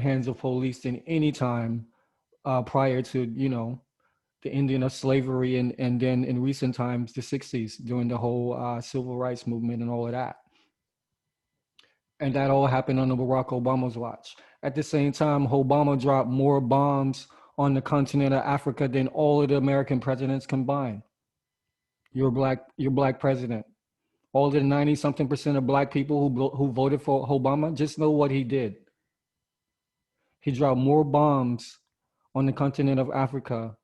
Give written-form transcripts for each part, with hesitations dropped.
hands of police than any time prior to, the ending of slavery, and then in recent times, the 60s, during the whole civil rights movement and all of that. And that all happened under Barack Obama's watch. At the same time, Obama dropped more bombs on the continent of Africa than all of the American presidents combined. You're black president. All the 90 something percent of black people who voted for Obama, just know what he did. He dropped more bombs on the continent of Africa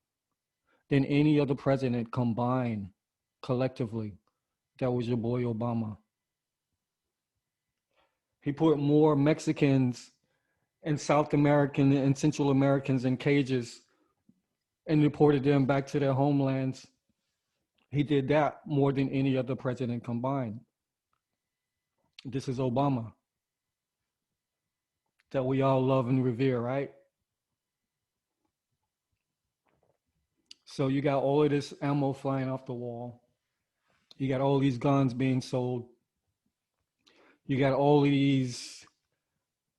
than any other president combined, collectively. That was your boy Obama. He put more Mexicans and South American and Central Americans in cages and deported them back to their homelands. He did that more than any other president combined. This is Obama, that we all love and revere, right? So you got all of this ammo flying off the wall. You got all these guns being sold. You got all of these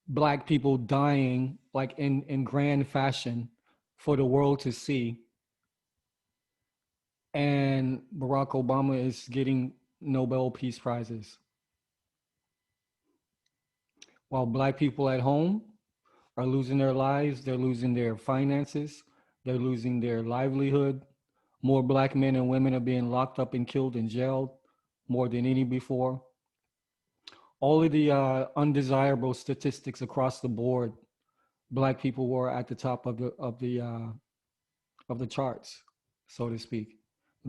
black people dying like in grand fashion for the world to see. And Barack Obama is getting Nobel Peace Prizes. While black people at home are losing their lives, they're losing their finances, they're losing their livelihood. More black men and women are being locked up and killed and jailed more than any before. All of the undesirable statistics across the board, black people were at the top of the charts, so to speak,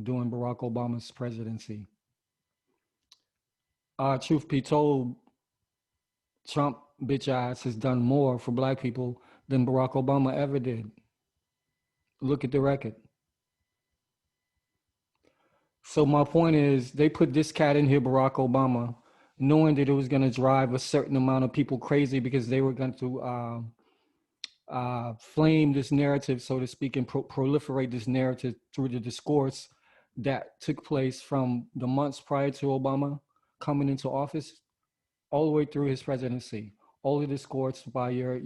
during Barack Obama's presidency. Truth be told, Trump bitch ass has done more for black people than Barack Obama ever did. Look at the record. So my point is, they put this cat in here, Barack Obama, knowing that it was going to drive a certain amount of people crazy because they were going to flame this narrative, so to speak, and proliferate this narrative through the discourse that took place from the months prior to Obama coming into office all the way through his presidency. All the discourse by your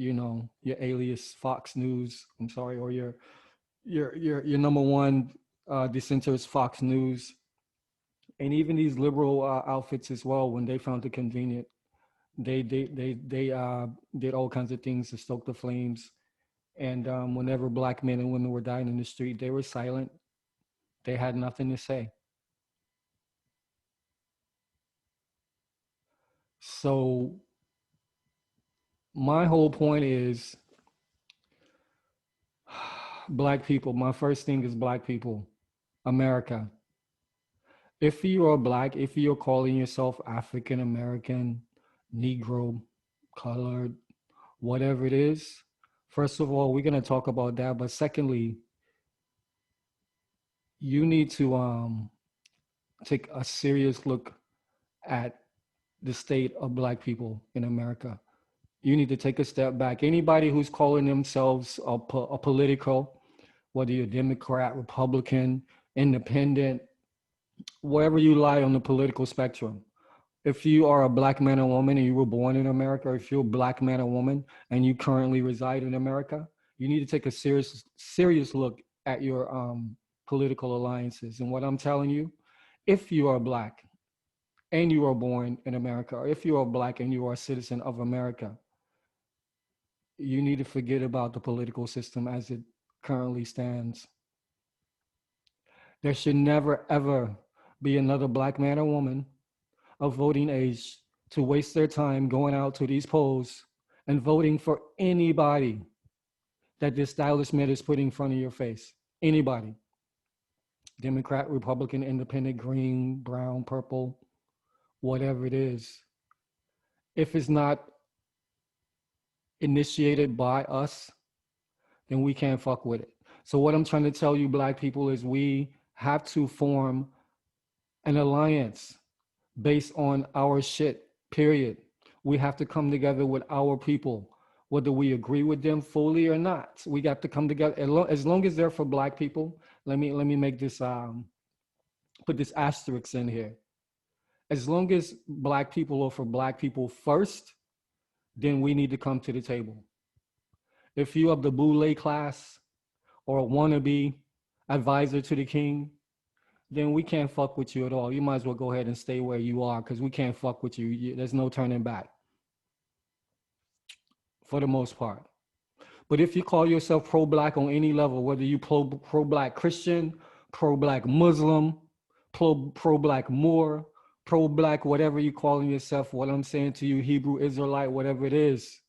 alias Fox News, I'm sorry, or your number one dissenter is Fox News, and even these liberal outfits as well. When they found it convenient, they did all kinds of things to stoke the flames. And whenever black men and women were dying in the street, they were silent. They had nothing to say. So my whole point is, black people, my first thing is black people, America. If you are black, if you're calling yourself African American, Negro, colored, whatever it is, first of all, we're going to talk about that. But secondly, you need to take a serious look at the state of black people in America. You need to take a step back. Anybody who's calling themselves a political, whether you're Democrat, Republican, independent, wherever you lie on the political spectrum, if you are a black man or woman and you were born in America, or if you're a black man or woman and you currently reside in America, you need to take a serious look at your political alliances. And what I'm telling you, if you are black and you are born in America, or if you are black and you are a citizen of America, you need to forget about the political system as it currently stands. There should never, ever be another black man or woman of voting age to waste their time going out to these polls and voting for anybody that the establishment is putting in front of your face. Anybody. Democrat, Republican, Independent, green, brown, purple, whatever it is. If it's not initiated by us, then we can't fuck with it. So what I'm trying to tell you, black people, is we have to form an alliance based on our shit, period. We have to come together with our people, whether we agree with them fully or not. We got to come together. As long as they're for black people, let me make this, put this asterisk in here. As long as black people are for black people first, then we need to come to the table. If you of the boule class or a wannabe advisor to the king, then we can't fuck with you at all. You might as well go ahead and stay where you are because we can't fuck with you. There's no turning back for the most part. But if you call yourself pro-black on any level, whether you pro-black Christian, pro-black Muslim, pro-black Moor, pro-black whatever you calling yourself, what I'm saying to you, Hebrew Israelite, whatever it is,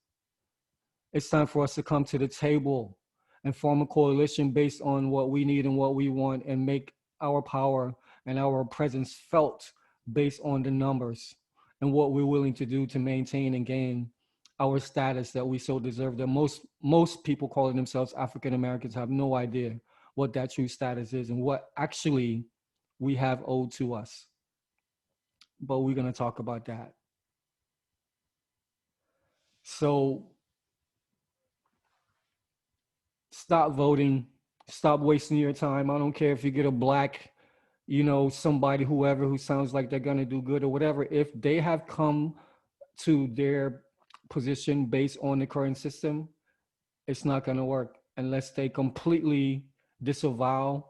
it's time for us to come to the table and form a coalition based on what we need and what we want and make our power and our presence felt based on the numbers and what we're willing to do to maintain and gain our status that we so deserve. That most people calling themselves African Americans have no idea what that true status is and what actually we have owed to us. But we're going to talk about that. So stop voting, stop wasting your time. I don't care if you get a black, somebody, whoever who sounds like they're going to do good or whatever. If they have come to their position based on the current system, it's not going to work unless they completely disavow,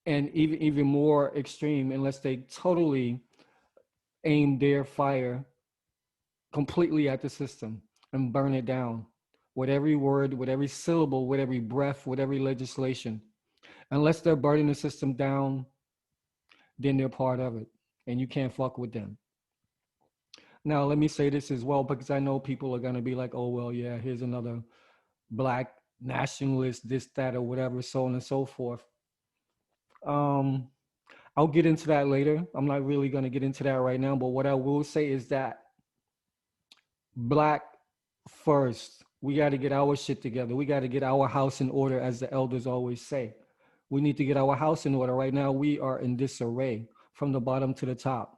and even more extreme, unless they totally aim their fire completely at the system and burn it down with every word, with every syllable, with every breath, with every legislation. Unless they're burning the system down, then they're part of it and you can't fuck with them. Now, let me say this as well, because I know people are going to be like, oh, well, yeah, here's another black nationalist, this, that, or whatever, so on and so forth. Um, I'll get into that later. I'm not really going to get into that right now, but what I will say is that black first, we got to get our shit together. We got to get our house in order, as the elders always say. We need to get our house in order. Right now, we are in disarray from the bottom to the top.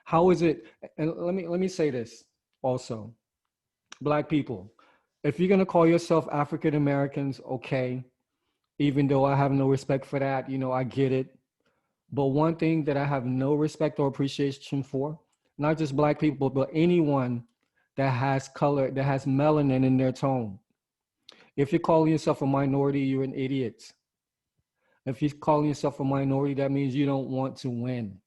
How is it? And let me say this also, black people. If you're gonna call yourself African Americans, okay. Even though I have no respect for that, I get it. But one thing that I have no respect or appreciation for, not just black people, but anyone that has color, that has melanin in their tone. If you're calling yourself a minority, you're an idiot. If you're calling yourself a minority, that means you don't want to win.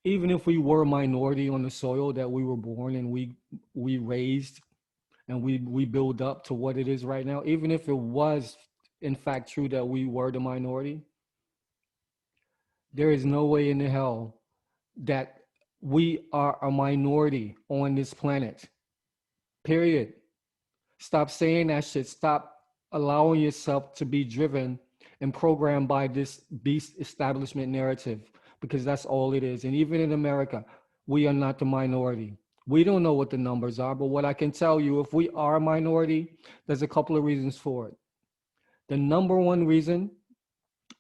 Even if we were a minority on the soil that we were born and we raised and we build up to what it is right now, even if it was in fact true that we were the minority, there is no way in the hell that we are a minority on this planet. Period. Stop saying that shit. Stop allowing yourself to be driven and programmed by this beast establishment narrative, because that's all it is. And even in America, we are not the minority. We don't know what the numbers are, but what I can tell you, if we are a minority, there's a couple of reasons for it. The number one reason,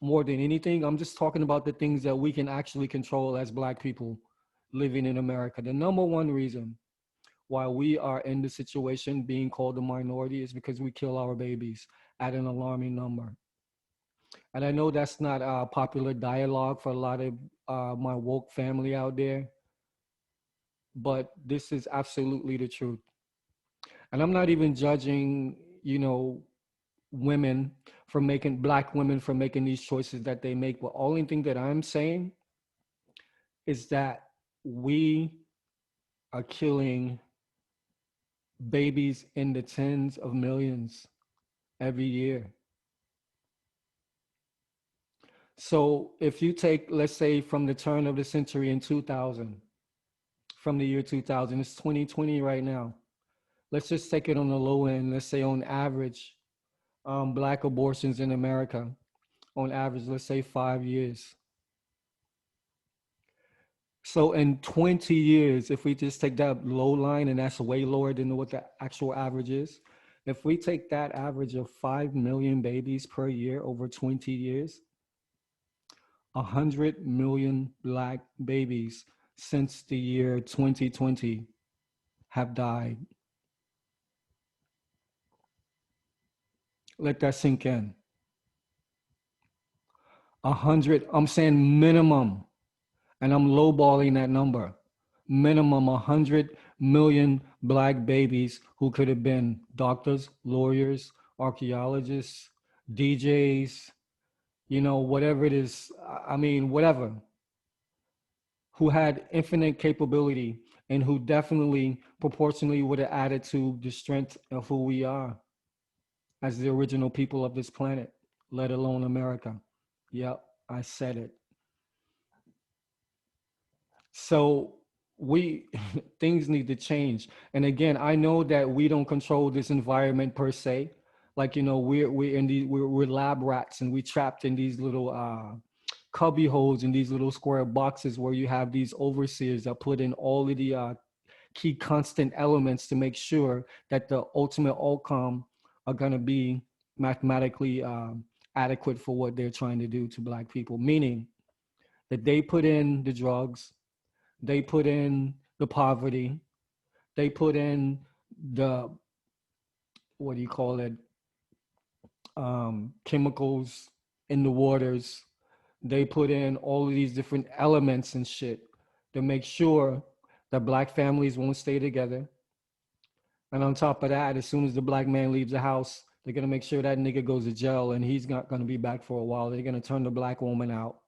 more than anything, I'm just talking about the things that we can actually control as black people living in America. The number one reason why we are in the situation being called a minority is because we kill our babies at an alarming number. And I know that's not a popular dialogue for a lot of my woke family out there, but this is absolutely the truth. And I'm not even judging, women for making, black women for making these choices that they make. But only thing that I'm saying is that we are killing babies in the tens of millions every year. So if you take, let's say, from the turn of the century in 2000, from the year 2000, it's 2020 right now. Let's just take it on the low end. Let's say on average, black abortions in America, on average, let's say 5 years. So in 20 years, if we just take that low line, and that's way lower than what the actual average is, if we take that average of 5 million babies per year over 20 years, 100 million black babies since the year 2020 have died. Let that sink in. 100, I'm saying minimum, and I'm lowballing that number. Minimum 100 million black babies who could have been doctors, lawyers, archaeologists, DJs, whatever it is. I mean, whatever, who had infinite capability and who definitely proportionally would have added to the strength of who we are as the original people of this planet, let alone America. Yep, I said it. So we things need to change. And again, I know that we don't control this environment per se. Like, we're in we're lab rats, and we trapped in these little cubby holes, in these little square boxes where you have these overseers that put in all of the key constant elements to make sure that the ultimate outcome are going to be mathematically adequate for what they're trying to do to black people. Meaning that they put in the drugs, they put in the poverty, they put in the, what do you call it, chemicals in the waters. They put in all of these different elements and shit to make sure that black families won't stay together. And on top of that, as soon as the black man leaves the house, they're gonna make sure that nigga goes to jail and he's not gonna be back for a while. They're gonna turn the black woman out.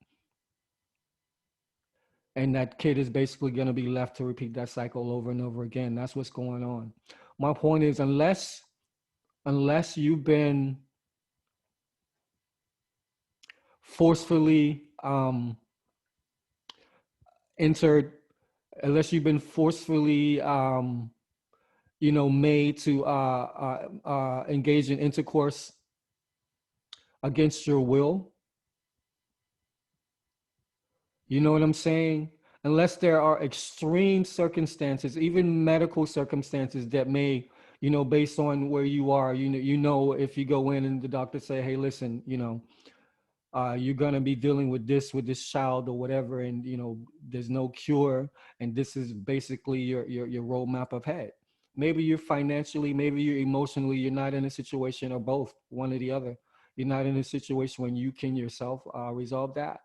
And that kid is basically gonna be left to repeat that cycle over and over again. That's what's going on. My point is, unless you've been forcefully entered, unless you've been forcefully made to engage in intercourse against your will, you know what I'm saying? Unless there are extreme circumstances, even medical circumstances that may, based on where you are, if you go in and the doctor say, hey, listen, you're gonna be dealing with this child or whatever, and there's no cure, and this is basically your roadmap of head. Maybe you're financially, maybe you're emotionally, you're not in a situation, or both, one or the other. You're not in a situation when you can yourself resolve that.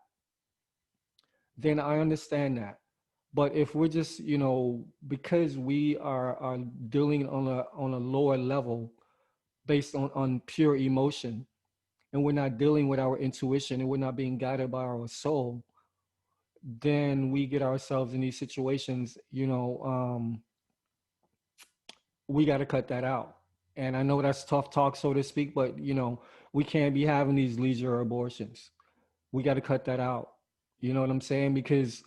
Then I understand that. But if we're just, because we are dealing on a lower level based on pure emotion, and we're not dealing with our intuition, and we're not being guided by our soul, then we get ourselves in these situations, we got to cut that out. And I know that's tough talk, so to speak, but we can't be having these leisure abortions. We got to cut that out. You know what I'm saying? Because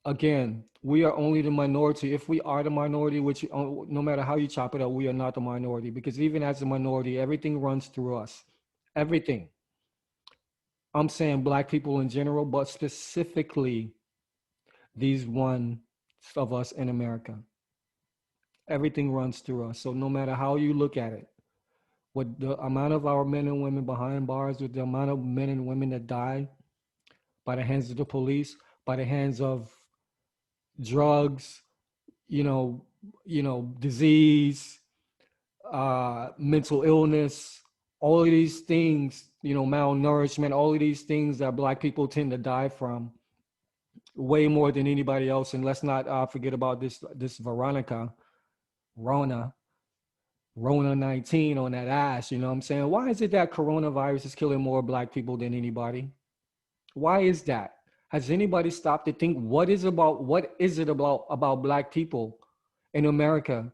again, we are only the minority. If we are the minority, which no matter how you chop it up, we are not the minority, because even as a minority, everything runs through us. Everything. I'm saying black people in general, but specifically these one of us in America. Everything runs through us. So no matter how you look at it, with the amount of our men and women behind bars, with the amount of men and women that die by the hands of the police, by the hands of drugs, you know, disease, mental illness, all of these things, malnourishment, all of these things that black people tend to die from way more than anybody else. And let's not forget about this Veronica, Rona, Rona 19 on that ass. You know what I'm saying? Why is it that coronavirus is killing more black people than anybody? Why is that? Has anybody stopped to think what is it about black people in America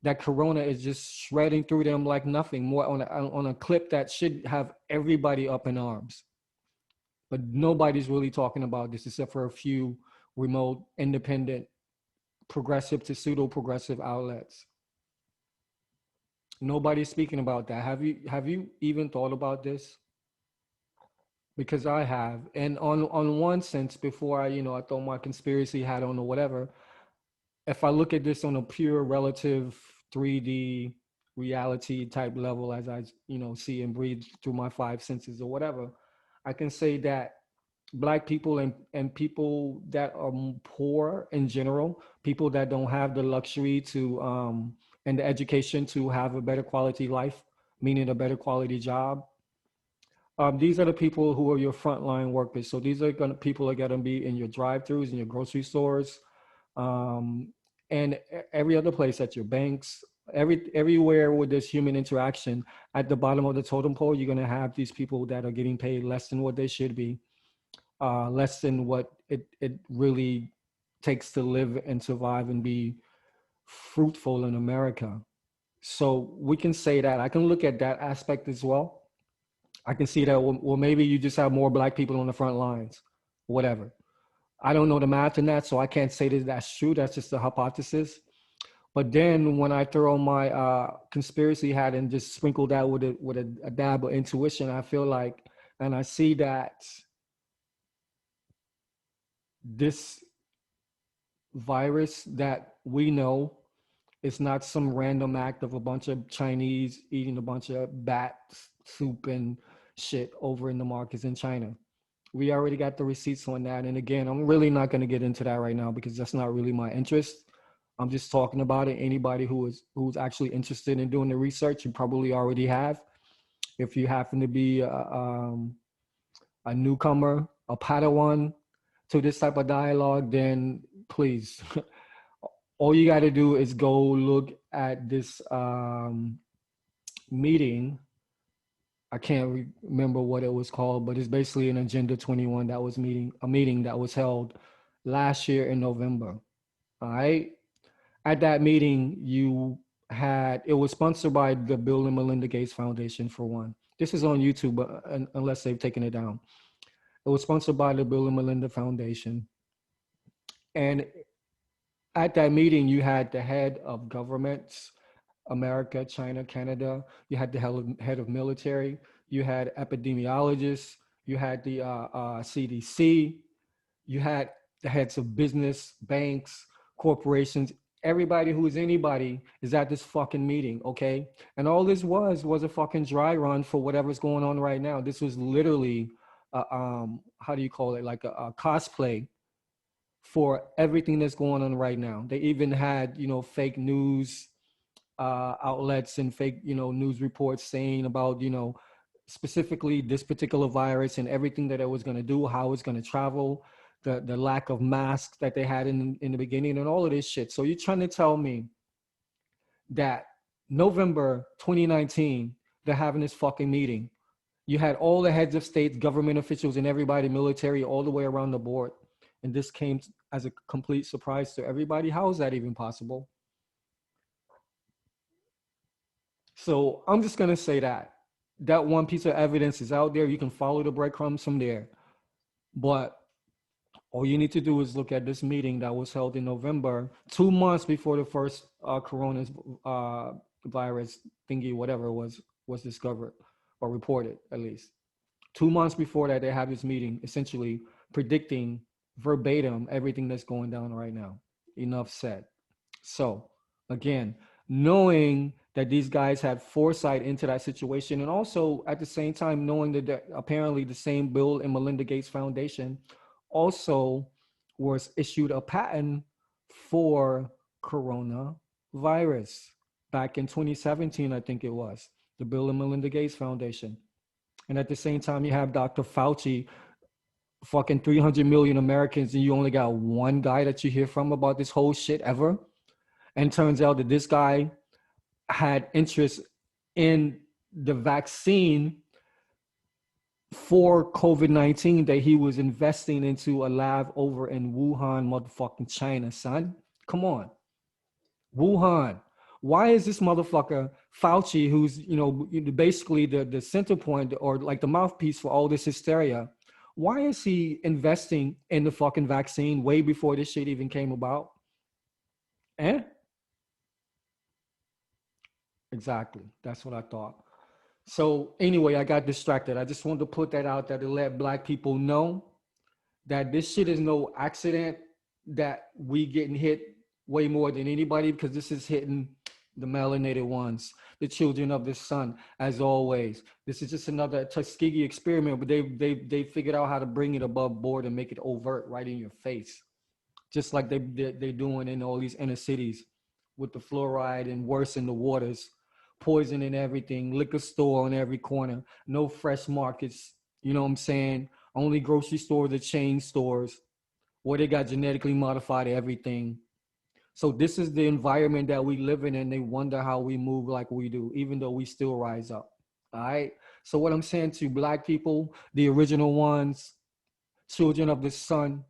that corona is just shredding through them like nothing, more on a clip that should have everybody up in arms? But nobody's really talking about this except for a few remote, independent, progressive to pseudo progressive outlets. Nobody's speaking about that. Have you even thought about this? Because I have. And on one sense, before I throw my conspiracy hat on or whatever, if I look at this on a pure relative 3D reality type level, as I see and breathe through my five senses or whatever, I can say that black people and people that are poor in general, people that don't have the luxury to and the education to have a better quality life, meaning a better quality job, these are the people who are your frontline workers. So these are people are going to be in your drive-throughs, in your grocery stores, um, And every other place, at your banks, everywhere where there's human interaction, at the bottom of the totem pole, you're gonna have these people that are getting paid less than what they should be, less than what it really takes to live and survive and be fruitful in America. So we can say that. I can look at that aspect as well. I can see that, well, maybe you just have more black people on the front lines, whatever. I don't know the math in that, so I can't say that that's true. That's just a hypothesis. But then when I throw my conspiracy hat and just sprinkle that with a dab of intuition, I feel like, and I see that this virus that we know is not some random act of a bunch of Chinese eating a bunch of bat soup and shit over in the markets in China. We already got the receipts on that. And again, I'm really not going to get into that right now because that's not really my interest. I'm just talking about it. Anybody who's actually interested in doing the research, you probably already have. If you happen to be a newcomer, a Padawan to this type of dialogue, then please, all you got to do is go look at this meeting. I can't remember what it was called, but it's basically an Agenda 21 that was a meeting that was held last year in November. All right. At that meeting, it was sponsored by the Bill and Melinda Gates Foundation, for one. This is on YouTube, unless they've taken it down. It was sponsored by the Bill and Melinda Foundation. And at that meeting, you had the head of governments, America, China, Canada. You had the head of military. You had epidemiologists. You had the CDC. You had the heads of business, banks, corporations. Everybody who is anybody is at this fucking meeting, okay? And all this was a fucking dry run for whatever's going on right now. This was literally, how do you call it? Like a cosplay for everything that's going on right now. They even had, fake news outlets and fake, news reports saying about, specifically this particular virus and everything that it was going to do, how it's going to travel, the lack of masks that they had in the beginning, and all of this shit. So you're trying to tell me that November 2019, they're having this fucking meeting. You had all the heads of states, government officials, and everybody, military, all the way around the board. And this came as a complete surprise to everybody. How is that even possible? So I'm just going to say that one piece of evidence is out there. You can follow the breadcrumbs from there. But all you need to do is look at this meeting that was held in November, 2 months before the first coronavirus thingy, whatever was discovered or reported, at least. 2 months before that, they have this meeting, essentially predicting verbatim everything that's going down right now. Enough said. So, again, knowing that these guys had foresight into that situation, and also at the same time knowing that apparently the same Bill and Melinda Gates Foundation also was issued a patent for coronavirus back in 2017, I think it was, the Bill and Melinda Gates Foundation. And at the same time, you have Dr. Fauci, fucking 300 million Americans, and you only got one guy that you hear from about this whole shit ever. And turns out that this guy had interest in the vaccine for COVID-19 that he was investing into a lab over in Wuhan, motherfucking China, son. Come on. Wuhan. Why is this motherfucker Fauci, who's, basically the center point or like the mouthpiece for all this hysteria, why is he investing in the fucking vaccine way before this shit even came about? Eh? Exactly. That's what I thought. So anyway, I got distracted. I just wanted to put that out there to let black people know that this shit is no accident, that we getting hit way more than anybody, because this is hitting the melanated ones, the children of the sun, as always. This is just another Tuskegee experiment, but they figured out how to bring it above board and make it overt right in your face, just like they're doing in all these inner cities with the fluoride and worse in the waters, poison in everything, liquor store on every corner, no fresh markets, you know what I'm saying? Only grocery stores or chain stores where they got genetically modified everything. So this is the environment that we live in, and they wonder how we move like we do, even though we still rise up. All right. So what I'm saying to black people, the original ones, children of the sun,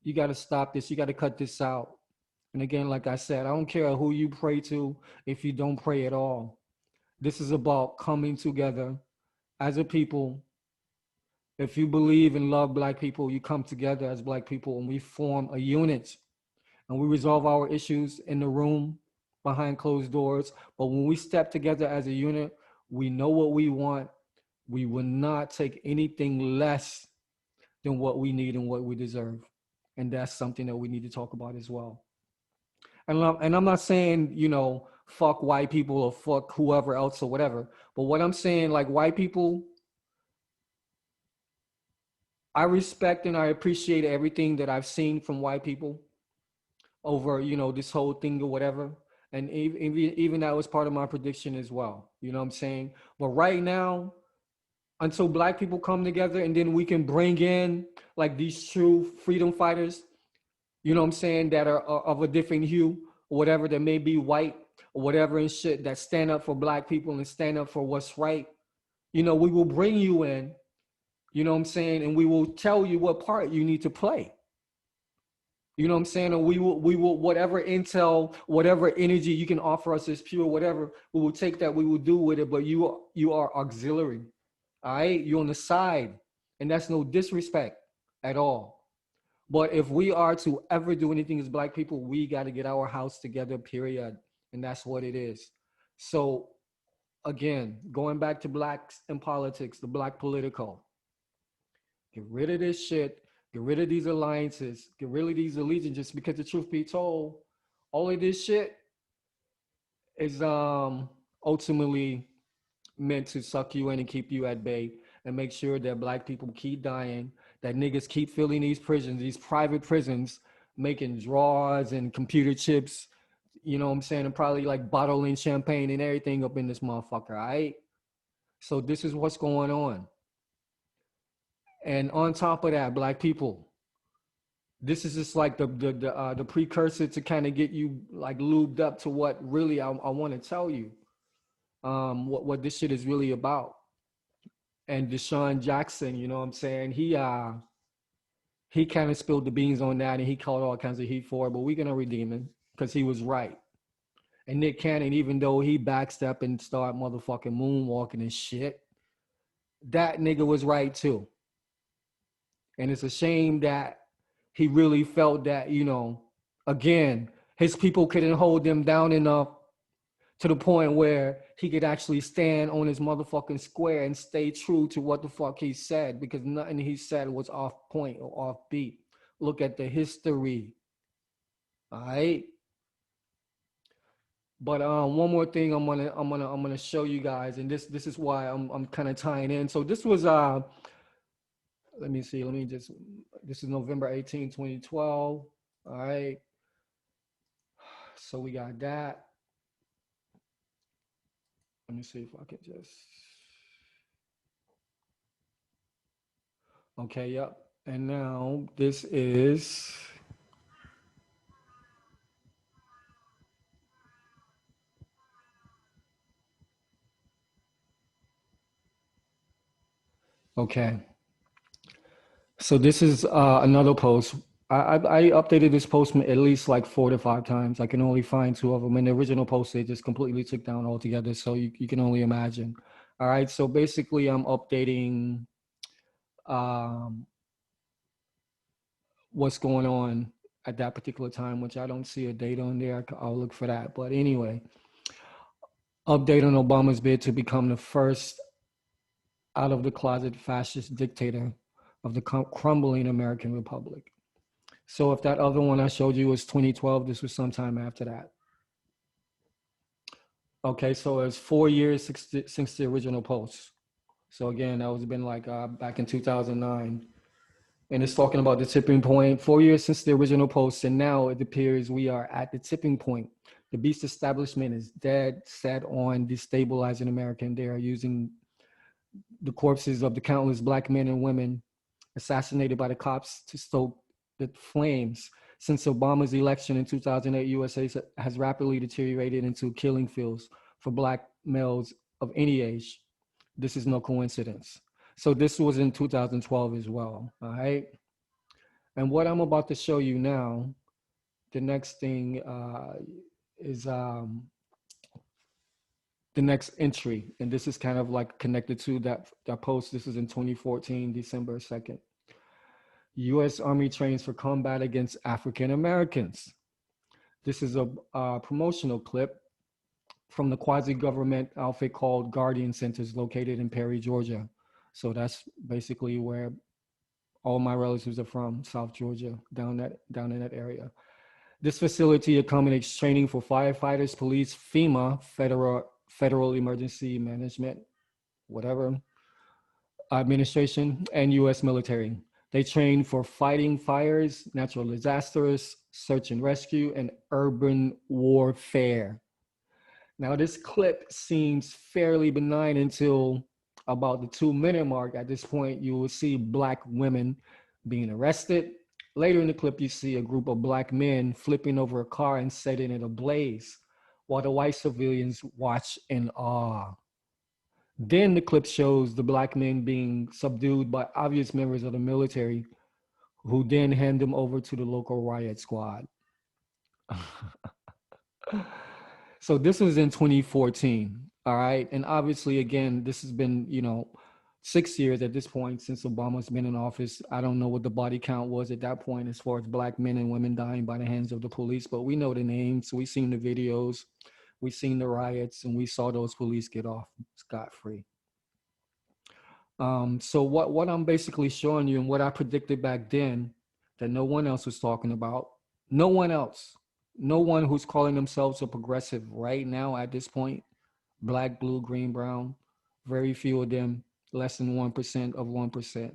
you got to stop this. You got to cut this out. And again, like I said, I don't care who you pray to if you don't pray at all. This is about coming together as a people. If you believe and love black people, you come together as black people and we form a unit and we resolve our issues in the room behind closed doors. But when we step together as a unit, we know what we want. We will not take anything less than what we need and what we deserve. And that's something that we need to talk about as well. And I'm not saying, fuck white people or fuck whoever else or whatever. But what I'm saying, like white people, I respect and I appreciate everything that I've seen from white people over, this whole thing or whatever. And even that was part of my prediction as well. You know what I'm saying? But right now, until black people come together and then we can bring in like these true freedom fighters, you know what I'm saying, that are of a different hue or whatever, that may be white or whatever and shit, that stand up for black people and stand up for what's right. We will bring you in, you know what I'm saying, and we will tell you what part you need to play. You know what I'm saying? And we will, whatever intel, whatever energy you can offer us as pure, whatever, we will take that, we will do with it. But you are auxiliary. All right? You're on the side. And that's no disrespect at all. But if we are to ever do anything as black people, we got to get our house together, period. And that's what it is. So again, going back to blacks in politics, the black political, get rid of this shit. Get rid of these alliances. Get rid of these allegiances. Because the truth be told, all of this shit is ultimately meant to suck you in and keep you at bay and make sure that black people keep dying, that niggas keep filling these prisons, these private prisons, making drawers and computer chips, you know what I'm saying, and probably like bottling champagne and everything up in this motherfucker, all right? So this is what's going on. And on top of that, black people, this is just like the precursor to kind of get you like lubed up to what really I want to tell you, what this shit is really about. And Deshaun Jackson, you know what I'm saying, he kind of spilled the beans on that and he caught all kinds of heat for it, but we're gonna redeem him because he was right. And Nick Cannon, even though he backstepped and started motherfucking moonwalking and shit, that nigga was right too. And it's a shame that he really felt that, again, his people couldn't hold him down enough to the point where he could actually stand on his motherfucking square and stay true to what the fuck he said, because nothing he said was off point or off beat. Look at the history. All right. But one more thing I'm gonna show you guys, and this is why I'm kind of tying in. So this was let me see, this is November 18, 2012. All right. So we got that. Let me see if I can just, okay, yep. And now this is, okay. So this is another post. I updated this post at least like 4 to 5 times. I can only find two of them. In the original post, they just completely took down altogether. So you can only imagine. All right. So basically, I'm updating um, what's going on at that particular time, which I don't see a date on there. I'll look for that. But anyway, update on Obama's bid to become the first out of the closet fascist dictator of the crumbling American Republic. So if that other one I showed you was 2012, this was sometime after that. Okay, so it's 4 years since the original post. So again, that was been like back in 2009. And it's talking about the tipping point, 4 years since the original post. And now it appears we are at the tipping point. The beast establishment is dead set on destabilizing America, and they are using the corpses of the countless black men and women assassinated by the cops to stoke the flames Since Obama's election in 2008, USA has rapidly deteriorated into killing fields for black males of any age. This is no coincidence. So this was in 2012 as well. All right. And what I'm about to show you now, the next thing is the next entry, and this is kind of like connected to that post. This is in 2014, December 2nd. U.S. Army trains for combat against African Americans. This is a promotional clip from the quasi-government outfit called Guardian Centers, located in Perry, Georgia. So that's basically where all my relatives are from, South Georgia, down in that area. This facility accommodates training for firefighters, police, FEMA, federal emergency management, whatever, administration, and U.S. military. They train for fighting fires, natural disasters, search and rescue, and urban warfare. Now, this clip seems fairly benign until about the 2-minute mark. At this point, you will see black women being arrested. Later in the clip, you see a group of black men flipping over a car and setting it ablaze, while the white civilians watch in awe. Then the clip shows the black men being subdued by obvious members of the military, who then hand them over to the local riot squad. So this was in 2014, all right? And obviously, again, this has been, 6 years at this point since Obama's been in office. I don't know what the body count was at that point as far as black men and women dying by the hands of the police, but we know the names. We've seen the videos, we've seen the riots, and we saw those police get off scot-free. So what I'm basically showing you and what I predicted back then that no one else was talking about, no one else, no one who's calling themselves a progressive right now at this point, black, blue, green, brown, very few of them, less than 1% of 1%,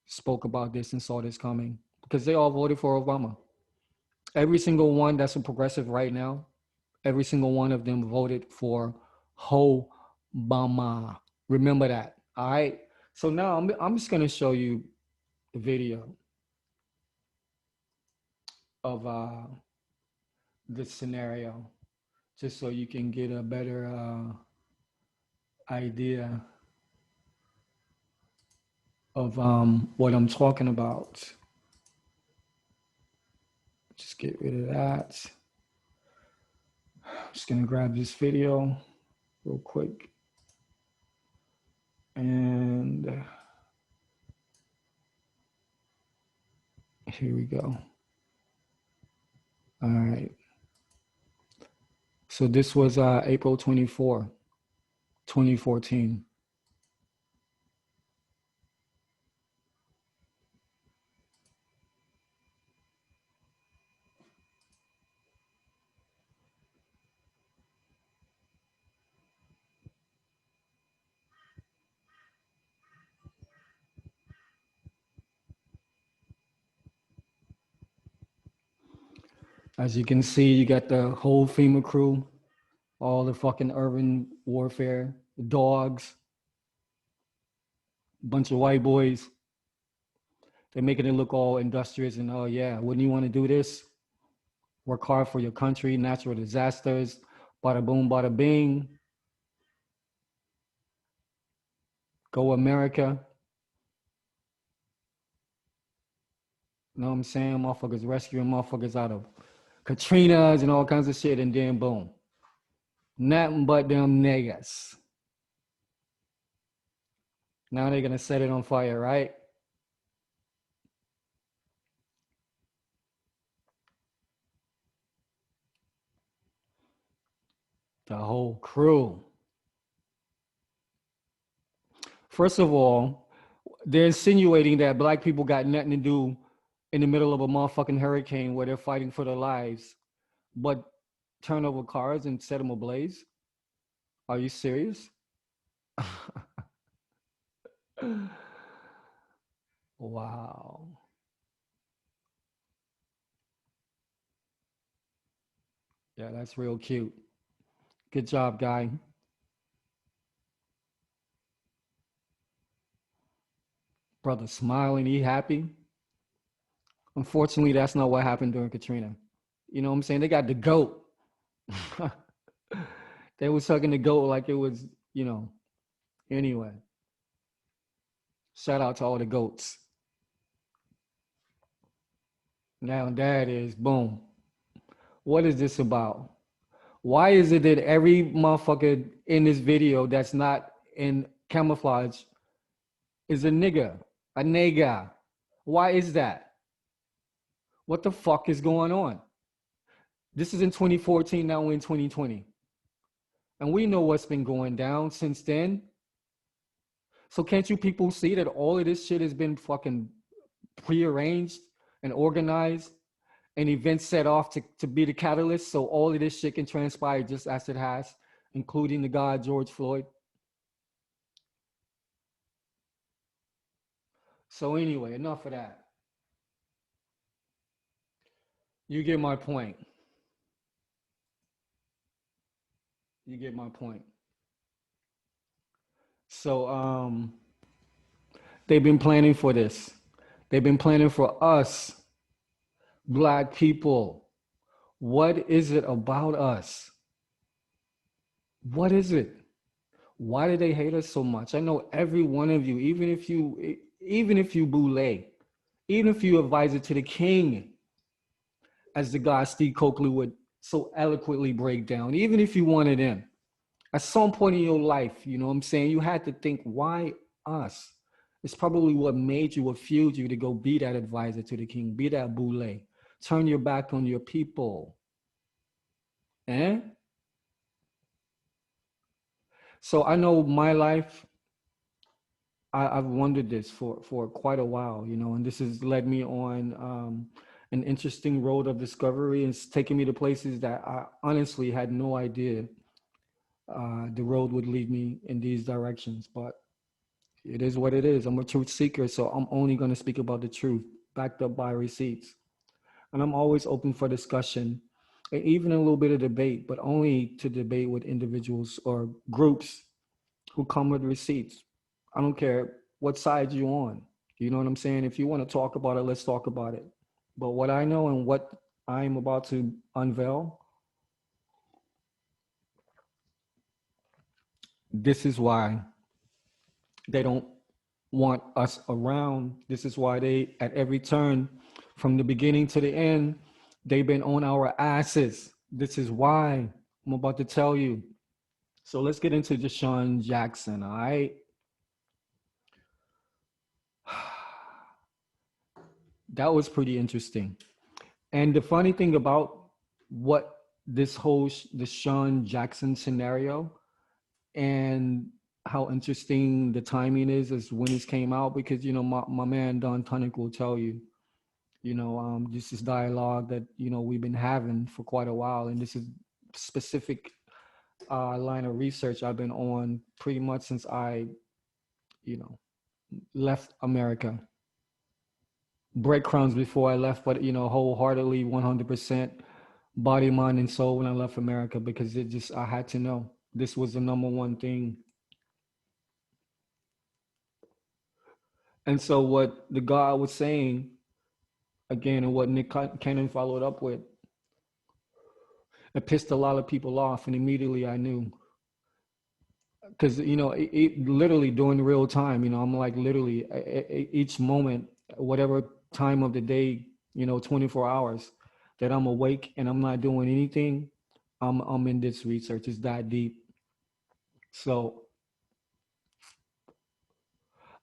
spoke about this and saw this coming because they all voted for Obama. Every single one that's a progressive right now, every single one of them voted for Obama. Remember that. All right. So now I'm just going to show you the video of this scenario just so you can get a better idea of what I'm talking about. Just get rid of that. I'm just going to grab this video real quick. And here we go. All right. So this was April 24, 2014. As you can see, you got the whole FEMA crew, all the fucking urban warfare, the dogs, a bunch of white boys. They're making it look all industrious and, oh yeah, wouldn't you want to do this? Work hard for your country, natural disasters, bada boom, bada bing. Go America. You know what I'm saying? Motherfuckers rescuing motherfuckers out of Katrinas and all kinds of shit, and then boom. Nothing but them niggas. Now they're gonna set it on fire, right? The whole crew. First of all, they're insinuating that black people got nothing to do in the middle of a motherfucking hurricane where they're fighting for their lives, but turn over cars and set them ablaze. Are you serious? Wow. Yeah, that's real cute. Good job, guy. Brother smiling, he happy. Unfortunately, that's not what happened during Katrina. You know what I'm saying? They got the goat. They was hugging the goat like it was, you know. Anyway, shout out to all the goats. Now that is boom. What is this about? Why is it that every motherfucker in this video that's not in camouflage is a nigga, a nigga? Why is that? What the fuck is going on? This is in 2014, now we're in 2020. And we know what's been going down since then. So can't you people see that all of this shit has been fucking prearranged and organized and events set off to be the catalyst so all of this shit can transpire just as it has, including the guy George Floyd? So anyway, enough of that. You get my point. You get my point. So they've been planning for this. They've been planning for us, black people. What is it about us? What is it? Why do they hate us so much? I know every one of you, even if you boule, even if you advisor to the king, as the guy Steve Coakley would so eloquently break down, even if you wanted in, at some point in your life, you know what I'm saying, you had to think, why us? It's probably what made you, what fueled you to go be that advisor to the king, be that boule, turn your back on your people. Eh? So I know my life, I've wondered this for quite a while, you know, and this has led me on an interesting road of discovery, and it's taken me to places that I honestly had no idea the road would lead me in these directions. But it is what it is. I'm a truth seeker, so I'm only going to speak about the truth, backed up by receipts. And I'm always open for discussion, and even a little bit of debate, but only to debate with individuals or groups who come with receipts. I don't care what side you're on. You know what I'm saying? If you want to talk about it, let's talk about it. But what I know and what I'm about to unveil, this is why they don't want us around. This is why they, at every turn, from the beginning to the end, they've been on our asses. This is why I'm about to tell you. So let's get into Desean Jackson, all right? That was pretty interesting. And the funny thing about what this whole Desean Jackson scenario and how interesting the timing is when this came out, because you know my man Don Tunick will tell you, you know, this is dialogue that you know we've been having for quite a while, and this is specific line of research I've been on pretty much since I, you know, left America. Breadcrumbs before I left, but you know, wholeheartedly, 100%, body, mind, and soul when I left America, because it just I had to know this was the number one thing. And so what the guy was saying again, and what Nick Cannon followed up with, it pissed a lot of people off, and immediately I knew, because you know, literally during real time, you know, I'm like literally each moment, whatever time of the day, you know, 24 hours that I'm awake and I'm not doing anything, I'm in this research. It's that deep. So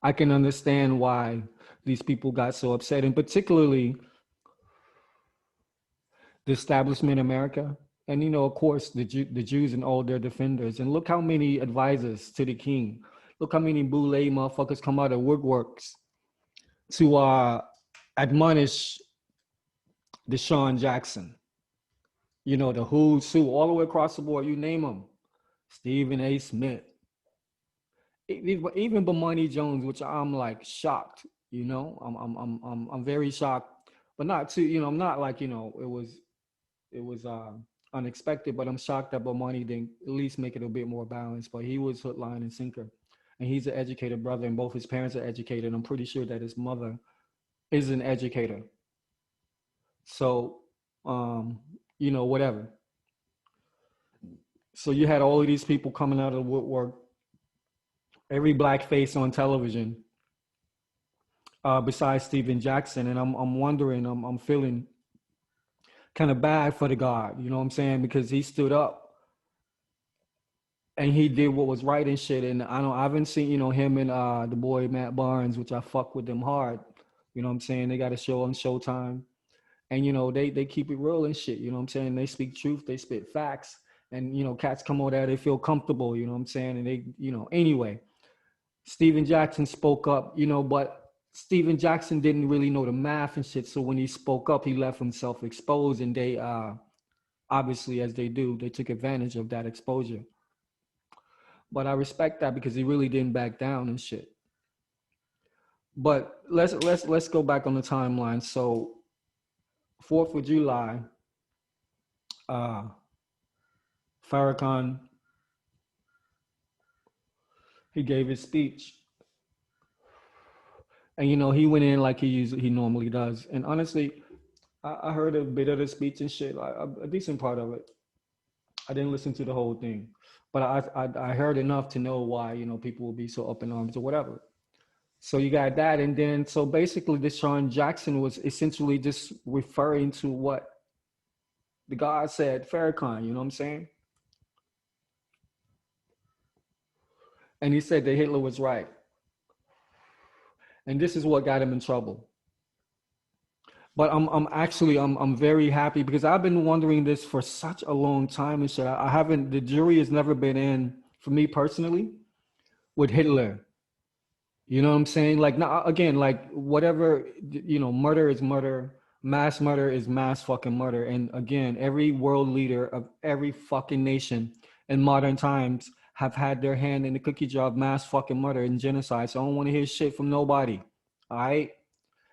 I can understand why these people got so upset, and particularly the establishment in America, and you know, of course, the Jews and all their defenders. And look how many advisors to the king. Look how many boule motherfuckers come out of woodworks to admonish Desean Jackson. You know, the who's who all the way across the board. You name them. Stephen A. Smith, even Bomani Jones, which I'm like shocked. You know, I'm very shocked, but not too. You know, I'm not like, you know, it was unexpected, but I'm shocked that Bomani didn't at least make it a bit more balanced. But he was hook, line, and sinker, and he's an educated brother, and both his parents are educated. I'm pretty sure that his mother is an educator. So, um, whatever. So you had all of these people coming out of the woodwork, every black face on television, besides Steven Jackson, and I'm wondering, I'm feeling kind of bad for the God, you know what I'm saying? Because he stood up and he did what was right and shit. And I haven't seen, him and the boy Matt Barnes, which I fuck with them hard. You know what I'm saying? They got a show on Showtime. And they keep it real and shit, you know what I'm saying? They speak truth, they spit facts. And cats come over there, they feel comfortable, you know what I'm saying? And they, anyway, Steven Jackson spoke up, but Steven Jackson didn't really know the math and shit. So when he spoke up, he left himself exposed, and they obviously, as they do, they took advantage of that exposure. But I respect that because he really didn't back down and shit. But let's go back on the timeline. So 4th of July, uh Farrakhan, he gave his speech. And he went in like he normally does. And honestly, I heard a bit of the speech and shit, like a decent part of it. I didn't listen to the whole thing, but I heard enough to know why people will be so up in arms or whatever. So you got that, and then so basically, Desean Jackson was essentially just referring to what the God said, Farrakhan. You know what I'm saying? And he said that Hitler was right, and this is what got him in trouble. But I'm very happy because I've been wondering this for such a long time and shit. I haven't, the jury has never been in for me personally with Hitler. You know what I'm saying? Like, now again, like whatever, murder is murder, mass murder is mass fucking murder. And again, every world leader of every fucking nation in modern times have had their hand in the cookie jar of mass fucking murder and genocide. So I don't want to hear shit from nobody. All right?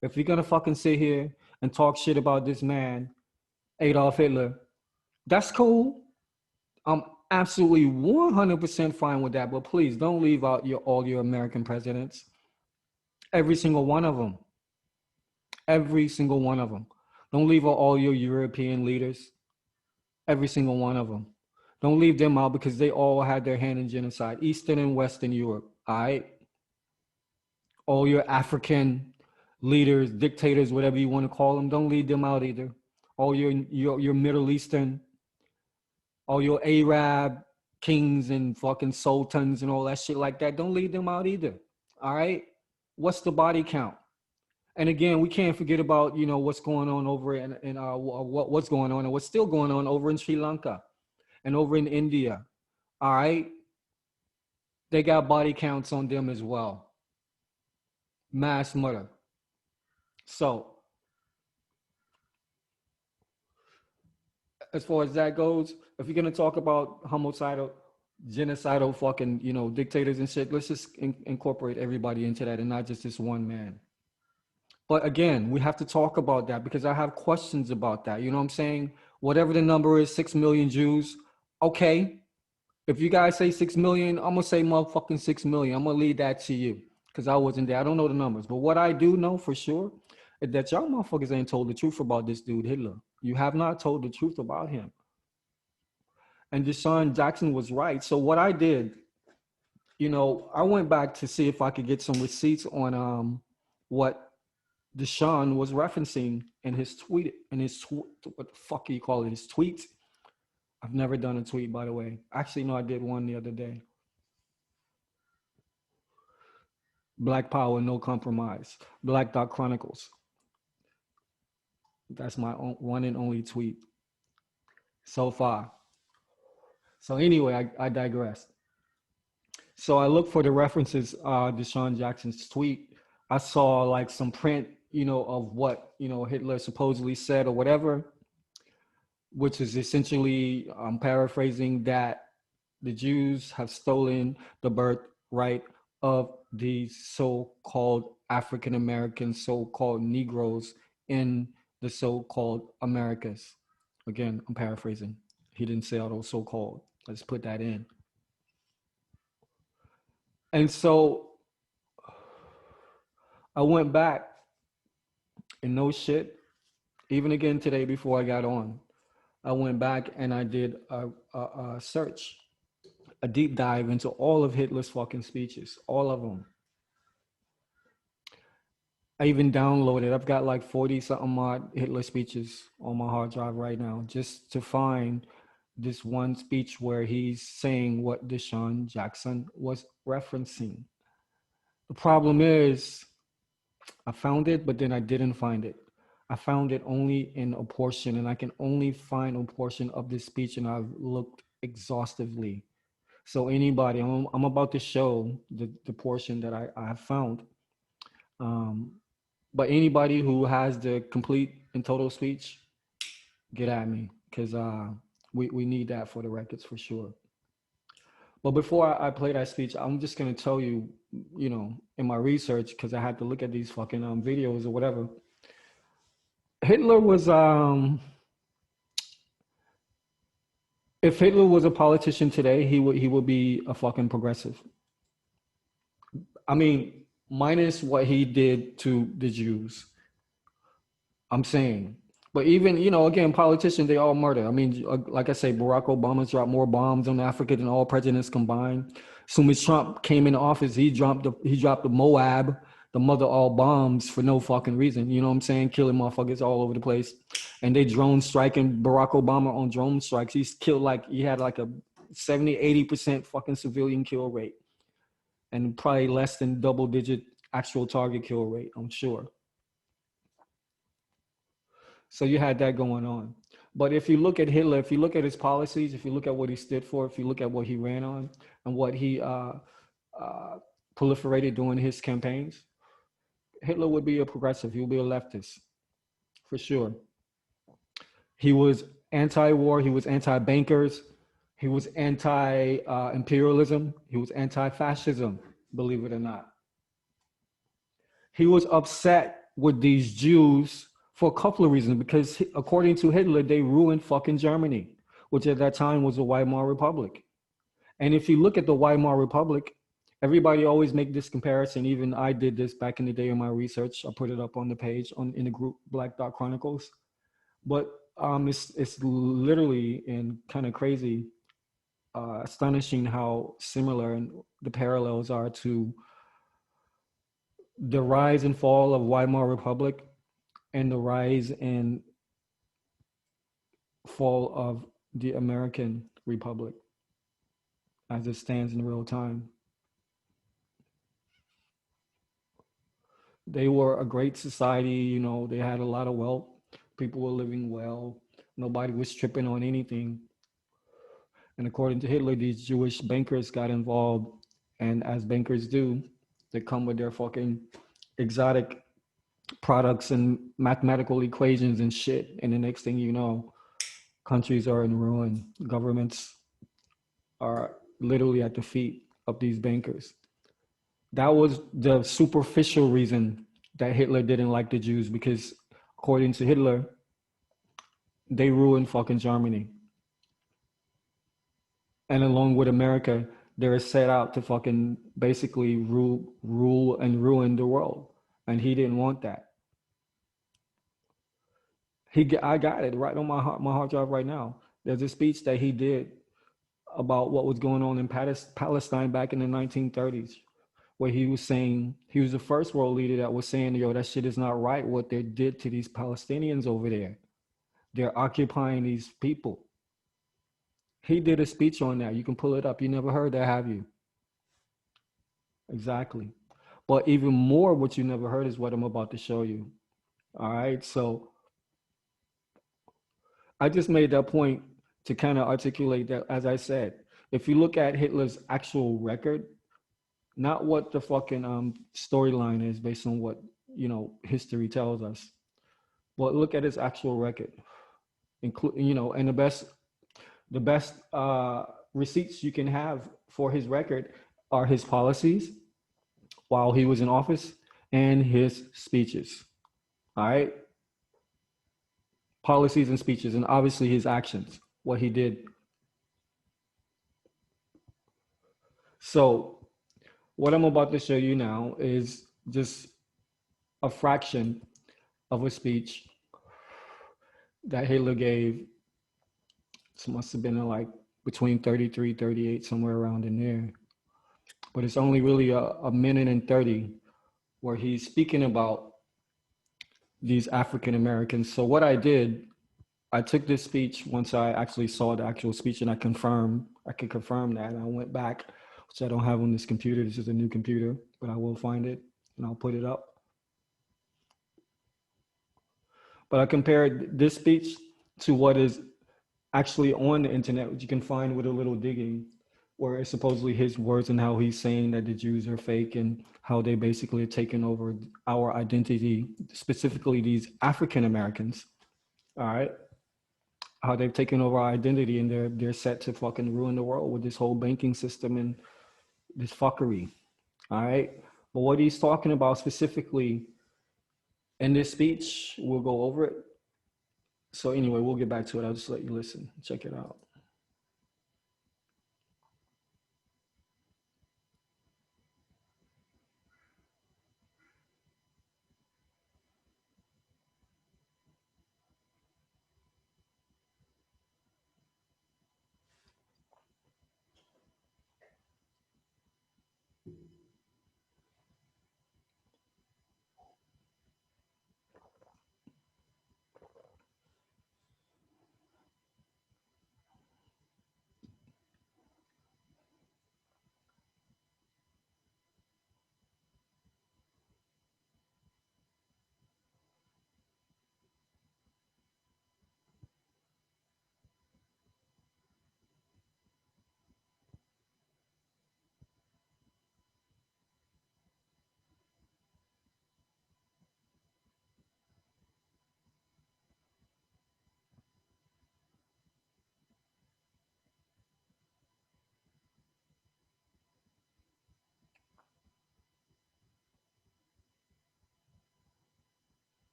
If you're gonna fucking sit here and talk shit about this man, Adolf Hitler, that's cool. I'm absolutely 100% fine with that. But please don't leave out all your American presidents. Every single one of them. Every single one of them. Don't leave out all your European leaders. Every single one of them. Don't leave them out because they all had their hand in genocide. Eastern and Western Europe. All right. All your African leaders, dictators, whatever you want to call them, don't leave them out either. All your Middle Eastern, all your Arab kings and fucking sultans and all that shit like that, don't leave them out either. All right. What's the body count? And again, we can't forget about what's going on over in what's going on and what's still going on over in Sri Lanka and over in India. All right, they got body counts on them as well. Mass murder. So as far as that goes, if you're gonna talk about homicidal, genocidal, fucking dictators and shit, let's just incorporate everybody into that and not just this one man. But again, we have to talk about that because I have questions about that. You know what I'm saying? Whatever the number is, 6 million Jews. Okay, if you guys say 6 million, I'm gonna say motherfucking 6 million. I'm gonna leave that to you because I wasn't there. I don't know the numbers, but what I do know for sure is that y'all motherfuckers ain't told the truth about this dude Hitler. You have not told the truth about him. And Deshaun Jackson was right. So what I did, I went back to see if I could get some receipts on what Deshaun was referencing in his tweet, what the fuck do you call it? His tweets. I've never done a tweet, by the way. Actually, no, I did one the other day. Black Power, No Compromise. Black Dot Chronicles. That's my one and only tweet so far. So anyway, I digress. So I looked for the references, Deshaun Jackson's tweet. I saw like some print, of what, Hitler supposedly said or whatever, which is essentially, I'm paraphrasing, that the Jews have stolen the birthright of these so-called African American, so-called Negroes in the so-called Americas. Again, I'm paraphrasing. He didn't say all those so-called. Let's put that in. And so I went back and no shit. Even again today before I got on, I went back and I did a search, a deep dive into all of Hitler's fucking speeches, all of them. I even downloaded. I've got like 40 something odd Hitler speeches on my hard drive right now, just to find this one speech where he's saying what Deshaun Jackson was referencing. The problem is, I found it, but then I didn't find it. I found it only in a portion, and I can only find a portion of this speech, and I've looked exhaustively. So anybody, I'm about to show the portion that I have found. Um, but anybody who has the complete and total speech, get at me, because we need that for the records for sure. But before I play that speech, I'm just gonna tell you, in my research, because I had to look at these fucking videos or whatever. Hitler was if Hitler was a politician today, he would be a fucking progressive. I mean, minus what he did to the Jews. I'm saying. But even, again, politicians, they all murder. I mean, like I say, Barack Obama dropped more bombs on Africa than all presidents combined. As soon as Trump came into office, he dropped the Moab, the mother all bombs for no fucking reason. You know what I'm saying? Killing motherfuckers all over the place. And they drone striking Barack Obama on drone strikes. He had like a 70, 80% fucking civilian kill rate. And probably less than double digit actual target kill rate, I'm sure. So you had that going on. But if you look at Hitler, if you look at his policies, if you look at what he stood for, if you look at what he ran on and what he uh, proliferated during his campaigns, Hitler would be a progressive. He would be a leftist for sure. He was anti-war. He was anti-bankers. He was anti-imperialism. He was anti-fascism, believe it or not. He was upset with these Jews for a couple of reasons, because according to Hitler, they ruined fucking Germany, which at that time was the Weimar Republic. And if you look at the Weimar Republic, everybody always make this comparison. Even I did this back in the day in my research. I put it up on the page in the group Black Dot Chronicles. But it's literally and kind of crazy, astonishing how similar and the parallels are to the rise and fall of Weimar Republic and the rise and fall of the American Republic as it stands in real time. They were a great society, they had a lot of wealth. People were living well. Nobody was tripping on anything. And according to Hitler, these Jewish bankers got involved. And as bankers do, they come with their fucking exotic products and mathematical equations and shit. And the next thing you know, countries are in ruin. Governments are literally at the feet of these bankers. That was the superficial reason that Hitler didn't like the Jews, because according to Hitler, they ruined fucking Germany. And along with America, they're set out to fucking basically rule and ruin the world. And he didn't want that. I got it right on my hard drive right now. There's a speech that he did about what was going on in Palestine back in the 1930s, where he was saying, he was the first world leader that was saying, yo, that shit is not right what they did to these Palestinians over there. They're occupying these people. He did a speech on that. You can pull it up. You never heard that, have you? Exactly. But even more, what you never heard is what I'm about to show you. All right. So I just made that point to kind of articulate that, as I said, if you look at Hitler's actual record, not what the fucking storyline is based on what, history tells us, but look at his actual record, include, and the best receipts you can have for his record are his policies while he was in office and his speeches. All right. Policies and speeches, and obviously his actions, what he did. So, what I'm about to show you now is just a fraction of a speech that Hitler gave. It must have been like between 33, 38, somewhere around in there. But it's only really a minute and 30 where he's speaking about these African Americans. So what I did, I took this speech once I actually saw the actual speech and I could confirm that. I went back, which I don't have on this computer. This is a new computer, but I will find it and I'll put it up. But I compared this speech to what is actually on the internet, which you can find with a little digging, where it's supposedly his words and how he's saying that the Jews are fake and how they basically are taking over our identity, specifically these African Americans. All right. How they've taken over our identity and they're set to fucking ruin the world with this whole banking system and this fuckery. All right. But what he's talking about specifically in this speech, we'll go over it. So anyway, we'll get back to it. I'll just let you listen. Check it out.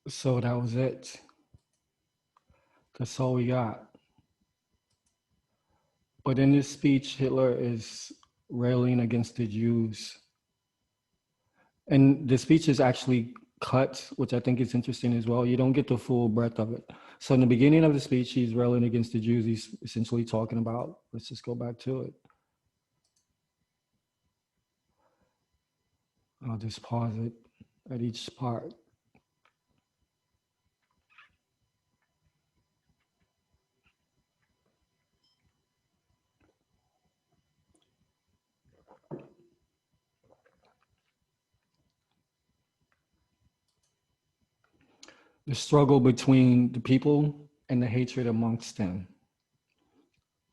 So that was it. That's all we got. But in this speech, Hitler is railing against the Jews. And the speech is actually cut, which I think is interesting as well. You don't get the full breadth of it. So in the beginning of the speech, he's railing against the Jews. He's essentially talking about, let's just go back to it. I'll just pause it at each part. The struggle between the people and the hatred amongst them.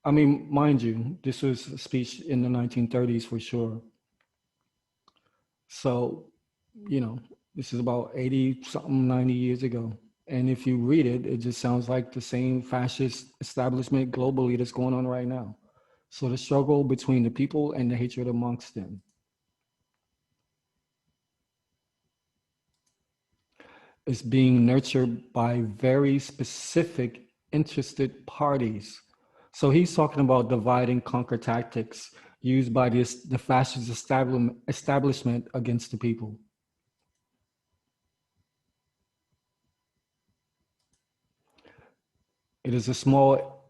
I mean, mind you, this was a speech in the 1930s for sure. So, you know, this is about 80 something, 90 years ago. And if you read it, it just sounds like the same fascist establishment globally that's going on right now. So the struggle between the people and the hatred amongst them is being nurtured by very specific interested parties. So he's talking about divide and conquer tactics used by the fascist establishment against the people. It is a small,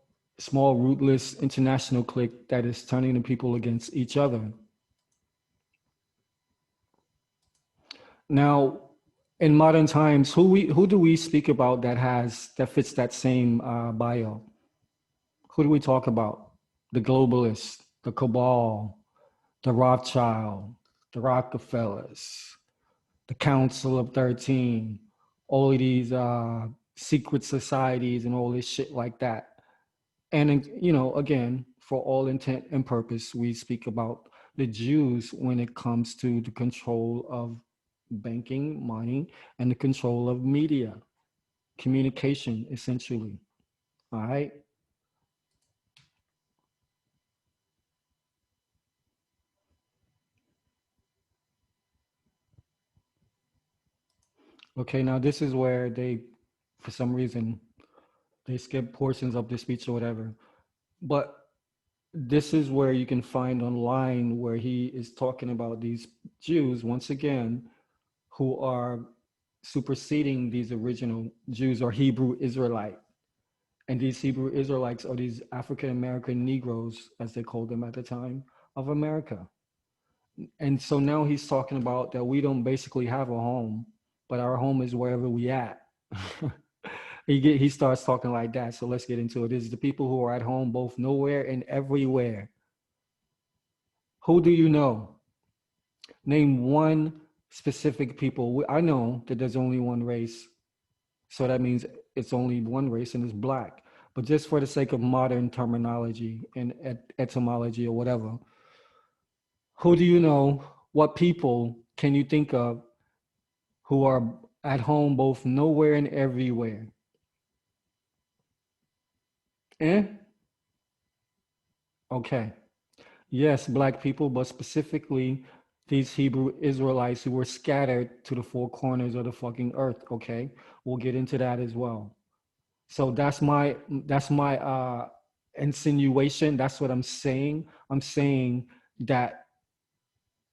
rootless international clique that is turning the people against each other. Now, in modern times, who do we speak about that fits that same bio? Who do we talk about? The globalists, the cabal, the Rothschild, the Rockefellers, the Council of 13, all of these secret societies and all this shit like that. And, you know, again, for all intent and purpose, we speak about the Jews when it comes to the control of banking, money, and the control of media. communication, essentially. All right. Okay. Now this is where they, for some reason, they skip portions of the speech or whatever. But this is where you can find online where he is talking about these Jews once again who are superseding these original Jews or Hebrew Israelite. And these Hebrew Israelites are these African American Negroes, as they called them at the time, of America. And so now he's talking about that we don't basically have a home, but our home is wherever we at. He starts talking like that. So let's get into it. This is the people who are at home both nowhere and everywhere. Who do you know? Name one specific people. I know that there's only one race, so that means it's only one race and it's black. But just for the sake of modern terminology and etymology or whatever, who do you know? What people can you think of who are at home both nowhere and everywhere? Eh? Okay. Yes, black people, but specifically these Hebrew Israelites who were scattered to the four corners of the fucking earth. Okay. We'll get into that as well. So that's my insinuation. That's what I'm saying. I'm saying that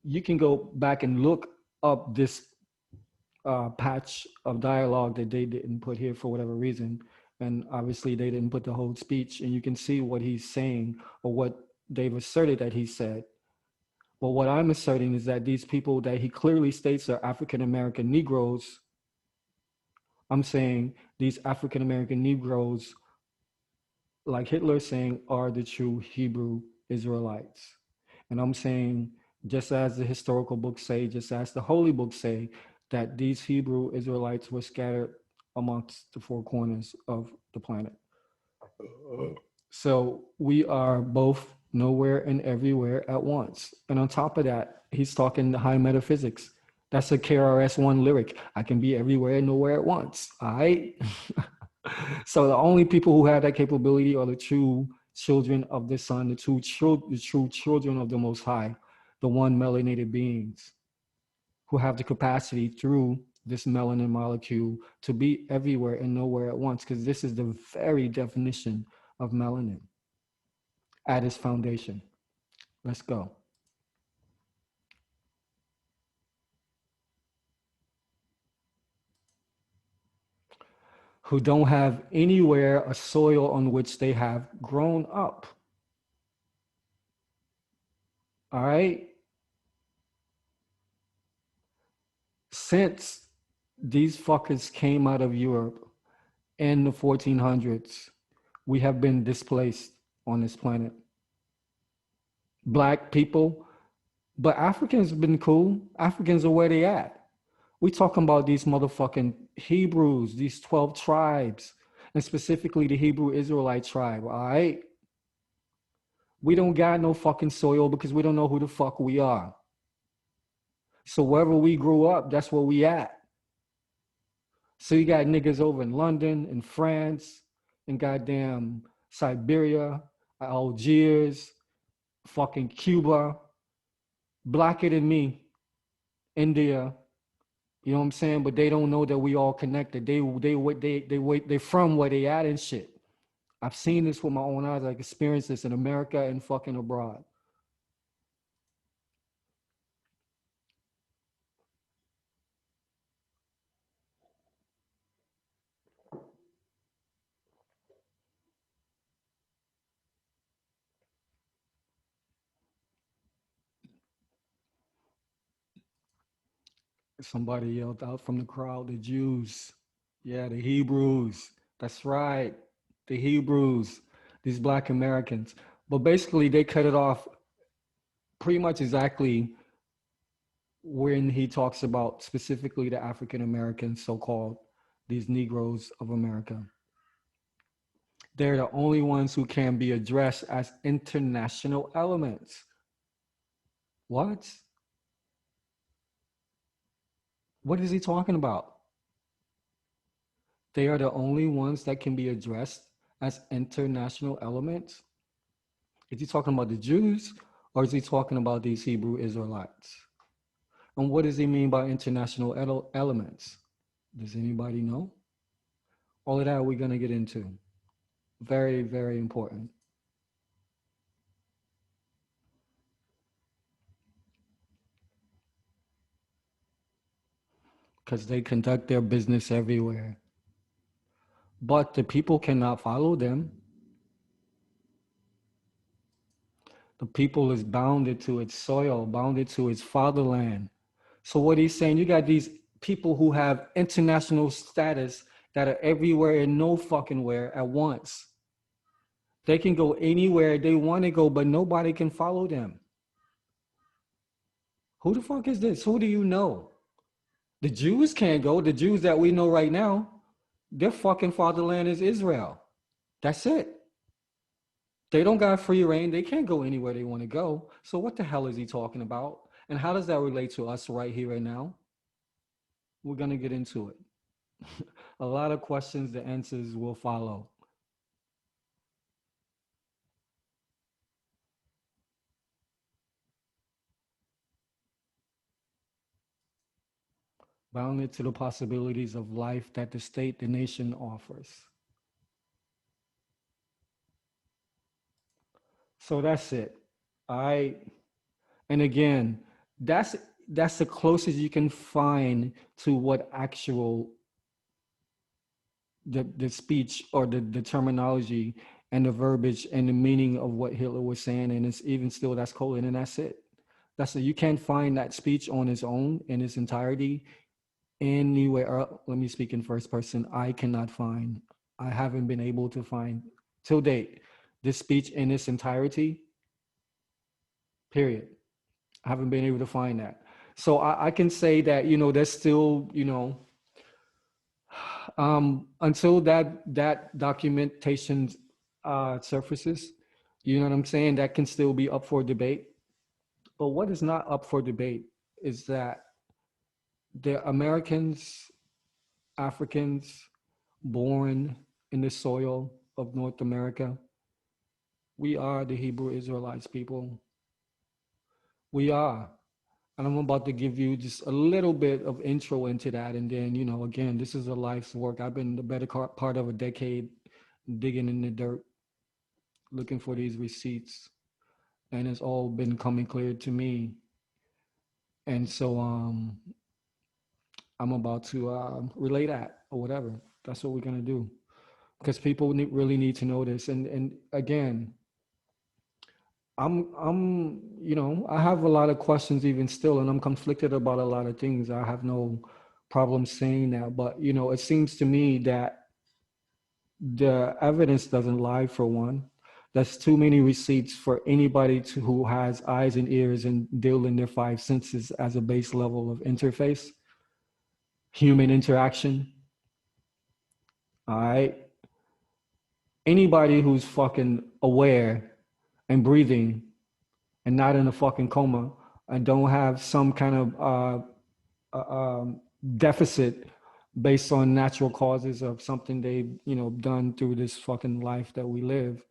you can go back and look up this patch of dialogue that they didn't put here for whatever reason, and obviously they didn't put the whole speech, and you can see what he's saying or what they've asserted that he said. But what I'm asserting is that these people that he clearly states are African American Negroes, I'm saying these African American Negroes, like Hitler saying, are the true Hebrew Israelites. And I'm saying, just as the historical books say, just as the holy books say, that these Hebrew Israelites were scattered amongst the four corners of the planet. So we are both nowhere and everywhere at once. And on top of that, he's talking high metaphysics. That's a KRS-One lyric. I can be everywhere and nowhere at once. All right. So the only people who have that capability are the true children of the Son, the true children of the Most High, the one melanated beings who have the capacity through this melanin molecule to be everywhere and nowhere at once, because this is the very definition of melanin at its foundation. Let's go. Who don't have anywhere a soil on which they have grown up. All right. Since these fuckers came out of Europe in the 1400s, we have been displaced on this planet. Black people, but Africans have been cool. Africans are where they at. We talking about these motherfucking Hebrews, these 12 tribes, and specifically the Hebrew Israelite tribe, all right? We don't got no fucking soil because we don't know who the fuck we are. So wherever we grew up, that's where we at. So you got niggas over in London, in France, in goddamn Siberia, Algiers, fucking Cuba, blacker than me, India. You know what I'm saying? But they don't know that we all connected. They from where they at and shit. I've seen this with my own eyes. I've experienced this in America and fucking abroad. Somebody yelled out from the crowd, the Jews. Yeah, the Hebrews. That's right. The Hebrews, these black Americans. But basically, they cut it off pretty much exactly when he talks about specifically the African Americans, so called, these Negroes of America. They're the only ones who can be addressed as international elements. What? What is he talking about? They are the only ones that can be addressed as international elements. Is he talking about the Jews or is he talking about these Hebrew Israelites? And what does he mean by international elements? Does anybody know? All of that we're going to get into. Very, very important. Because they conduct their business everywhere. But the people cannot follow them. The people is bounded to its soil, bounded to its fatherland. So what he's saying, you got these people who have international status that are everywhere and no fucking where at once. They can go anywhere they want to go, but nobody can follow them. Who the fuck is this? Who do you know? The Jews can't go. The Jews that we know right now, their fucking fatherland is Israel. That's it. They don't got free reign. They can't go anywhere they want to go. So what the hell is he talking about? And how does that relate to us right here, right now? We're going to get into it. A lot of questions, the answers will follow. Bounded to the possibilities of life that the state, the nation offers. So that's it. I and again, that's that's the closest you can find to what actual the speech or the terminology and the verbiage and the meaning of what Hitler was saying, and it's even still that's colon, and that's it. That's it. You can't find that speech on its own in its entirety anywhere. Let me speak in first person. I cannot find. I haven't been able to find till date this speech in its entirety. Period. I haven't been able to find that. So I can say that there's still until that documentation surfaces, you know what I'm saying, that can still be up for debate. But what is not up for debate is that the Americans, Africans born in the soil of North America, we are the Hebrew Israelites, people. We are. And I'm about to give you just a little bit of intro into that. And then, again, this is a life's work. I've been the better part of a decade digging in the dirt, looking for these receipts. And it's all been coming clear to me. And so I'm about to relay that or whatever. That's what we're going to do. Because people really need to know this. And again, I have a lot of questions even still, and I'm conflicted about a lot of things. I have no problem saying that, but it seems to me that the evidence doesn't lie for one. There's too many receipts for anybody who has eyes and ears and deal in their five senses as a base level of interface, human interaction. All right. Anybody who's fucking aware and breathing and not in a fucking coma and don't have some kind of deficit based on natural causes of something they've done through this fucking life that we live.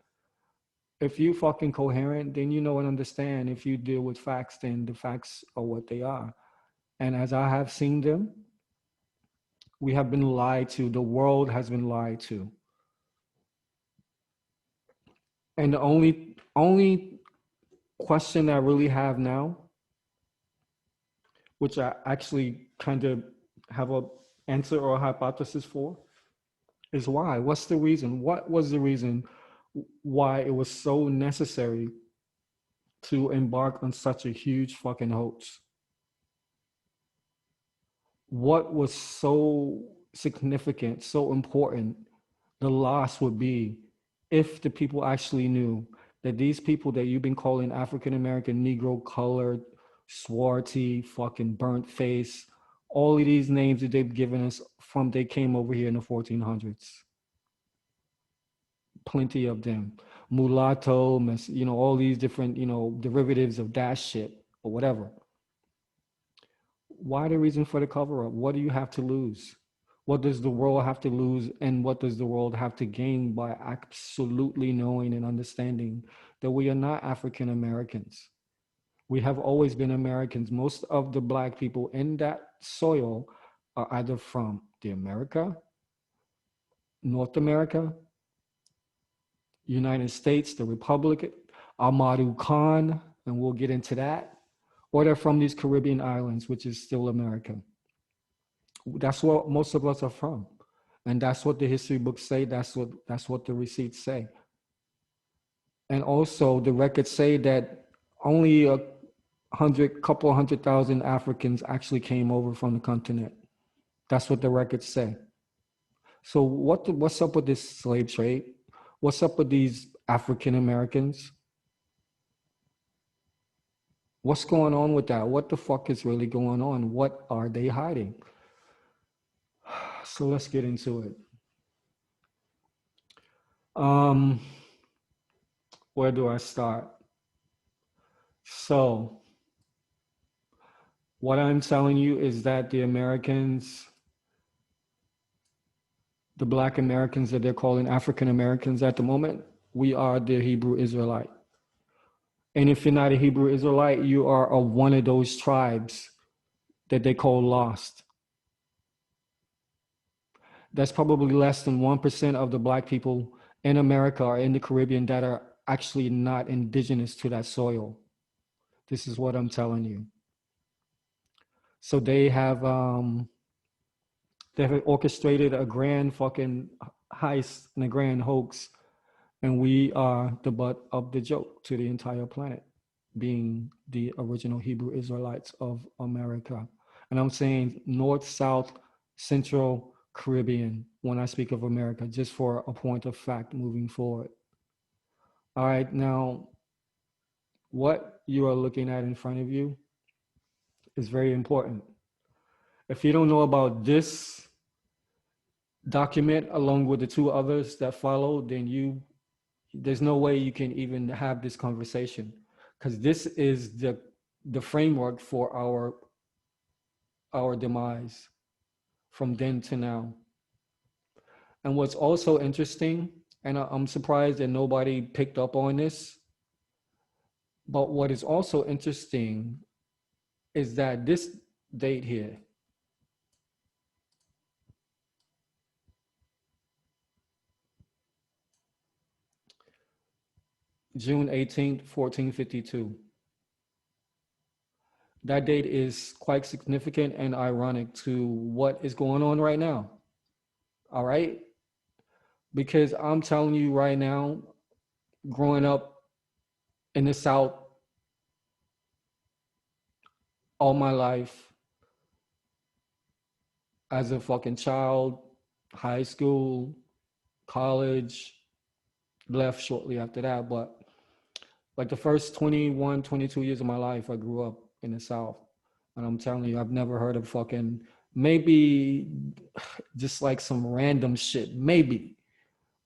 If you fucking coherent, then you know and understand. If you deal with facts, then the facts are what they are. And as I have seen them, we have been lied to. The world has been lied to. And the only question I really have now, which I actually kind of have a answer or a hypothesis for, is why. What's the reason? What was the reason why it was so necessary to embark on such a huge fucking hoax? What was so significant, so important, the loss would be if the people actually knew that these people that you've been calling African American, Negro, colored, swarty, fucking burnt face, all of these names that they've given us from they came over here in the 1400s. Plenty of them. Mulatto, all these different, derivatives of that shit or whatever. Why the reason for the cover up? What do you have to lose? What does the world have to lose and what does the world have to gain by absolutely knowing and understanding that we are not African Americans? We have always been Americans. Most of the black people in that soil are either from the America, North America, United States, the Republic, Amadu Khan, and we'll get into that, or they're from these Caribbean islands, which is still America. That's what most of us are from. And that's what the history books say. That's what the receipts say. And also the records say that only a couple 100,000 Africans actually came over from the continent. That's what the records say. So what's up with this slave trade? What's up with these African Americans? What's going on with that? What the fuck is really going on? What are they hiding? So let's get into it. Where do I start? So what I'm telling you is that the Americans, the Black Americans that they're calling African Americans at the moment, we are the Hebrew Israelite. And if you're not a Hebrew Israelite, you are of one of those tribes that they call lost. That's probably less than 1% of the Black people in America or in the Caribbean that are actually not indigenous to that soil. This is what I'm telling you. So they've orchestrated a grand fucking heist and a grand hoax, and we are the butt of the joke to the entire planet, being the original Hebrew Israelites of America. And I'm saying North, South, Central, Caribbean when I speak of America, just for a point of fact moving forward. All right, now what you are looking at in front of you is very important. If you don't know about this document along with the two others that follow, then there's no way you can even have this conversation, because this is the framework for our demise from then to now. And what's also interesting, and I'm surprised that nobody picked up on this, but what is also interesting is that this date here, June 18th, 1452, that date is quite significant and ironic to what is going on right now. All right? Because I'm telling you right now, growing up in the South all my life, as a fucking child, high school, college, left shortly after that. But like the first 21, 22 years of my life, I grew up in the South. And I'm telling you, I've never heard of fucking, maybe just like some random shit, maybe.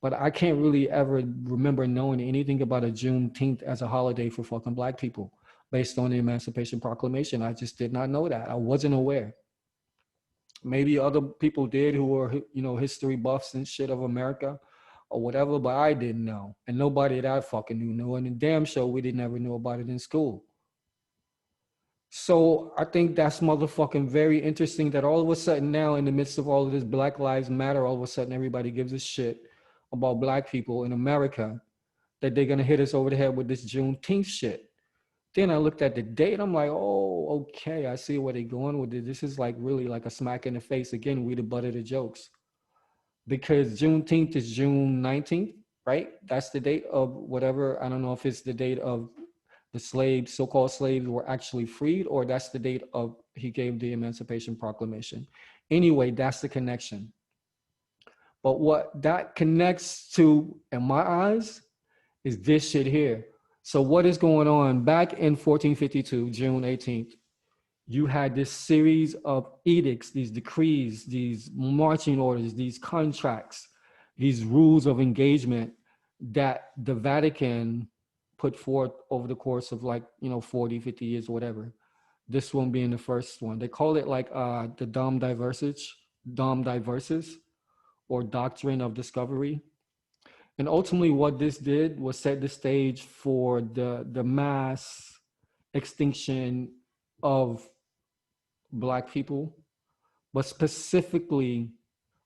But I can't really ever remember knowing anything about a Juneteenth as a holiday for fucking Black people based on the Emancipation Proclamation. I just did not know that. I wasn't aware. Maybe other people did who were, history buffs and shit of America or whatever, but I didn't know. And nobody that I fucking knew. And damn sure we didn't ever know about it in school. So I think that's motherfucking very interesting that all of a sudden now, in the midst of all of this Black Lives Matter, all of a sudden everybody gives a shit about Black people in America, that they're gonna hit us over the head with this Juneteenth shit. Then I looked at the date. I'm like, oh, okay, I see where they're going with it. This is like really like a smack in the face. Again, we the butt of the jokes. Because Juneteenth is June 19th, right? That's the date of whatever. I don't know if it's the date of the slaves, so-called slaves were actually freed, or that's the date of he gave the Emancipation Proclamation. Anyway, that's the connection. But what that connects to, in my eyes, is this shit here. So what is going on? Back in 1452, June 18th, you had this series of edicts, these decrees, these marching orders, these contracts, these rules of engagement that the Vatican put forth over the course of 40, 50 years, whatever. This one being the first one. They call it like the Dom Diversage, Dom Diversis, or Doctrine of Discovery. And ultimately, what this did was set the stage for the mass extinction of Black people, but specifically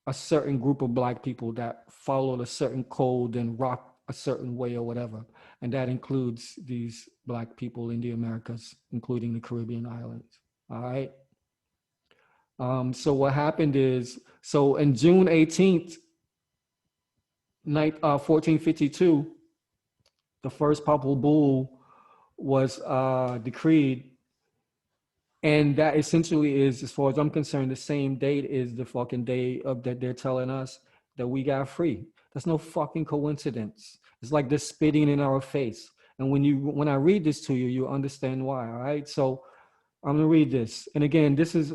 a certain group of Black people that followed a certain code and rocked a certain way or whatever. And that includes these Black people in the Americas, including the Caribbean islands. All right. So what happened is, so in June 18th, 1452, the first papal bull was decreed, and that essentially is, as far as I'm concerned, the same date is the fucking day of that they're telling us that we got free. That's no fucking coincidence. It's like they're spitting in our face. And when I read this to you, you understand why. All right. So I'm gonna read this. And again, this is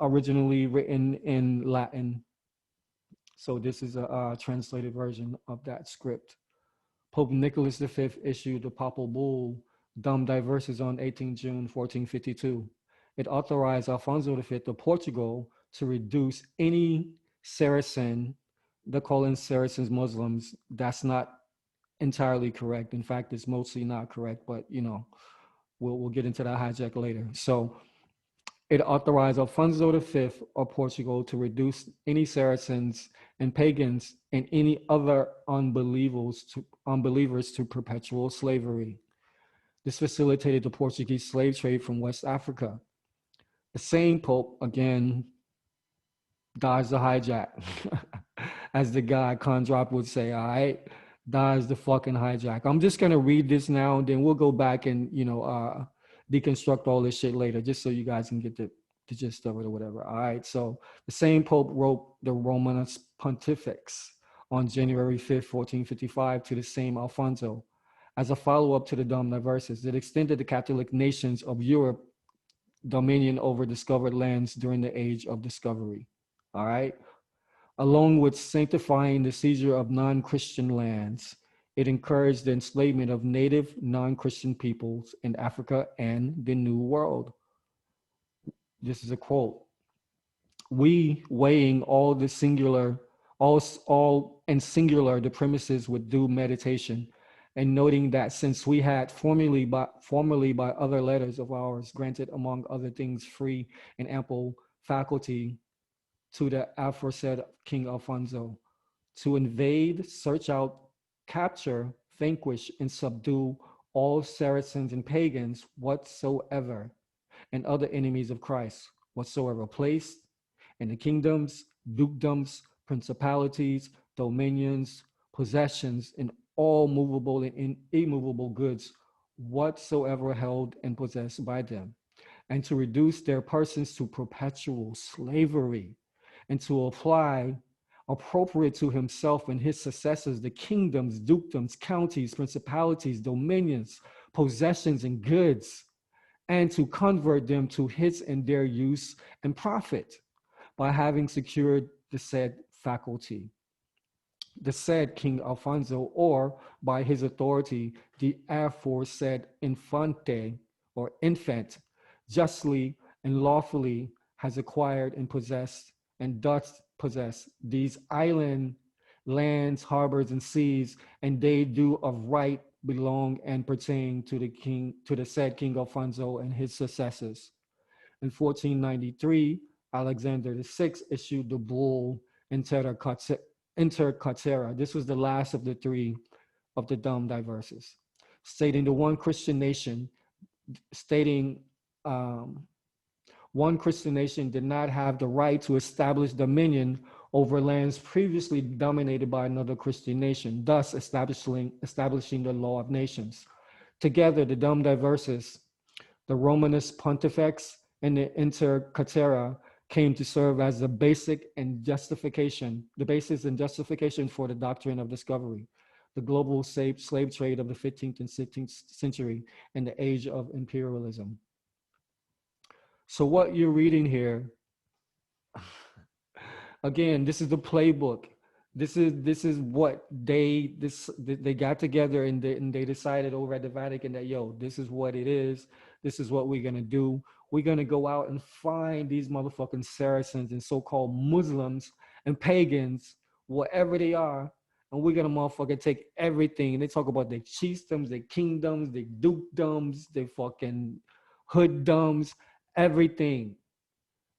originally written in Latin. So this is a translated version of that script. Pope Nicholas V issued the papal bull Dum Diversis on 18 June 1452. It authorized Alfonso V of Portugal to reduce any Saracen, they're calling Saracens Muslims. That's not entirely correct. In fact, it's mostly not correct, but we'll get into that hijack later. So it authorized Alfonso V of Portugal to reduce any Saracens and pagans and any other unbelievers to perpetual slavery. This facilitated the Portuguese slave trade from West Africa. The same Pope, again, dodged the hijack, as the guy Kondrop would say, all right? Dodged the fucking hijack. I'm just going to read this now, and then we'll go back and, deconstruct all this shit later, just so you guys can get the gist of it or whatever. All right. So the same Pope wrote the Romanus Pontifex on January 5th, 1455, to the same Alfonso as a follow-up to the Dom Diversis. It extended the Catholic nations of Europe dominion over discovered lands during the Age of Discovery. All right. Along with sanctifying the seizure of non-Christian lands, it encouraged the enslavement of native non-Christian peoples in Africa and the New World. This is a quote. We, weighing all the singular, all and singular the premises with due meditation, and noting that since we had formerly by other letters of ours granted among other things free and ample faculty to the aforesaid King Alfonso to invade, search out, capture, vanquish, and subdue all Saracens and pagans whatsoever, and other enemies of Christ whatsoever placed in the kingdoms, dukedoms, principalities, dominions, possessions, and all movable and immovable goods whatsoever held and possessed by them, and to reduce their persons to perpetual slavery, and to apply appropriate to himself and his successors the kingdoms, dukedoms, counties, principalities, dominions, possessions, and goods, and to convert them to his and their use and profit by having secured the said faculty. The said King Alfonso, or by his authority, the aforesaid Infante or infant, justly and lawfully has acquired and doth possess these island lands, harbors, and seas, and they do of right belong and pertain to the said King Alfonso and his successors. In 1493, Alexander VI issued the bull Inter Cartera. This was the last of the three of the Dom Diverses, stating the one Christian nation, stating one Christian nation did not have the right to establish dominion over lands previously dominated by another Christian nation, thus establishing the law of nations. Together, the Dom Diverses, the Romanus Pontifex, and the Inter Caetera came to serve as the basis and justification for the doctrine of discovery, the global slave trade of the 15th and 16th century, and the age of imperialism. So what you're reading here, again, this is the playbook. This is what they got together and they decided over at the Vatican that, yo, this is what it is. This is what we're going to do. We're going to go out and find these motherfucking Saracens and so-called Muslims and pagans, whatever they are, and we're going to motherfucking take everything. And they talk about their chiefdoms, their kingdoms, their dukedoms, their fucking hooddoms, everything.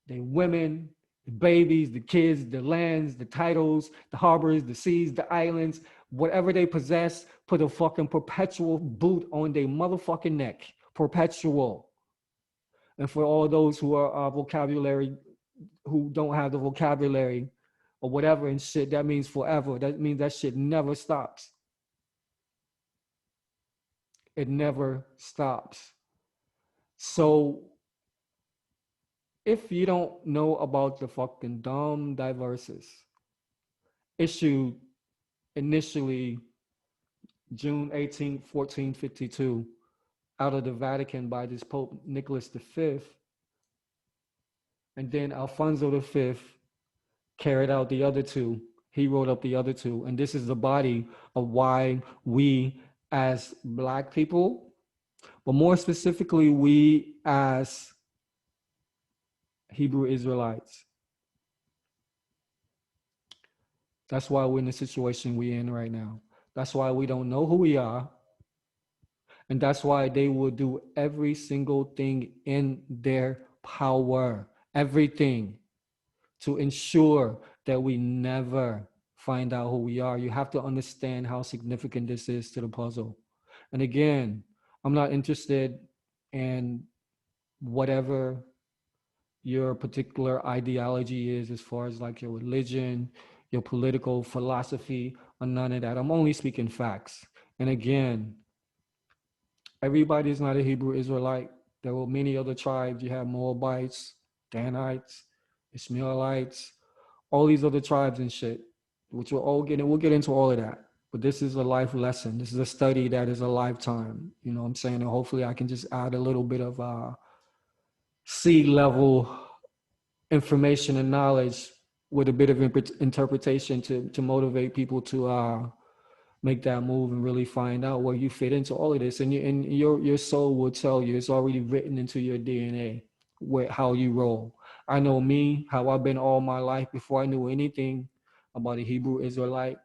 Their women, the babies, the kids, the lands, the titles, the harbors, the seas, the islands, whatever they possess, put a fucking perpetual boot on their motherfucking neck. Perpetual. And for all those who are vocabulary, who don't have the vocabulary or whatever and shit, that means forever. That means that shit never stops. It never stops. So if you don't know about the fucking A.D.O.S, issued initially June 18, 1452, out of the Vatican by this Pope Nicholas V, and then Alfonso V carried out the other two. He wrote up the other two, and this is the body of why we as Black people, but more specifically, we as Hebrew Israelites, that's why we're in the situation we're in right now. That's why we don't know who we are. And that's why they will do every single thing in their power, everything, to ensure that we never find out who we are. You have to understand how significant this is to the puzzle. And again, I'm not interested in whatever your particular ideology is as far as like your religion, your political philosophy, or none of that. I'm only speaking facts. And again, everybody is not a Hebrew Israelite. There were many other tribes. You have Moabites, Danites, Ishmaelites, all these other tribes and shit, which we'll get into all of that. But this is a life lesson. This is a study that is a lifetime. You know what I'm saying? And hopefully I can just add a little bit of sea level information and knowledge with a bit of interpretation to motivate people to make that move and really find out where you fit into all of this. And your soul will tell you, it's already written into your DNA, how you roll. I know me, how I've been all my life before I knew anything about a Hebrew Israelite,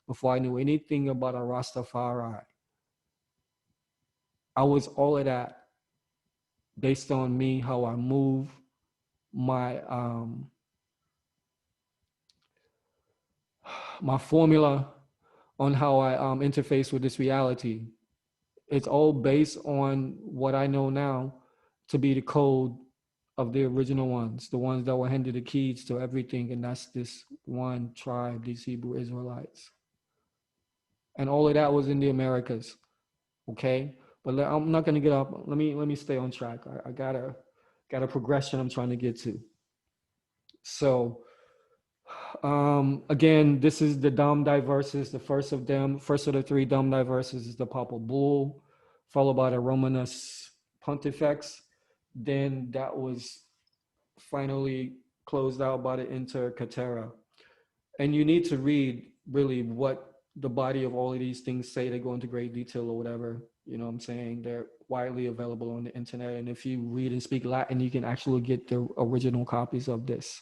before I knew anything about a Rastafari. I was all of that based on me, how I move, my my formula on how I interface with this reality. It's all based on what I know now to be the code of the original ones, the ones that were handed the keys to everything, and that's this one tribe, these Hebrew Israelites. And all of that was in the Americas, okay? But I'm not gonna get up. Let me stay on track. I got a progression I'm trying to get to. So again, this is the A.D.O.S. The first of the three A.D.O.S is the Papal Bull, followed by the Romanus Pontifex. Then that was finally closed out by the Inter Caetera. And you need to read really what the body of all of these things say. They go into great detail or whatever. You know what I'm saying? They're widely available on the internet. And if you read and speak Latin, you can actually get the original copies of this.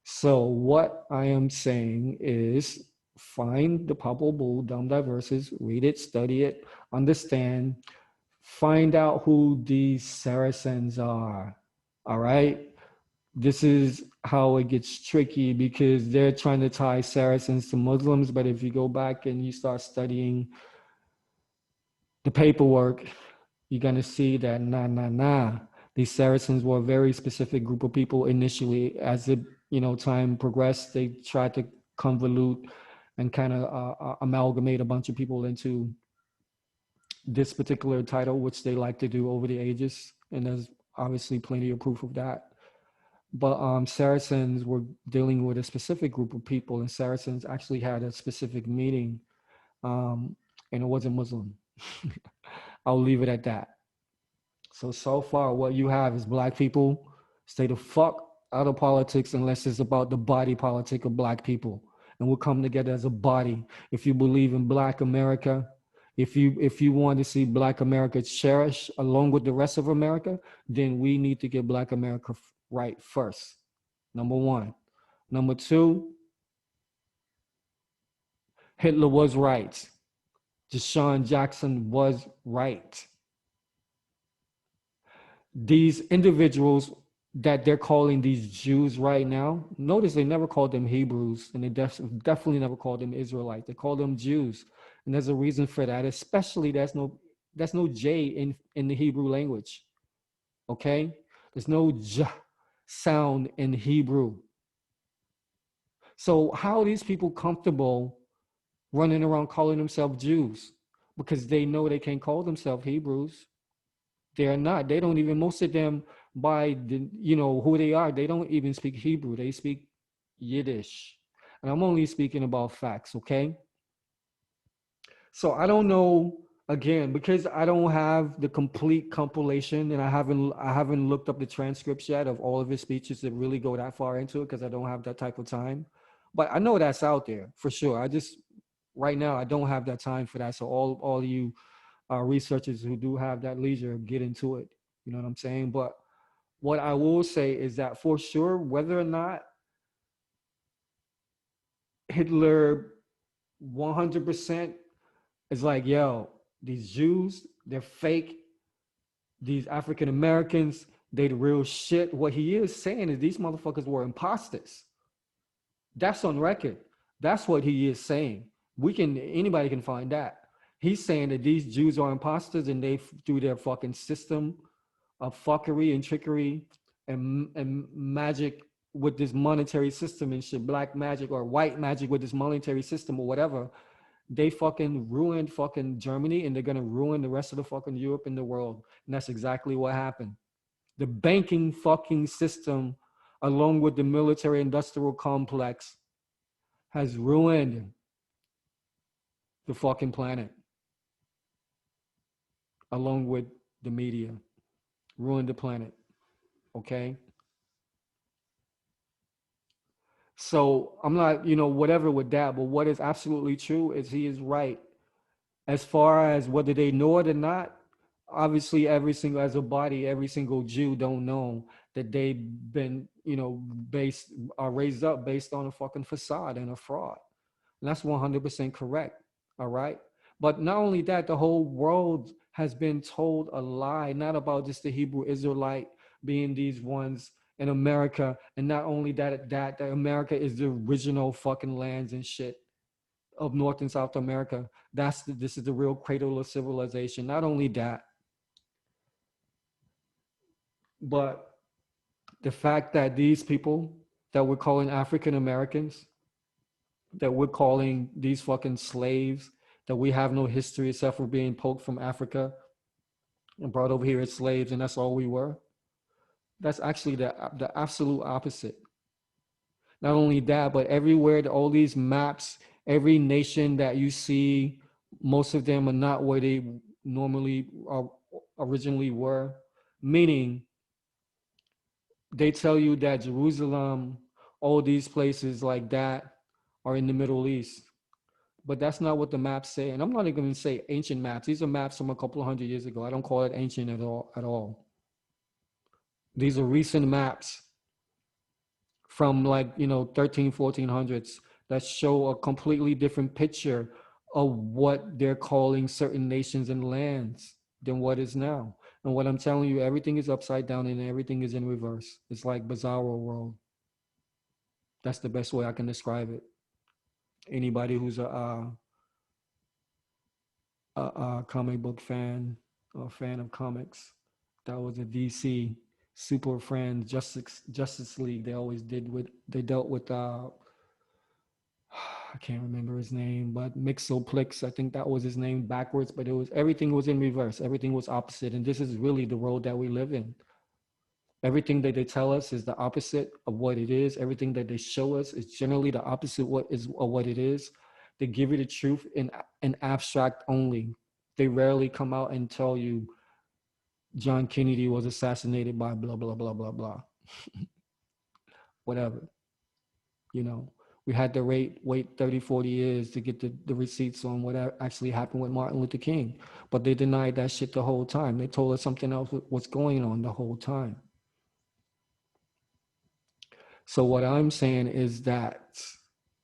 So what I am saying is find the Papal Bull, A.D.O.S, read it, study it, understand, find out who these Saracens are. All right. This is how it gets tricky because they're trying to tie Saracens to Muslims. But if you go back and you start studying the paperwork, you're going to see that nah. These Saracens were a very specific group of people initially. As it, time progressed, they tried to convolute and kind of amalgamate a bunch of people into this particular title, which they like to do over the ages. And there's obviously plenty of proof of that. But Saracens were dealing with a specific group of people, and Saracens actually had a specific meaning, and it wasn't Muslim. I'll leave it at that. So far, what you have is Black people stay the fuck out of politics unless it's about the body politic of Black people. And we'll come together as a body. If you believe in Black America, If you want to see Black America cherished along with the rest of America, then we need to get Black America right first. Number one. Number two, Hitler was right. Desean Jackson was right. These individuals that they're calling these Jews right now, notice they never called them Hebrews, and they definitely never called them Israelites. They call them Jews, and there's a reason for that. Especially that's no J in the Hebrew language. Okay, there's no J sound in Hebrew. So how are these people comfortable running around calling themselves Jews? Because they know they can't call themselves Hebrews. They're not. They don't even, most of them, by who they are, they don't even speak Hebrew. They speak Yiddish. And I'm only speaking about facts, okay? So I don't know, again, because I don't have the complete compilation, and I haven't looked up the transcripts yet of all of his speeches that really go that far into it, because I don't have that type of time. But I know that's out there for sure. I just right now I don't have that time for that. So all you researchers who do have that leisure get into it. You know what I'm saying? But what I will say is that for sure, whether or not Hitler 100% is like, yo, these Jews, they're fake. These African Americans, they the real shit. What he is saying is these motherfuckers were imposters. That's on record. That's what he is saying. Anybody can find that. He's saying that these Jews are imposters, and they, through their fucking system of fuckery and trickery and magic with this monetary system and shit, black magic or white magic with this monetary system or whatever, they fucking ruined fucking Germany, and they're gonna ruin the rest of the fucking Europe and the world. And that's exactly what happened. The banking fucking system, along with the military industrial complex, has ruined the fucking planet, along with the media, ruined the planet. Okay. So I'm not, whatever with that, but what is absolutely true is he is right. As far as whether they know it or not, obviously as a body, every single Jew don't know that they've been, based are raised up based on a fucking facade and a fraud. And that's 100% correct. All right. But not only that, the whole world has been told a lie, not about just the Hebrew Israelite being these ones in America. And not only that America is the original fucking lands and shit of North and South America. This is the real cradle of civilization. Not only that, but the fact that these people that we're calling African Americans, that we're calling these fucking slaves, that we have no history except for being poked from Africa and brought over here as slaves, and that's all we were. That's actually the absolute opposite. Not only that, but everywhere, all these maps, every nation that you see, most of them are not where they normally are, originally were. Meaning, they tell you that Jerusalem, all these places like that are in the Middle East. But that's not what the maps say. And I'm not even going to say ancient maps. These are maps from a couple of hundred years ago. I don't call it ancient at all. These are recent maps from, like, 13, 1400s that show a completely different picture of what they're calling certain nations and lands than what is now. And what I'm telling you, everything is upside down and everything is in reverse. It's like Bizarro world. That's the best way I can describe it. Anybody who's a comic book fan or fan of comics, that was a DC Super Friends Justice League. They dealt with I can't remember his name, but Mixoplex, I think that was his name backwards, but everything was in reverse. Everything was opposite. And this is really the world that we live in. Everything that they tell us is the opposite of what it is. Everything that they show us is generally the opposite of what it is. They give you the truth in abstract only. They rarely come out and tell you John Kennedy was assassinated by blah, blah, blah, blah, blah. Whatever. You know, We had to wait 30, 40 years to get the receipts on what actually happened with Martin Luther King. But they denied that shit the whole time. They told us something else was going on the whole time. So what I'm saying is that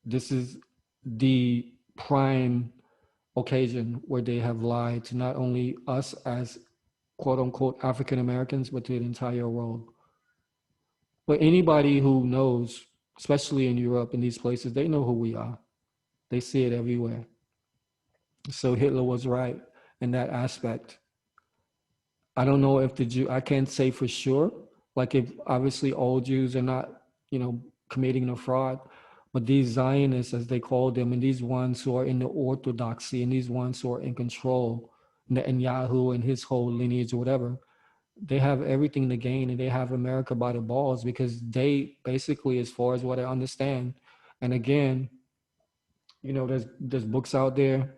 this is the prime occasion where they have lied to not only us as quote unquote African Americans, but to the entire world. But anybody who knows, especially in Europe and these places, they know who we are. They see it everywhere. So Hitler was right in that aspect. I don't know if the Jew, I can't say for sure, like if obviously all Jews are not, committing a fraud, but these Zionists, as they call them, and these ones who are in the orthodoxy and these ones who are in control, Netanyahu and his whole lineage or whatever, they have everything to gain and they have America by the balls because they basically, as far as what I understand, and again, there's books out there,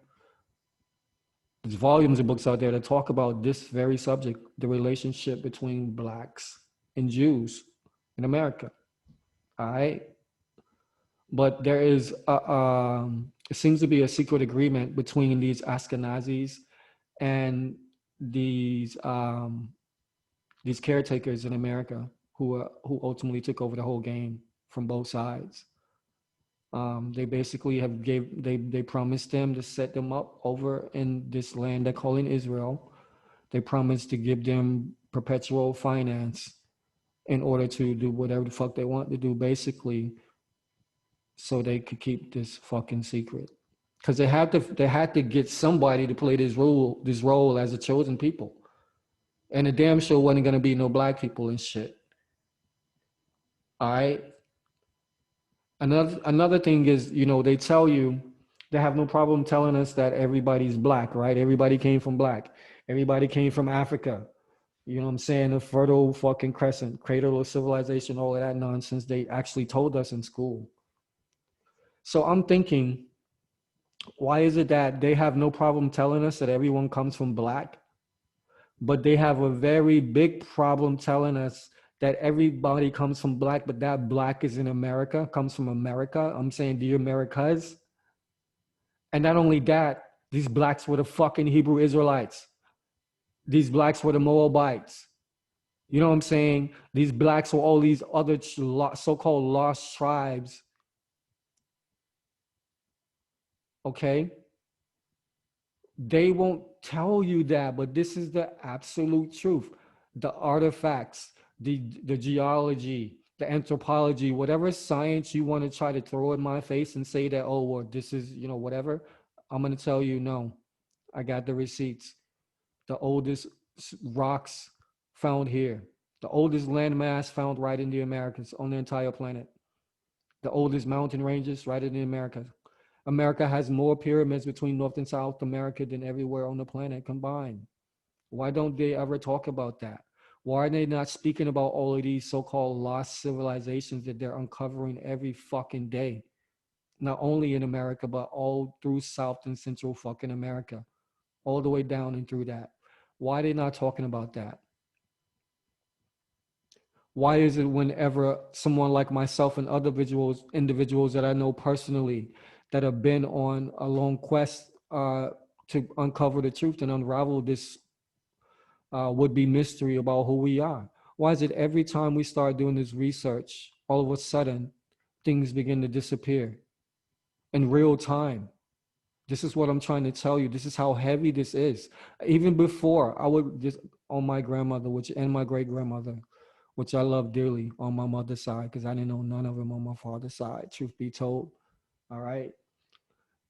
there's volumes of books out there that talk about this very subject, the relationship between blacks and Jews in America. All right. But there is, it seems to be a secret agreement between these Ashkenazis and these um, these caretakers in America who ultimately took over the whole game from both sides. They basically they promised them to set them up over in this land they're calling Israel. They promised to give them perpetual finance in order to do whatever the fuck they want to do, basically, so they could keep this fucking secret. Because they had to get somebody to play this role as a chosen people. And the damn show wasn't gonna be no black people and shit. All right. Another thing is, they tell you they have no problem telling us that everybody's black, right? Everybody came from black. Everybody came from Africa. You know what I'm saying? The fertile fucking crescent, cradle of civilization, all of that nonsense they actually told us in school. So I'm thinking, why is it that they have no problem telling us that everyone comes from black, but they have a very big problem telling us that everybody comes from black, but that black is in America, comes from America? I'm saying the Americas. And not only that, these blacks were the fucking Hebrew Israelites. These blacks were the Moabites. You know what I'm saying? These blacks were all these other so-called lost tribes. Okay? They won't tell you that, but this is the absolute truth. The artifacts, the geology, the anthropology, whatever science you want to try to throw in my face and say that, oh, well, this is, whatever, I'm going to tell you, no, I got the receipts. The oldest rocks found here, the oldest landmass found right in the Americas on the entire planet, the oldest mountain ranges right in the Americas. America has more pyramids between North and South America than everywhere on the planet combined. Why don't they ever talk about that? Why are they not speaking about all of these so-called lost civilizations that they're uncovering every fucking day? Not only in America, but all through South and Central fucking America, all the way down and through that. Why are they not talking about that? Why is it whenever someone like myself and other individuals that I know personally that have been on a long quest to uncover the truth and unravel this would-be mystery about who we are, why is it every time we start doing this research, all of a sudden things begin to disappear in real time? This is what I'm trying to tell you. This is how heavy this is. Even before, I would just, on my grandmother, and my great grandmother, which I love dearly on my mother's side, because I didn't know none of them on my father's side, truth be told. All right.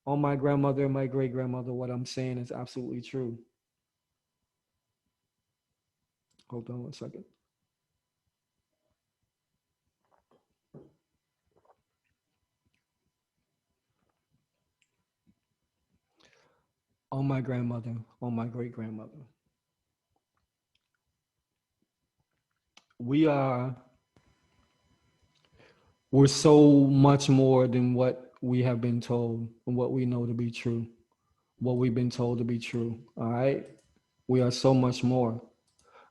On my grandmother and my great grandmother, what I'm saying is absolutely true. Hold on one second. On my grandmother, on my great grandmother. We are, we're so much more than what we have been told and what we know to be true, what we've been told to be true. All right. We are so much more.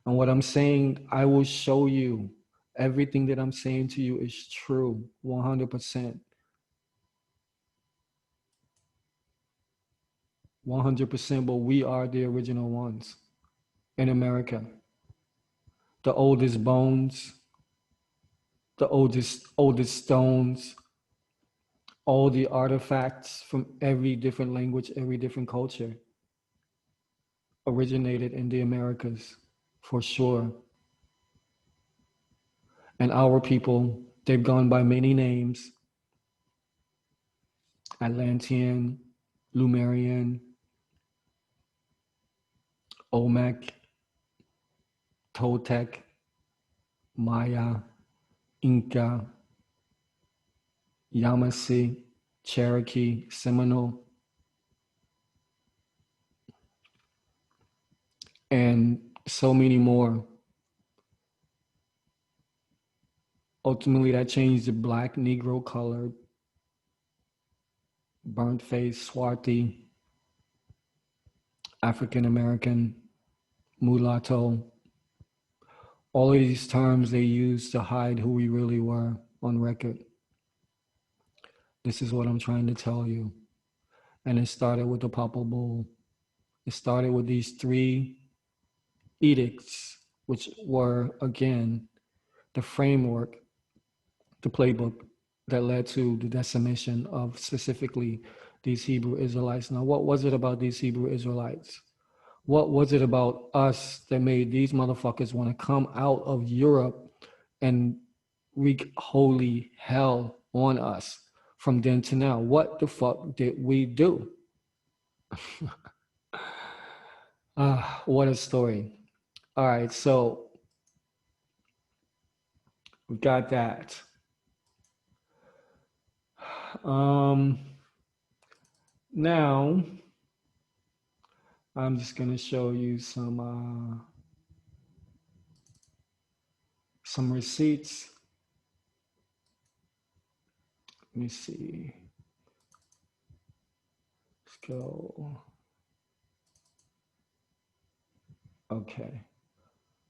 And what I'm saying, I will show you everything that I'm saying to you is true, 100%. 100%, but we are the original ones in America. The oldest bones, the oldest stones, all the artifacts from every different language, every different culture originated in the Americas, for sure. And our people, they've gone by many names: Atlantean, Lumerian, Olmec, Toltec, Maya, Inca, Yamasee, Cherokee, Seminole, and so many more. Ultimately, that changed the black, Negro, colored, burnt face, Swarthy, African American, mulatto. All of these terms they used to hide who we really were on record. This is what I'm trying to tell you. And it started with the Papal Bull. It started with these three edicts, which were, again, the framework, the playbook that led to the decimation of specifically these Hebrew Israelites. Now, what was it about these Hebrew Israelites? What was it about us that made these motherfuckers want to come out of Europe and wreak holy hell on us from then to now? What the fuck did we do? What a story. All right, so we got that. Um, Now I'm just gonna show you some receipts. Let me see. Let's go. Okay,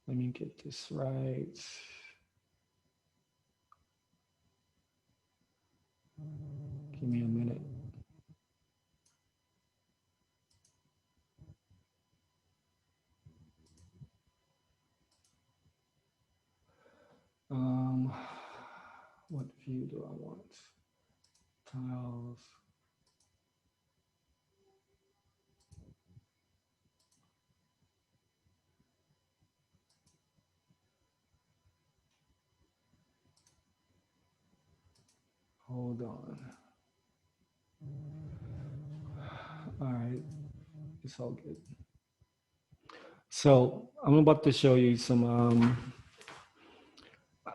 let me get this right. Give me a minute. Um, what view do I want? Tiles. Hold on. All right, it's all good. So I'm about to show you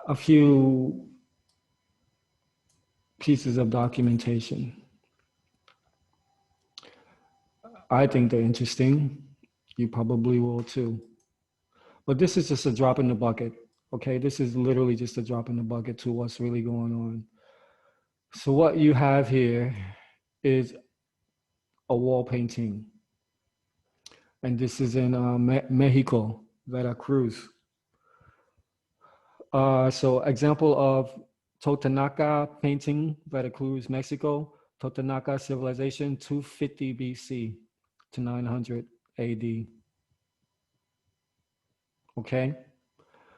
a few pieces of documentation. I think they're interesting. You probably will too. But this is just a drop in the bucket. Okay, this is literally just a drop in the bucket to what's really going on. So what you have here is a wall painting, and this is in Mexico, Veracruz. So example of Totonaca painting, Veracruz, Mexico. Totonaca civilization, 250 BC to 900 AD. Okay,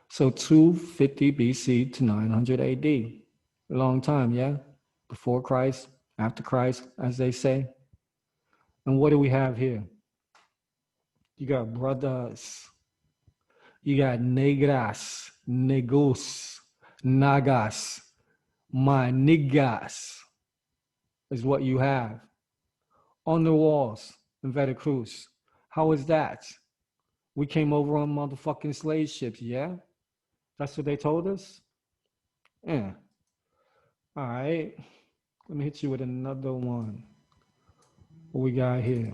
so 250 BC to 900 AD. A long time, yeah? Before Christ, after Christ, as they say. And what do we have here? You got brothers. You got negras, negos, nagas, my niggas is what you have on the walls in Veracruz. How is that? We came over on motherfucking slave ships, yeah? That's what they told us? Yeah. All right. Let me hit you with another one. What we got here?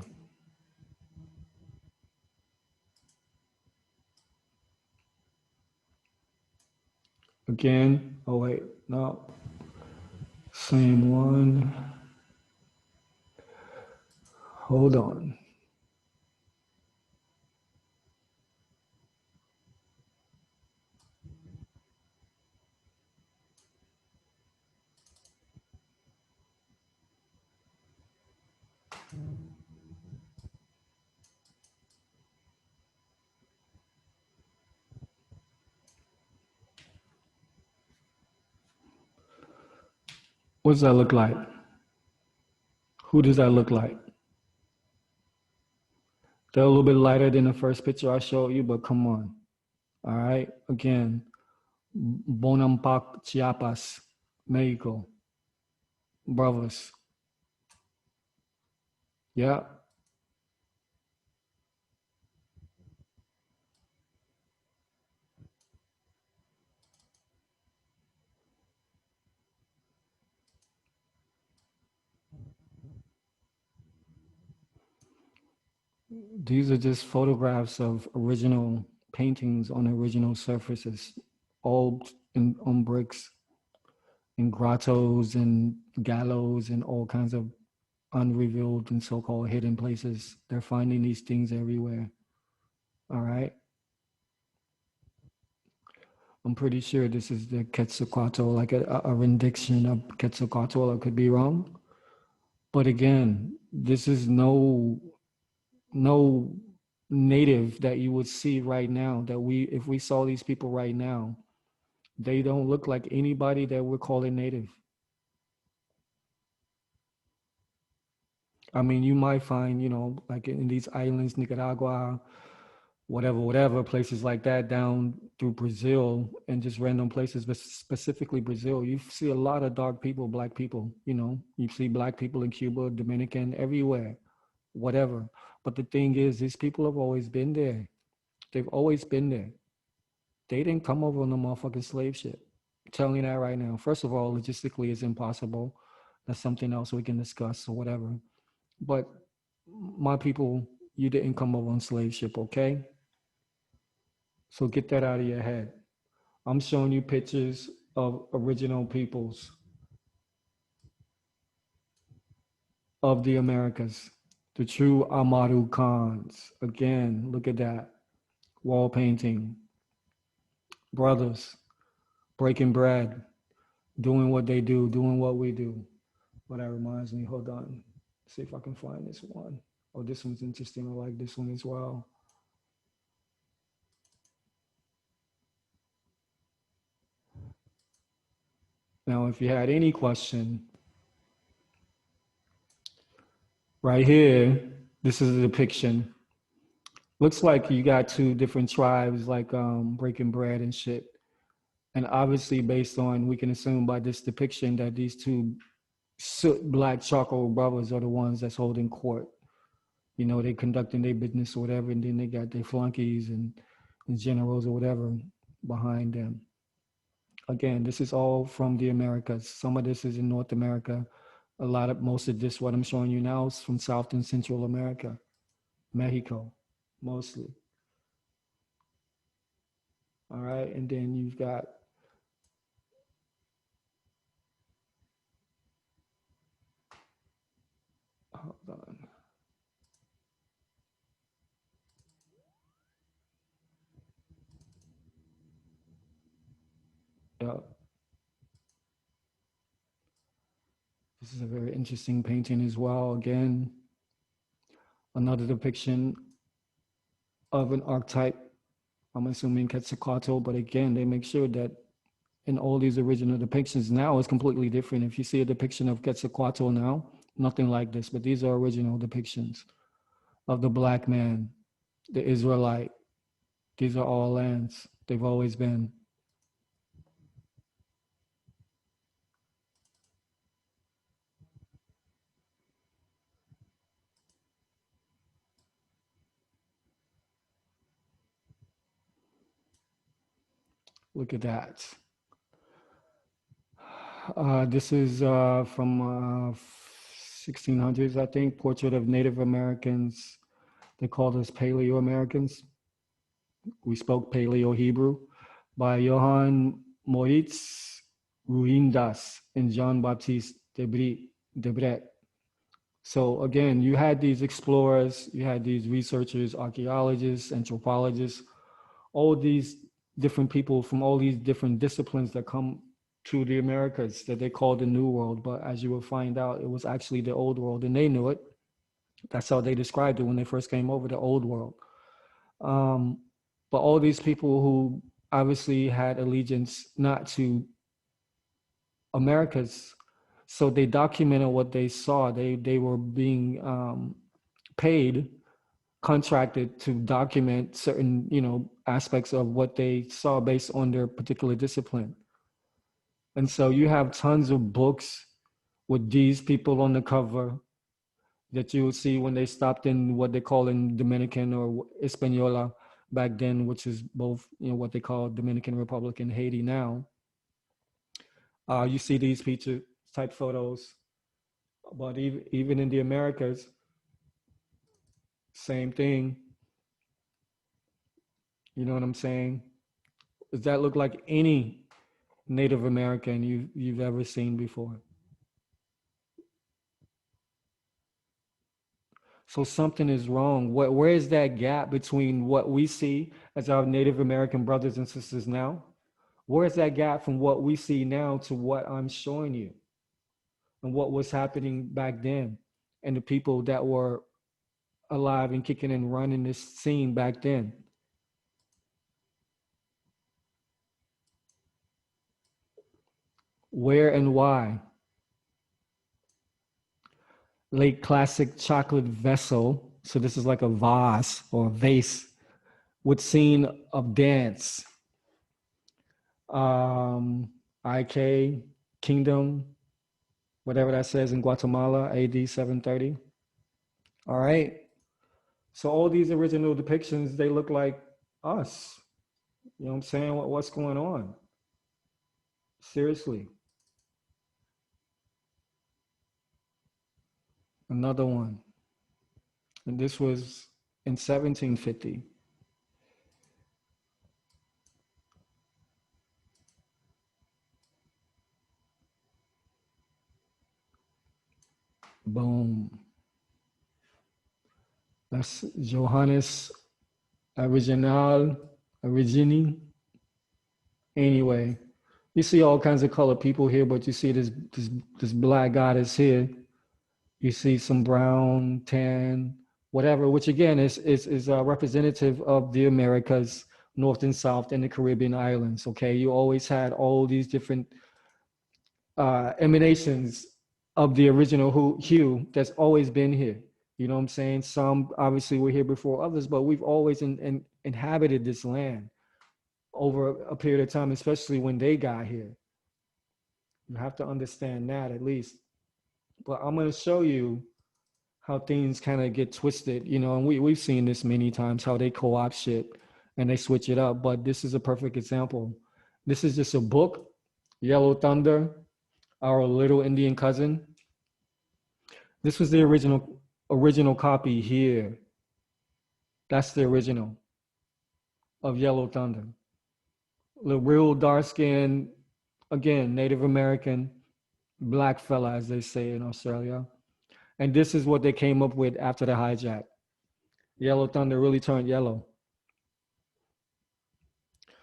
Again. Oh, wait. No. Same one. Hold on. What does that look like? Who does that look like? They're a little bit lighter than the first picture I showed you, but come on. All right. Again, Bonampak, Chiapas, Mexico, brothers. Yeah. These are just photographs of original paintings on original surfaces, all on bricks, in grottos and gallows and all kinds of unrevealed and so-called hidden places. They're finding these things everywhere. All right. I'm pretty sure this is the Quetzalcoatl, like a rendition of Quetzalcoatl. I could be wrong, but again, this is no native that you would see right now. That we, if we saw these people right now, they don't look like anybody that we're calling native. I mean, you might find, like in these islands, Nicaragua, whatever, places like that down through Brazil and just random places, but specifically Brazil, you see a lot of dark people, black people, you see black people in Cuba, Dominican, everywhere, whatever. But the thing is, these people have always been there. They've always been there. They didn't come over on the motherfucking slave ship. I'm telling you that right now. First of all, logistically, it's impossible. That's something else we can discuss or whatever. But my people, you didn't come over on slave ship, okay? So get that out of your head. I'm showing you pictures of original peoples of the Americas, the true Amaru Khans. Again, look at that wall painting. Brothers breaking bread, doing what they do, doing what we do. But that reminds me, hold on, see if I can find this one. Oh, this one's interesting. I like this one as well. Now, if you had any question, right here, this is a depiction. Looks like you got two different tribes, like breaking bread and shit. And obviously, based on, we can assume by this depiction that these two soot black charcoal brothers are the ones that's holding court. They conducting their business or whatever, and then they got their flunkies and generals or whatever behind them. Again, this is all from the Americas. Some of this is in North America. Most of this, what I'm showing you now, is from South and Central America, Mexico, mostly. All right, and then you've got, hold on, yeah, this is a very interesting painting as well. Again, another depiction of an archetype. I'm assuming Quetzalcoatl, but again, they make sure that in all these original depictions now it's completely different. If you see a depiction of Quetzalcoatl now, nothing like this, but these are original depictions of the black man, the Israelite. These are all lands. They've always been. Look at that. This is from 1600s, I think. Portrait of Native Americans. They called us Paleo Americans. We spoke Paleo Hebrew by Johann Moritz Ruindas and Jean Baptiste Debret. So again, you had these explorers, you had these researchers, archaeologists, anthropologists, all these different people from all these different disciplines that come to the Americas that they call the New World. But as you will find out, it was actually the Old World, and they knew it. That's how they described it when they first came over, the Old World. Um, but all these people who obviously had allegiance not to America's, So they documented what they saw. They were being paid, contracted to document certain, aspects of what they saw based on their particular discipline. And so you have tons of books with these people on the cover that you would see when they stopped in what they call in Dominican or Hispaniola back then, which is both, what they call Dominican Republic and Haiti now. You see these picture type photos, but even in the Americas, same thing. You know what I'm saying? Does that look like any Native American you've ever seen before? So something is wrong. Where is that gap between what we see as our Native American brothers and sisters now? Where is that gap from what we see now to what I'm showing you and what was happening back then and the people that were alive and kicking and running this scene back then? Where and why? Late classic chocolate vessel. So this is like a vase or a vase with scene of dance. Um, IK Kingdom, whatever that says in Guatemala, AD 730. All right. So all these original depictions, they look like us. You know what I'm saying? What's going on? Seriously. Another one. And this was in 1750. Boom. That's Johannes Original, Origini. Anyway, you see all kinds of colored people here, but you see this black goddess here. You see some brown, tan, whatever, which again is representative of the Americas, North and South, and the Caribbean islands. Okay, you always had all these different emanations of the original hue that's always been here. You know what I'm saying? Some obviously were here before others, but we've always inhabited this land over a period of time, especially when they got here. You have to understand that at least. But I'm going to show you how things kind of get twisted, and we've seen this many times, how they co-opt shit and they switch it up. But this is a perfect example. This is just a book, Yellow Thunder, Our Little Indian Cousin. This was the original copy here. That's the original of Yellow Thunder. The real dark skinned, again, Native American, black fella, as they say in Australia. And this is what they came up with after the hijack. Yellow Thunder really turned yellow,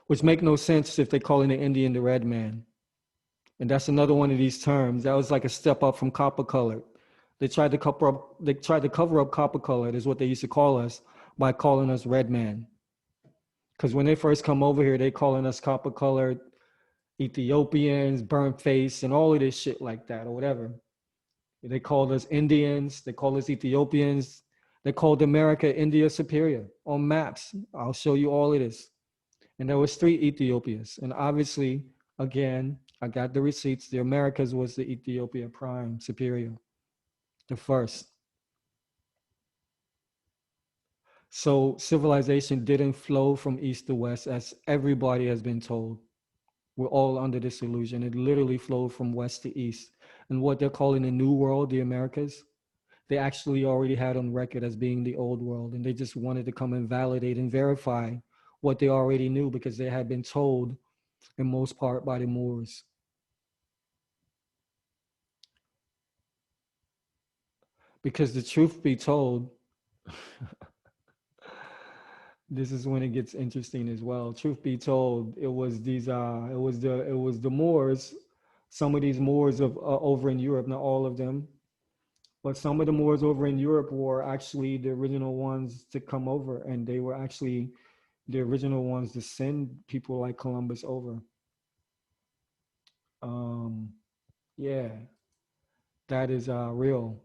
which make no sense if they calling the Indian the red man. And that's another one of these terms. That was like a step up from copper colored. They tried to cover up copper colored is what they used to call us by calling us red man. Because when they first come over here, they calling us copper colored, Ethiopians, burnt face, and all of this shit like that, or whatever. They called us Indians. They called us Ethiopians. They called America India Superior on maps. I'll show you all of this. And there was three Ethiopias. And obviously, again, I got the receipts. The Americas was the Ethiopia Prime Superior, the first. So civilization didn't flow from east to west, as everybody has been told. We're all under this illusion. It literally flowed from west to east. And what they're calling the New World, the Americas, they actually already had on record as being the Old World. And they just wanted to come and validate and verify what they already knew because they had been told in most part by the Moors. Because the truth be told, this is when it gets interesting as well. Truth be told, it was the Moors, some of these Moors of over in Europe, not all of them, but some of the Moors over in Europe were actually the original ones to come over, and they were actually the original ones to send people like Columbus over. Um, yeah. That is real.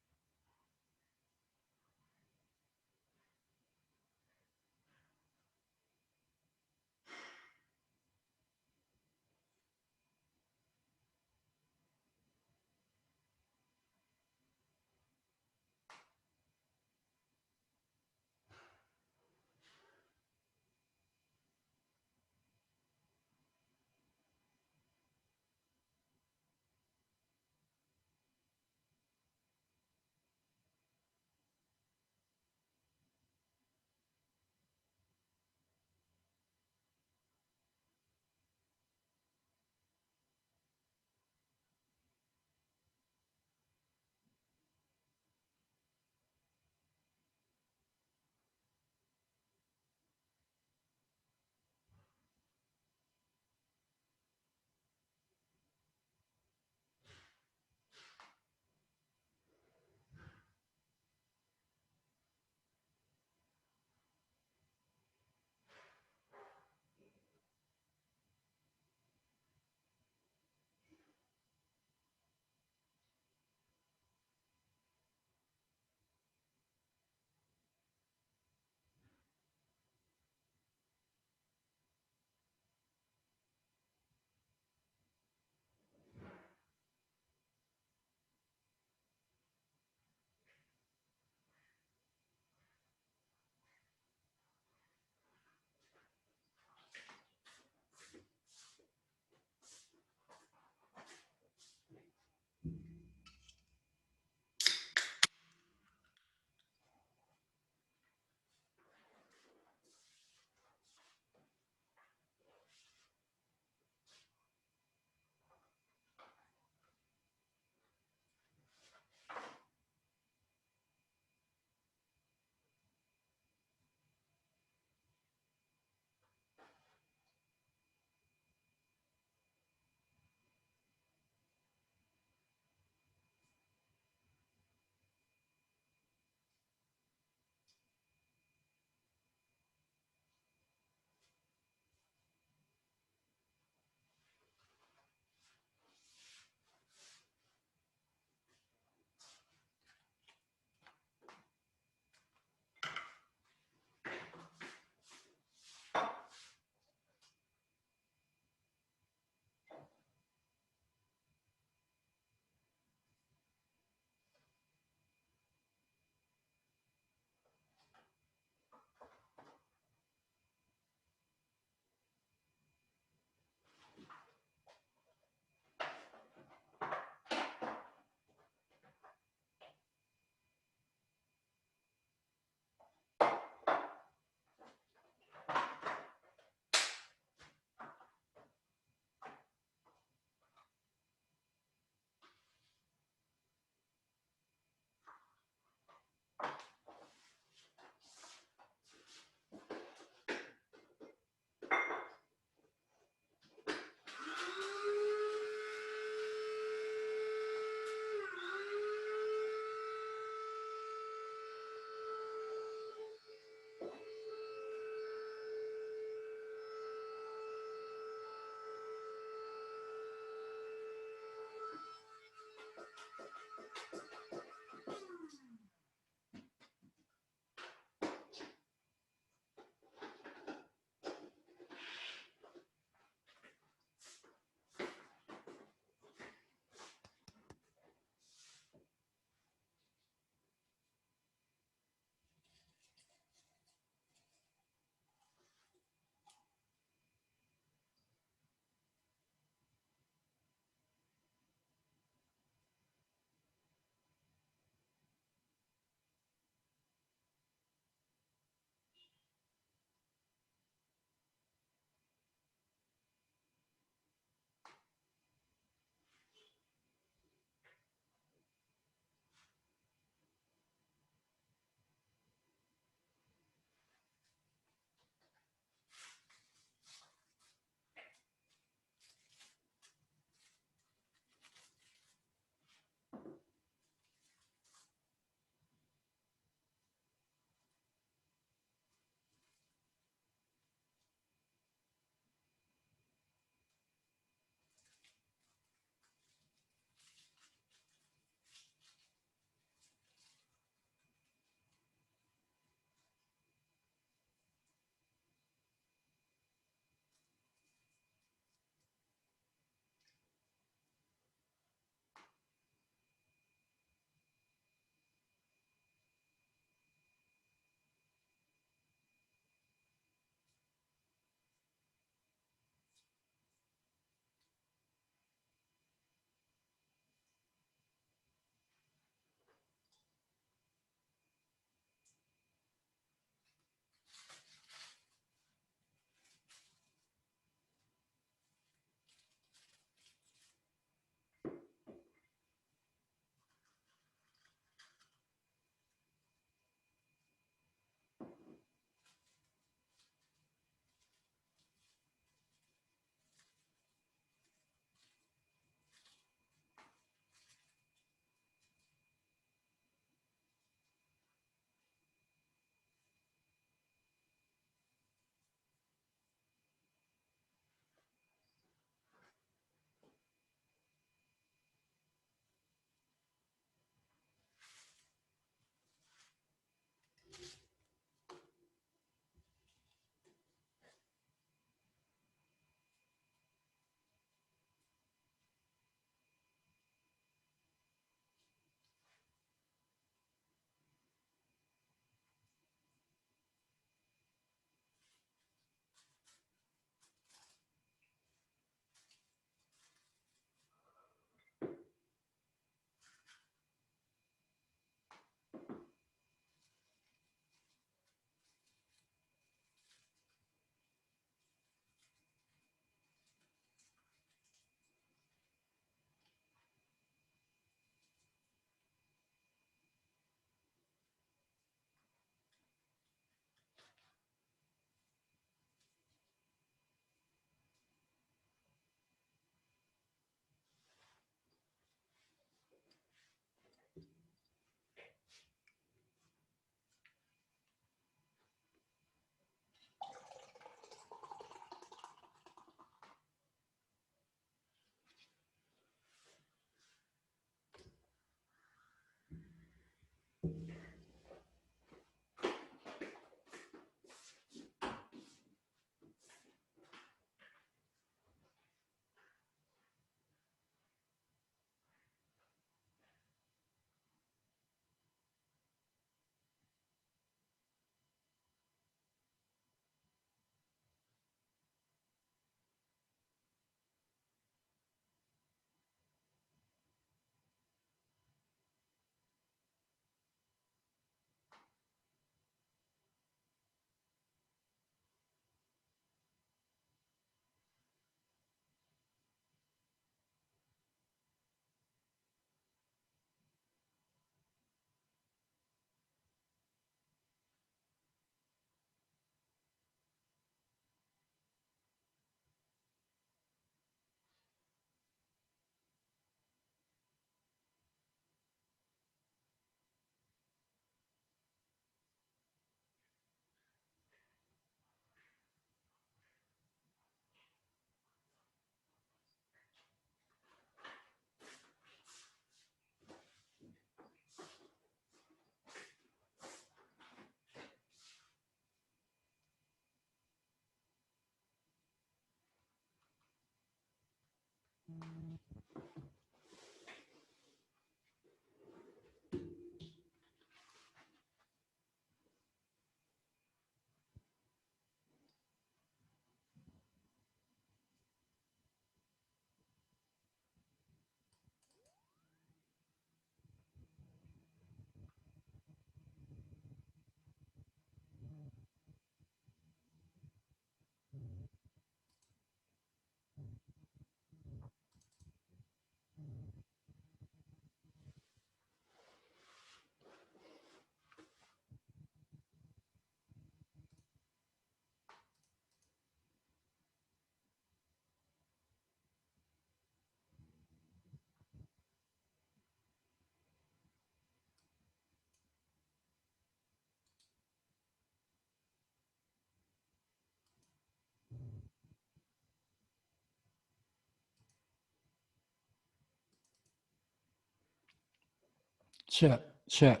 Check, check.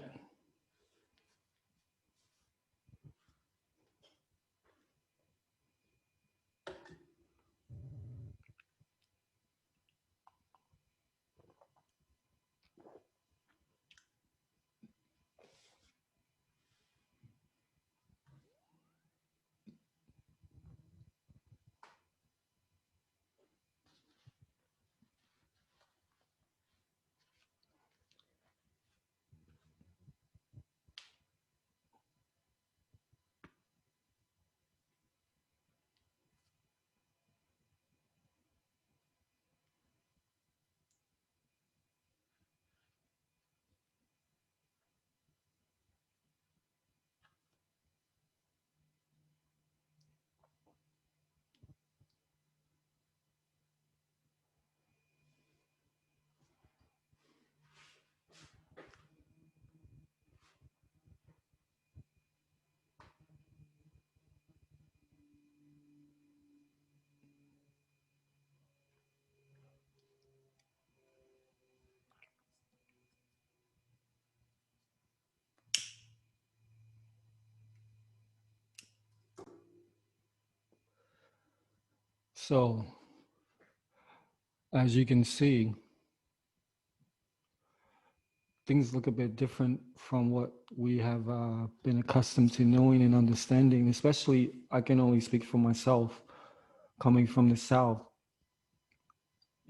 So, as you can see, things look a bit different from what we have been accustomed to knowing and understanding. Especially, I can only speak for myself, coming from the South.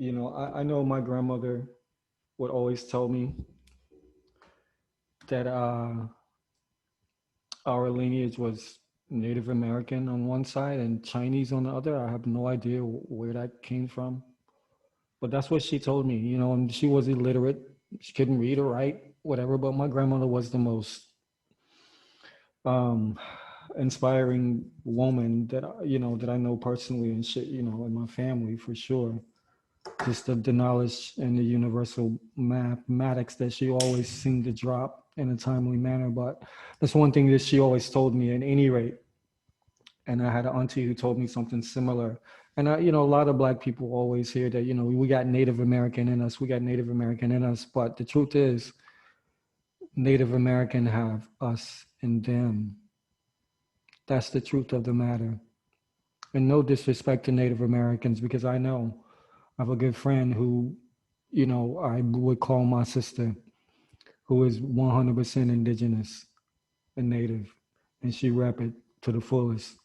I know my grandmother would always tell me that our lineage was Native American on one side and Chinese on the other. I have no idea where that came from, but that's what she told me. And she was illiterate; she couldn't read or write, whatever. But my grandmother was the most um, inspiring woman that I know personally and shit. In my family for sure. Just the knowledge and the universal mathematics that she always seemed to drop in a timely manner. But that's one thing that she always told me at any rate. And I had an auntie who told me something similar. And a lot of Black people always hear that, we got Native American in us, we got Native American in us. But the truth is, Native American have us and them. That's the truth of the matter. And no disrespect to Native Americans, because I know I have a good friend who, I would call my sister, who is 100% indigenous and native, and she rep it to the fullest.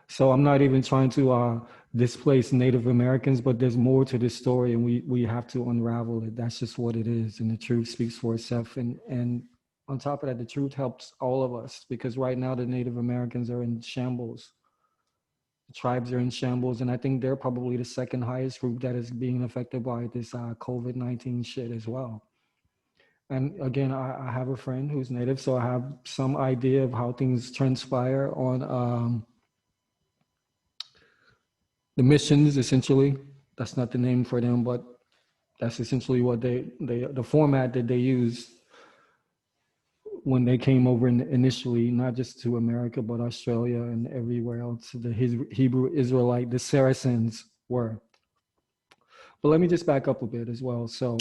So I'm not even trying to displace Native Americans, but there's more to this story, and we have to unravel it. That's just what it is, and the truth speaks for itself. And on top of that, the truth helps all of us, because right now the Native Americans are in shambles. The tribes are in shambles, and I think they're probably the second highest group that is being affected by this COVID-19 shit as well. And again, I have a friend who's Native, so I have some idea of how things transpire on the missions. Essentially, that's not the name for them, but that's essentially what the format that they used when they came over initially, not just to America, but Australia and everywhere else. The Hebrew Israelite, the Saracens were. But let me just back up a bit as well. So,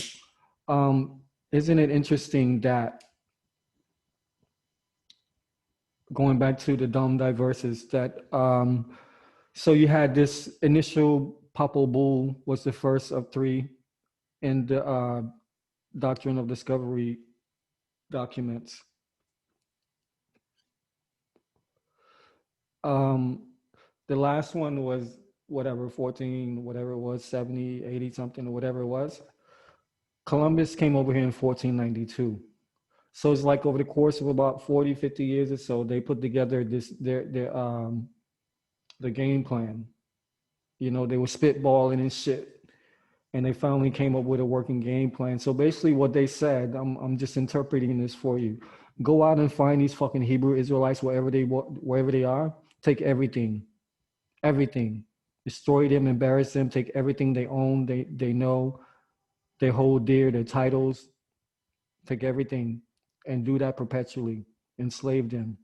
um, isn't it interesting that, going back to the dumb diverses, that so you had this initial Papal Bull was the first of three in the Doctrine of Discovery documents. Um, the last one was whatever, 14, whatever it was, 70, 80 something, or whatever it was. Columbus came over here in 1492. So it's like over the course of about 40, 50 years or so, they put together the game plan. They were spitballing and shit. And they finally came up with a working game plan. So basically what they said, I'm just interpreting this for you. Go out and find these fucking Hebrew Israelites wherever they are, take everything. Everything. Destroy them, embarrass them, take everything they own, they know, they hold dear, their titles, take everything and do that perpetually. Enslave them.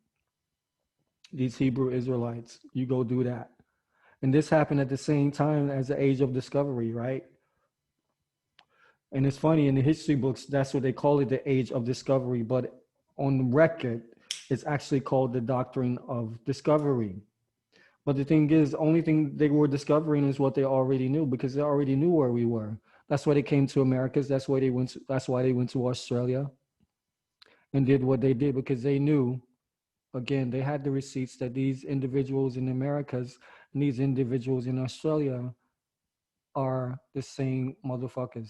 These Hebrew Israelites, you go do that. And this happened at the same time as the Age of Discovery, right? And it's funny, in the history books, that's what they call it, the age of discovery. But on record, it's actually called the doctrine of discovery. But the thing is, the only thing they were discovering is what they already knew, because they already knew where we were. That's why they came to Americas. That's why they went to Australia and did what they did, because they knew, again, they had the receipts that these individuals in Americas and these individuals in Australia are the same motherfuckers.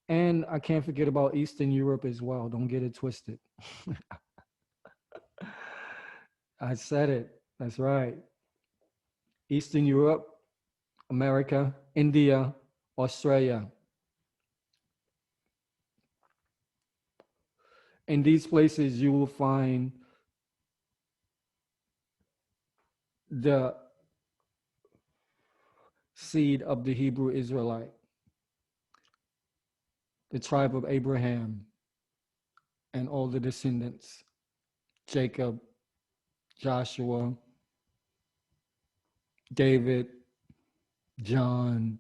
And I can't forget about Eastern Europe as well. Don't get it twisted. I said it. That's right. Eastern Europe, America, India, Australia. In these places, you will find the seed of the Hebrew Israelite, the tribe of Abraham, and all the descendants, Jacob, Joshua, David, John,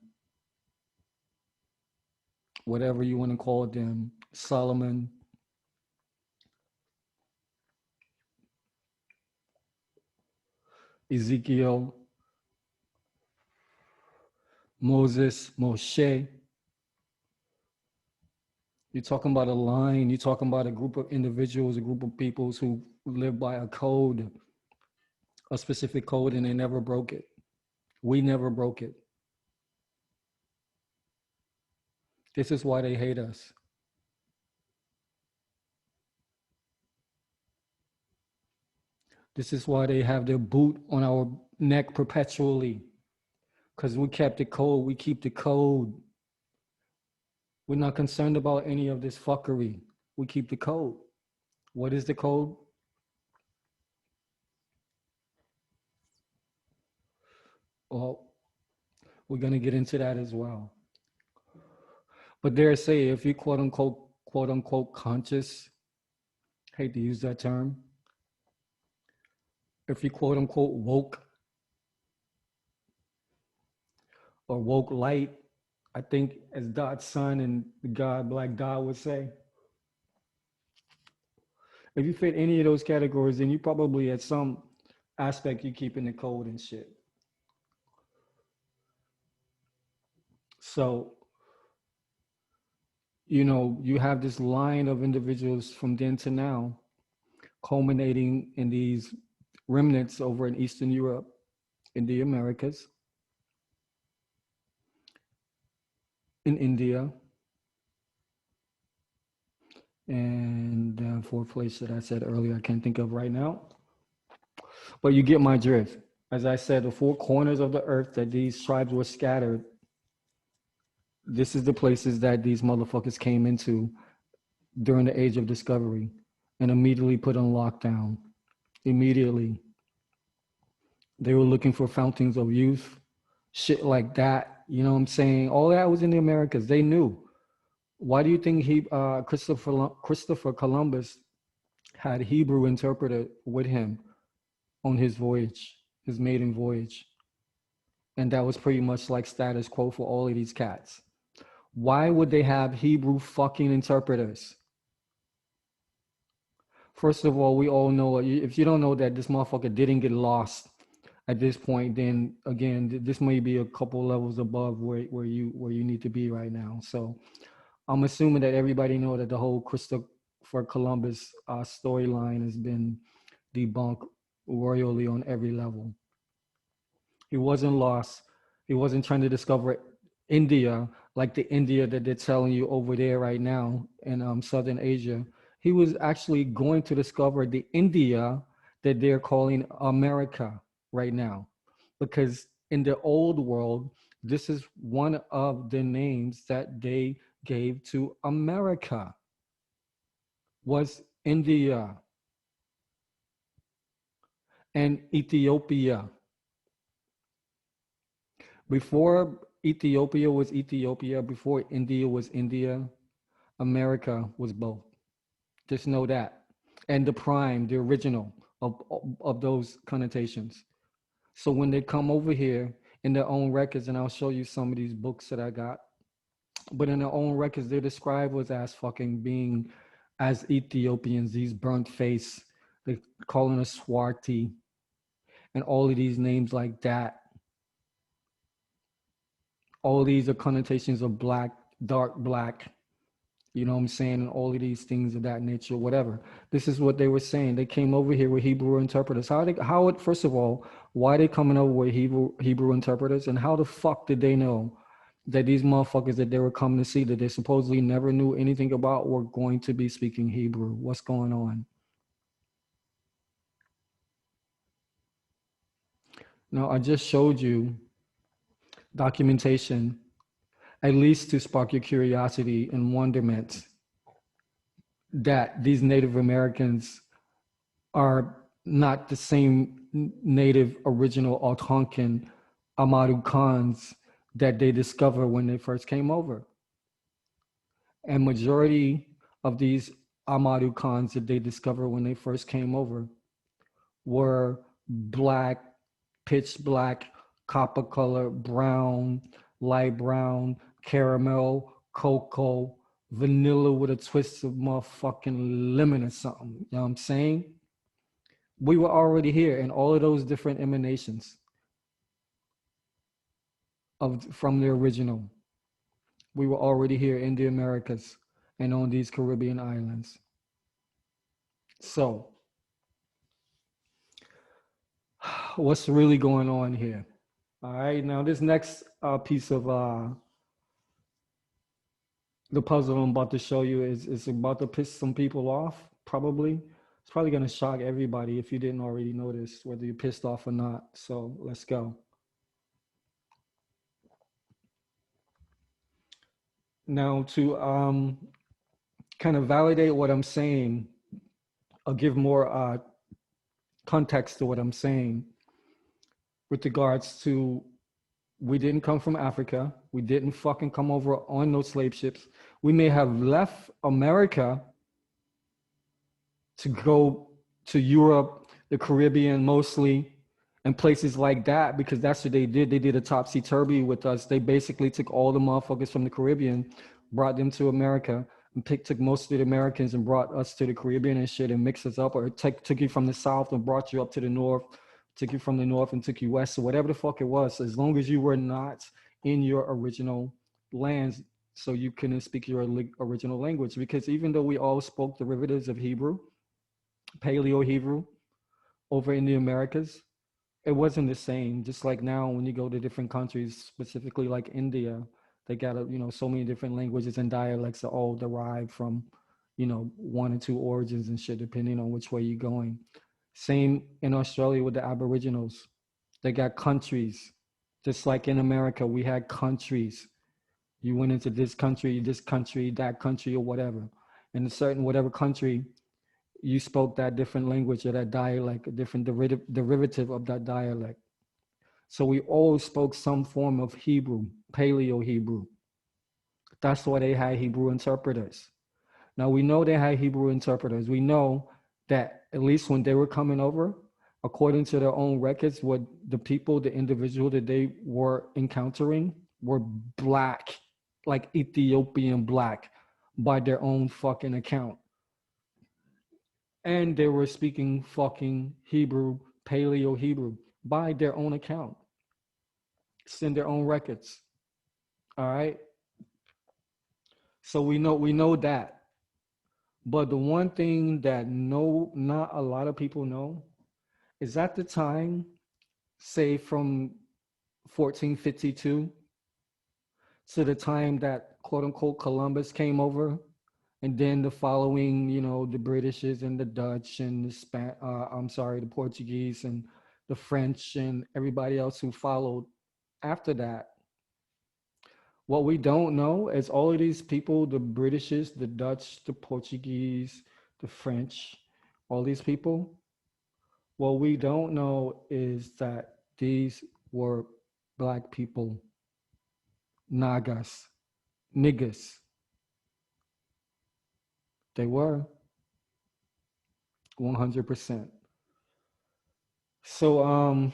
whatever you want to call them, Solomon, Ezekiel, Moses, Moshe. You're talking about a line, you're talking about a group of individuals, a group of peoples who live by a code, a specific code, and they never broke it. We never broke it. This is why they hate us. This is why they have their boot on our neck perpetually. Because we kept the code, we keep the code. We're not concerned about any of this fuckery. We keep the code. What is the code? Well, we're going to get into that as well. But dare say, if you quote unquote conscious, hate to use that term, if you quote unquote woke or woke light, I think as Dot's son and God, Black Dot would say, if you fit any of those categories, then you probably at some aspect you keep in the code and shit. So, you have this line of individuals from then to now, culminating in these remnants over in Eastern Europe, in the Americas, in India, and the fourth place that I said earlier, I can't think of right now. But you get my drift. As I said, the four corners of the earth that these tribes were scattered, this is the places that these motherfuckers came into during the age of discovery and immediately put on lockdown. Immediately. They were looking for fountains of youth, shit like that. You know what I'm saying? All that was in the Americas. They knew. Why do you think Christopher Columbus had Hebrew interpreted with him on his voyage, his maiden voyage? And that was pretty much like status quo for all of these cats. Why would they have Hebrew fucking interpreters? First of all, we all know, if you don't know that this motherfucker didn't get lost at this point, then again, this may be a couple levels above where you need to be right now. So I'm assuming that everybody know that the whole Christopher Columbus storyline has been debunked royally on every level. He wasn't lost. He wasn't trying to discover India like the India that they're telling you over there right now in Southern Asia. He was actually going to discover the India that they're calling America right now. Because in the old world, this is one of the names that they gave to America, was India and Ethiopia. Before Ethiopia was Ethiopia, before India was India, America was both. Just know that. And the prime, the original of those connotations. So when they come over here in their own records, and I'll show you some of these books that I got, But in their own records, they're described as fucking being as Ethiopians, these burnt face. They calling us Swarti and all of these names like that. All of these are connotations of black, dark black. You know what I'm saying? And all of these things of that nature, whatever. This is what they were saying. They came over here with Hebrew interpreters. First of all, why they coming over with Hebrew interpreters? And how the fuck did they know that these motherfuckers that they were coming to see that they supposedly never knew anything about were going to be speaking Hebrew? What's going on? Now, I just showed you documentation, at least to spark your curiosity and wonderment, that these Native Americans are not the same native original Algonquin Amaru Khans that they discovered when they first came over. And majority of these Amaru Khans that they discovered when they first came over were black, pitch black, copper color, brown, light brown, caramel, cocoa, vanilla with a twist of motherfucking lemon or something. You know what I'm saying? We were already here in all of those different emanations of from the original. We were already here in the Americas and on these Caribbean islands. So, what's really going on here? All right, now this next piece of the puzzle I'm about to show you is about to piss some people off. Probably, it's probably gonna shock everybody if you didn't already notice, whether you're pissed off or not. So let's go. Now to kind of validate what I'm saying, I'll give more context to what I'm saying with regards to we didn't come from Africa. We didn't fucking come over on no slave ships. We may have left America to go to Europe, the Caribbean mostly, and places like that because that's what they did. They did a topsy-turvy with us. They basically took all the motherfuckers from the Caribbean, brought them to America, and took most of the Americans and brought us to the Caribbean and shit and mixed us up, or took you from the South and brought you up to the North, took you from the North and took you West, or whatever the fuck it was. As long as you were not in your original lands, so you couldn't speak your original language. Because even though we all spoke derivatives of Hebrew, Paleo Hebrew, over in the Americas, it wasn't the same. Just like now, when you go to different countries, specifically like India, they got so many different languages and dialects are all derived from, one or two origins and shit, depending on which way you're going. Same in Australia with the Aboriginals. They got countries. Just like in America, we had countries. You went into this country, that country, or whatever. In a certain whatever country, you spoke that different language or that dialect, a different derivative of that dialect. So we all spoke some form of Hebrew, Paleo Hebrew. That's why they had Hebrew interpreters. Now we know they had Hebrew interpreters. We know that at least when they were coming over, according to their own records, what the people, the individual that they were encountering were black, like Ethiopian black, by their own fucking account. And they were speaking fucking Hebrew, Paleo Hebrew, by their own account. It's in their own records. All right. So we know that. But the one thing that not a lot of people know is at the time, say from 1452 to the time that quote unquote Columbus came over, and then the following, the Britishes and the Dutch and the Portuguese and the French and everybody else who followed after that. What we don't know is all of these people, the Britishes, the Dutch, the Portuguese, the French, all these people, what we don't know is that these were black people, Nagas, niggas. They were 100%. So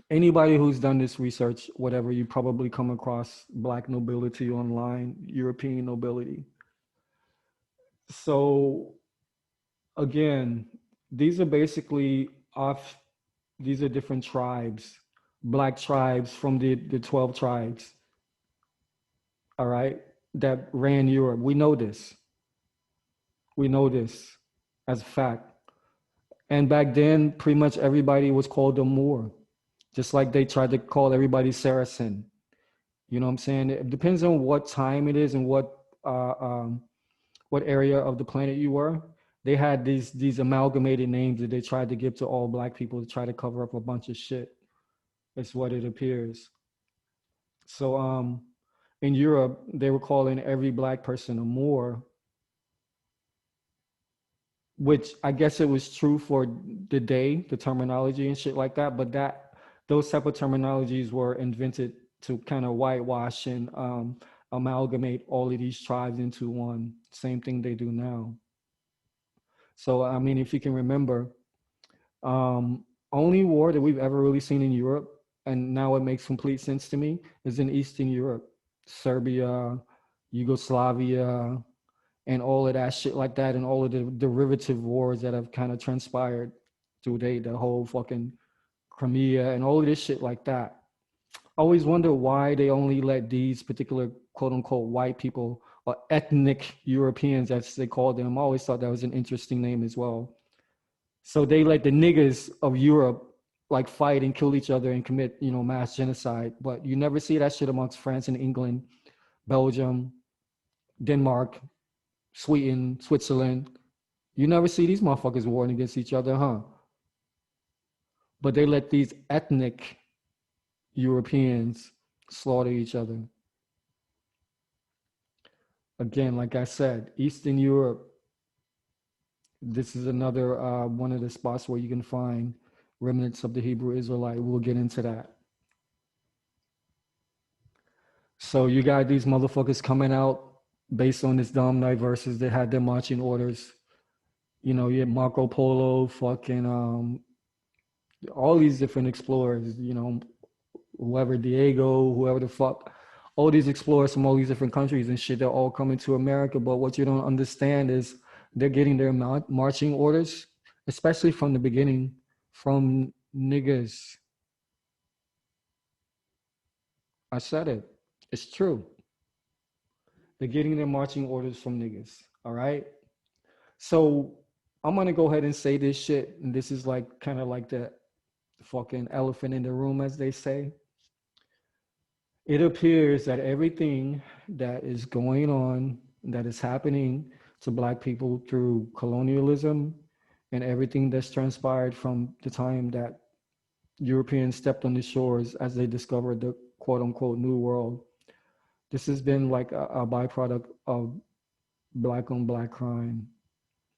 Anybody who's done this research, whatever, you probably come across black nobility online, European nobility. So again, these are basically off. These are different tribes, black tribes from the 12 tribes. All right, that ran Europe. We know this. We know this as a fact. And back then, pretty much everybody was called a Moor, just like they tried to call everybody Saracen. You know what I'm saying? It depends on what time it is and what area of the planet you were. They had these amalgamated names that they tried to give to all black people to try to cover up a bunch of shit. That's what it appears. So in Europe, they were calling every black person a Moor, which I guess it was true for the day, the terminology and shit like that. But those type of terminologies were invented to kind of whitewash and amalgamate all of these tribes into one. Same thing they do now. So I mean, if you can remember, only war that we've ever really seen in Europe, and now it makes complete sense to me, is in Eastern Europe, Serbia, Yugoslavia, and all of that shit like that, and all of the derivative wars that have kind of transpired through the whole fucking Crimea and all of this shit like that. I always wonder why they only let these particular quote unquote white people or ethnic Europeans, as they call them. I always thought that was an interesting name as well. So they let the niggas of Europe like fight and kill each other and commit, mass genocide. But you never see that shit amongst France and England, Belgium, Denmark, Sweden, Switzerland. You never see these motherfuckers warring against each other, huh? But they let these ethnic Europeans slaughter each other. Again, like I said, Eastern Europe, this is another one of the spots where you can find remnants of the Hebrew Israelite. We'll get into that. So you got these motherfuckers coming out based on this dumb night verses. They had their marching orders. You had Marco Polo, fucking all these different explorers, whoever Diego, whoever the fuck, all these explorers from all these different countries and shit, they're all coming to America. But what you don't understand is they're getting their marching orders, especially from the beginning, from niggas. I said it. It's true. They're getting their marching orders from niggas. All right. So I'm gonna go ahead and say this shit, and this is like kind of like the fucking elephant in the room, as they say. It appears that everything that is going on, that is happening to black people through colonialism and everything that's transpired from the time that Europeans stepped on the shores as they discovered the quote unquote new world, this has been like a byproduct of black on black crime.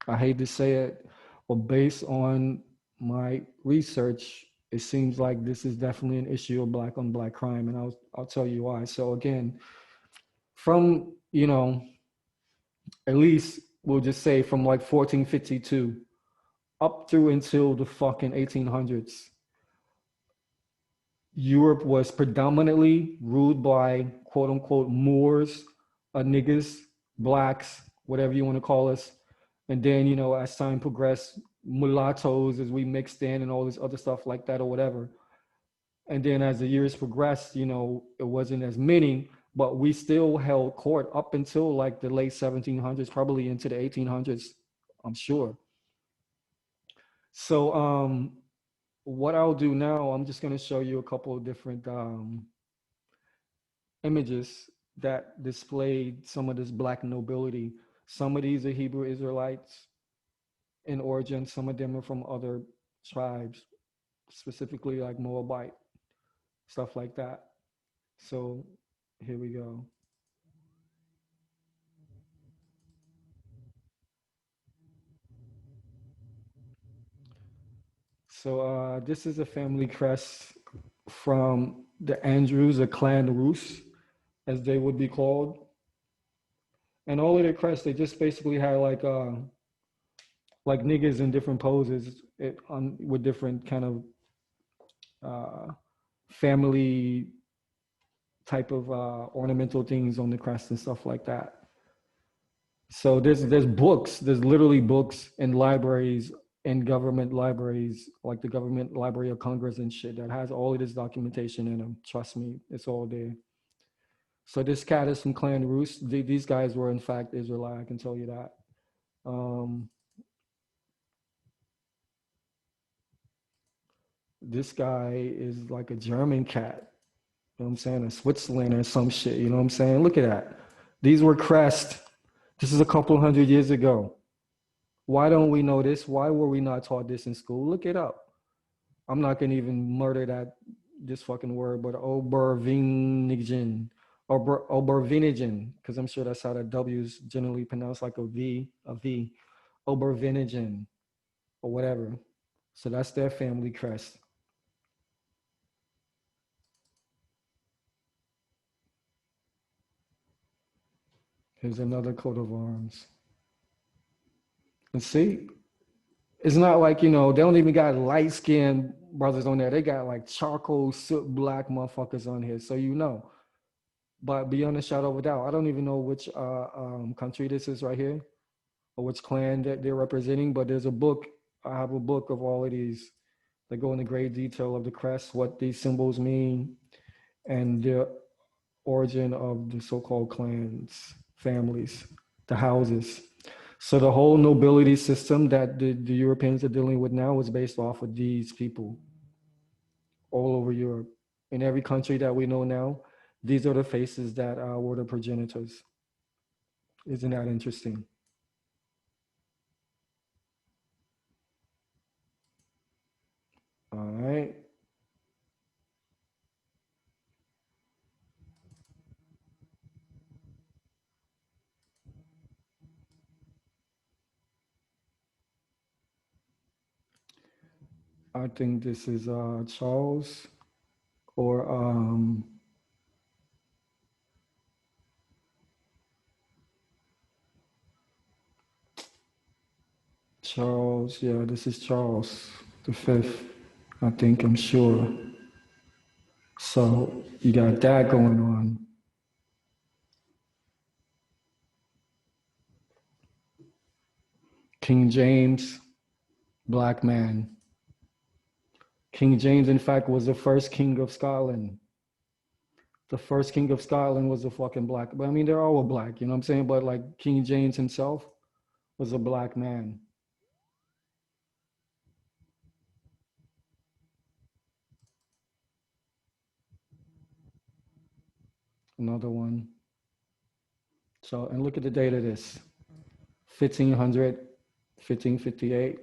I hate to say it, but based on my research, it seems like this is definitely an issue of black on black crime, and I'll tell you why. So again, from at least we'll just say from like 1452 up through until the fucking 1800s, Europe was predominantly ruled by quote unquote Moors, niggas, blacks, whatever you want to call us. And then, as time progressed, mulattoes as we mixed in and all this other stuff like that or whatever. And then as the years progressed, it wasn't as many, but we still held court up until like the late 1700s, probably into the 1800s, I'm sure. So what I'll do now, I'm just going to show you a couple of different images that displayed some of this black nobility. Some of these are Hebrew Israelites in origin. Some of them are from other tribes, specifically like Moabite, stuff like that. So here we go. So this is a family crest from the Andrews, a clan Roos, as they would be called. And all of their crests, they just basically had like niggas in different poses with different kind of family type of ornamental things on the crest and stuff like that. So there's books, there's literally books in libraries and government libraries, like the government Library of Congress and shit, that has all of this documentation in them. Trust me, it's all there. So this cat is from Clan Roos. These guys were in fact Israelite. I can tell you that. Um, this guy is like a German cat. You know what I'm saying? A Switzerland or some shit. You know what I'm saying? Look at that. These were crest. This is a couple hundred years ago. Why don't we know this? Why were we not taught this in school? Look it up. I'm not gonna even murder this fucking word, but Obervinigen, Obervinigen, because I'm sure that's how the W is generally pronounced, like a V, Obervinigen, or whatever. So that's their family crest. Here's another coat of arms. And see, it's not like, they don't even got light skinned brothers on there. They got like charcoal, soot black motherfuckers on here. So but beyond a shadow of a doubt, I don't even know which country this is right here or which clan that they're representing, but there's a book. I have a book of all of these that go into great detail of the crest, what these symbols mean, and the origin of the so-called clans, families, the houses. So the whole nobility system that the Europeans are dealing with now is based off of these people all over Europe. In every country that we know now, these are the faces that were the progenitors. Isn't that interesting? All right. I think this is Charles or Charles. Yeah, this is Charles the fifth. I think, I'm sure. So you got that going on. King James, black man. King James, in fact, was the first king of Scotland. The first king of Scotland was a fucking black. But I mean, they're all black, you know what I'm saying? But like King James himself was a black man. Another one. So, and look at the date of this 1500, 1558.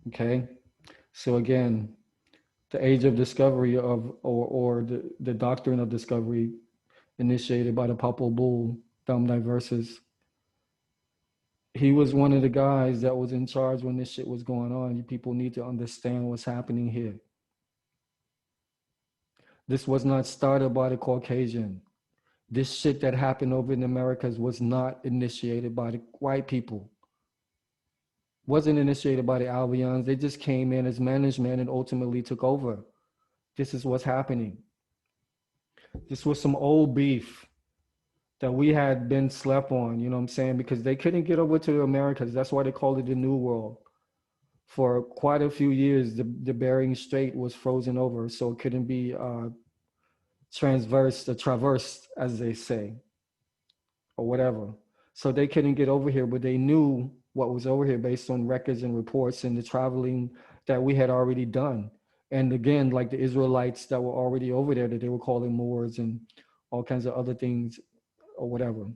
Okay. So again, the age of discovery or the doctrine of discovery initiated by the Papal Bull, Dom Diversus. He was one of the guys that was in charge when this shit was going on. You people need to understand what's happening here. This was not started by the Caucasian. This shit that happened over in the Americas was not initiated by the white people. Wasn't initiated by the Albions. They just came in as management and ultimately took over. This is what's happening. This was some old beef that we had been slept on, you know what I'm saying? Because they couldn't get over to the Americas. That's why they called it the New World. For quite a few years, the Bering Strait was frozen over, so it couldn't be traversed, as they say, or whatever. So they couldn't get over here, but they knew what was over here based on records and reports and the traveling that we had already done. And again, like the Israelites that were already over there, that they were calling Moors and all kinds of other things or whatever.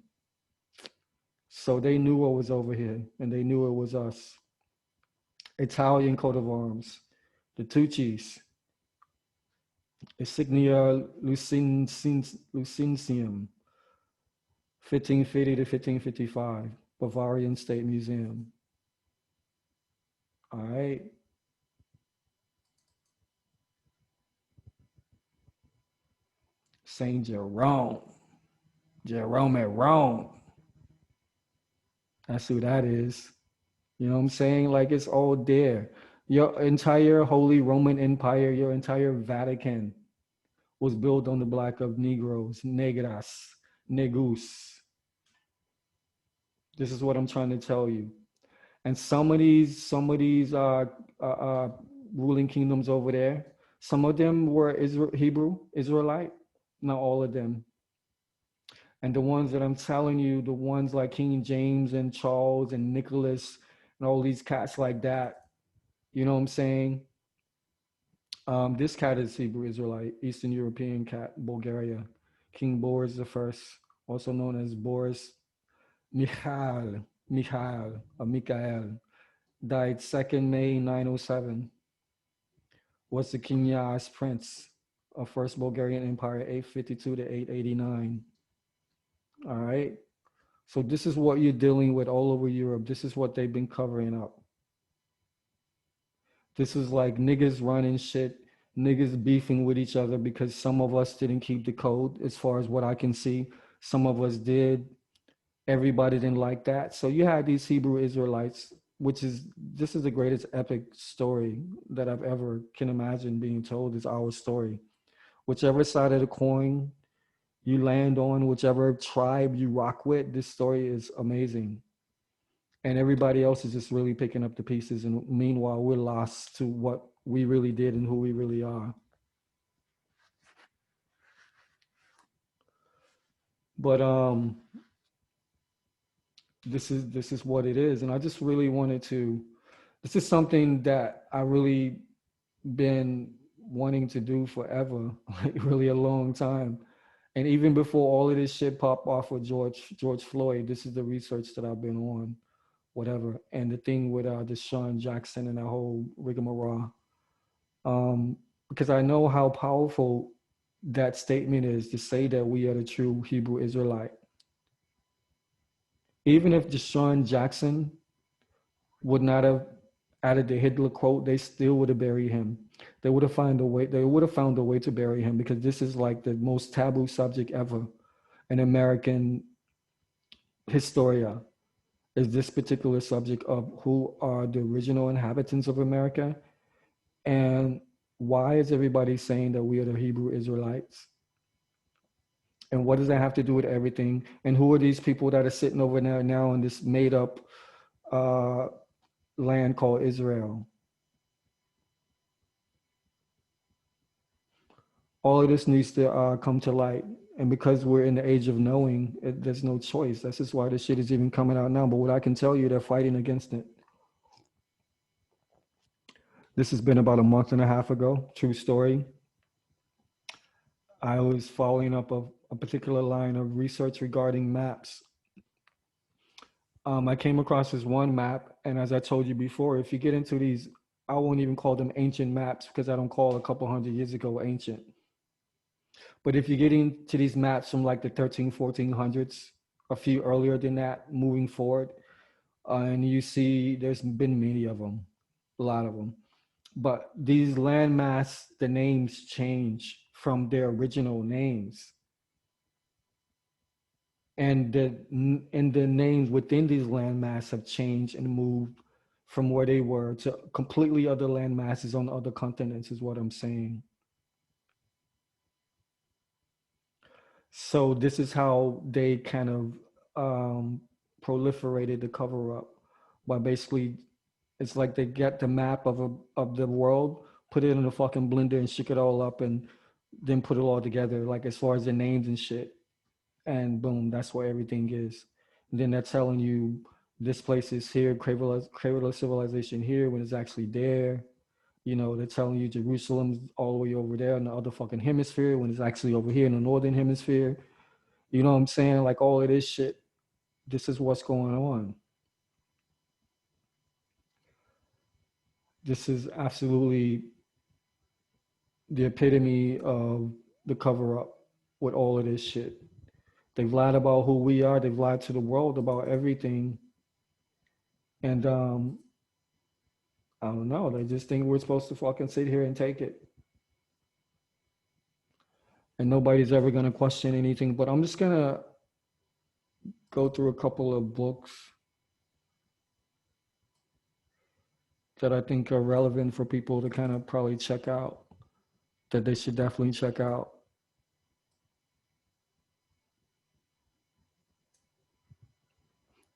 So they knew what was over here, and they knew it was us. Italian coat of arms, the Tucci's, Insignia Lucensium, 1550 to 1555, Bavarian State Museum. All right. Saint Jerome, Jerome at Rome. That's who that is. You know what I'm saying? Like it's all there. Your entire Holy Roman Empire, your entire Vatican. was built on the black of Negroes, negras, negus. This is what I'm trying to tell you. And some of these uh, uh, ruling kingdoms over there, some of them were Hebrew, Israelite, not all of them. And the ones that I'm telling you, the ones like King James and Charles and Nicholas and all these cats like that, you know what I'm saying? This cat is Hebrew Israelite, Eastern European cat, Bulgaria. King Boris the First, also known as Boris Mikhail, died 2nd May 907. Was the King Yas Prince of First Bulgarian Empire, 852 to 889. All right. So this is what you're dealing with all over Europe. This is what they've been covering up. This is like niggas running shit, niggas beefing with each other because some of us didn't keep the code, as far as what I can see. Some of us did. Everybody didn't like that. So you had these Hebrew Israelites, which is this is the greatest epic story that I've ever can imagine being told is our story. Whichever side of the coin you land on, whichever tribe you rock with, this story is amazing. And everybody else is just really picking up the pieces. And meanwhile, we're lost to what we really did and who we really are. But this is what it is. And I just really wanted to. This is something that I really been wanting to do forever, like really a long time. And even before all of this shit popped off with George Floyd, this is the research that I've been on, whatever. And the thing with Desean Jackson and that whole rigmarole, because I know how powerful that statement is to say that we are the true Hebrew Israelite. Even if Deshaun Jackson would not have added the Hitler quote, they still would have buried him. They would have found a way. They would have found a way to bury him because this is like the most taboo subject ever in American historia. Is this particular subject of who are the original inhabitants of America and why is everybody saying that we are the Hebrew Israelites? And what does that have to do with everything? And who are these people that are sitting over there now in this made up uh, land called Israel? All of this needs to come to light. And because we're in the age of knowing, there's no choice. That's just why this shit is even coming out now. But what I can tell you, they're fighting against it. This has been about a month and a half ago. True story. I was following up a particular line of research regarding maps. I came across this one map, and as I told you before, if you get into these, I won't even call them ancient maps because I don't call a couple hundred years ago ancient. But if you get into these maps from like the 13, 1400s, a few earlier than that, moving forward, and you see there's been many of them, a lot of them. But these landmass, the names change from their original names. And the names within these landmass have changed and moved from where they were to completely other land masses on other continents is what I'm saying. So this is how they kind of proliferated the cover up by basically it's like they get the map of the world, put it in a fucking blender and shake it all up and then put it all together, like as far as the names and shit. And boom, that's where everything is. And then they're telling you this place is here, cradle of civilization here when it's actually there. You know, they're telling you Jerusalem's all the way over there in the other fucking hemisphere when it's actually over here in the northern hemisphere. You know what I'm saying? Like all of this shit, this is what's going on. This is absolutely the epitome of the cover up with all of this shit. They've lied about who we are, they've lied to the world about everything. And I don't know, they just think we're supposed to fucking sit here and take it. And nobody's ever gonna question anything. But I'm just gonna go through a couple of books that I think are relevant for people to kind of probably check out, that they should definitely check out.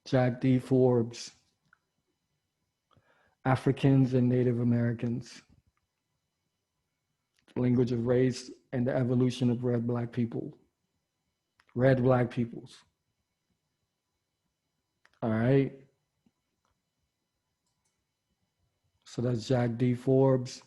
Jack D. Forbes, Africans and Native Americans, Language of Race and the Evolution of Red Black People. Red Black Peoples. All right. So that's Jack D. Forbes.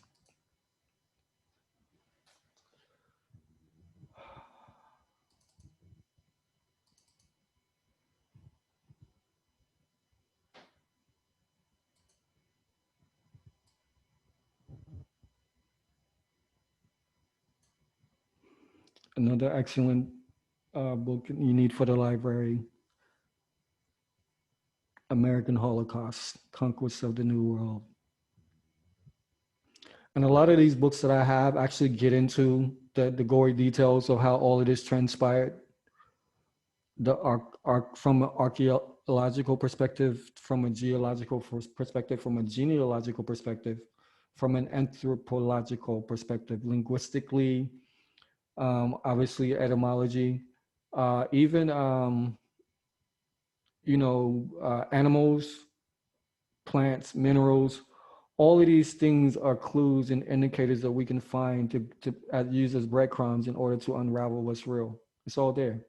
Another excellent book you need for the library, American Holocaust, Conquest of the New World. And a lot of these books that I have actually get into the gory details of how all of this transpired. From an archaeological perspective, from a geological perspective, from a genealogical perspective, from an anthropological perspective, linguistically, obviously etymology, even animals, plants, minerals. All of these things are clues and indicators that we can find to use as breadcrumbs in order to unravel what's real. It's all there,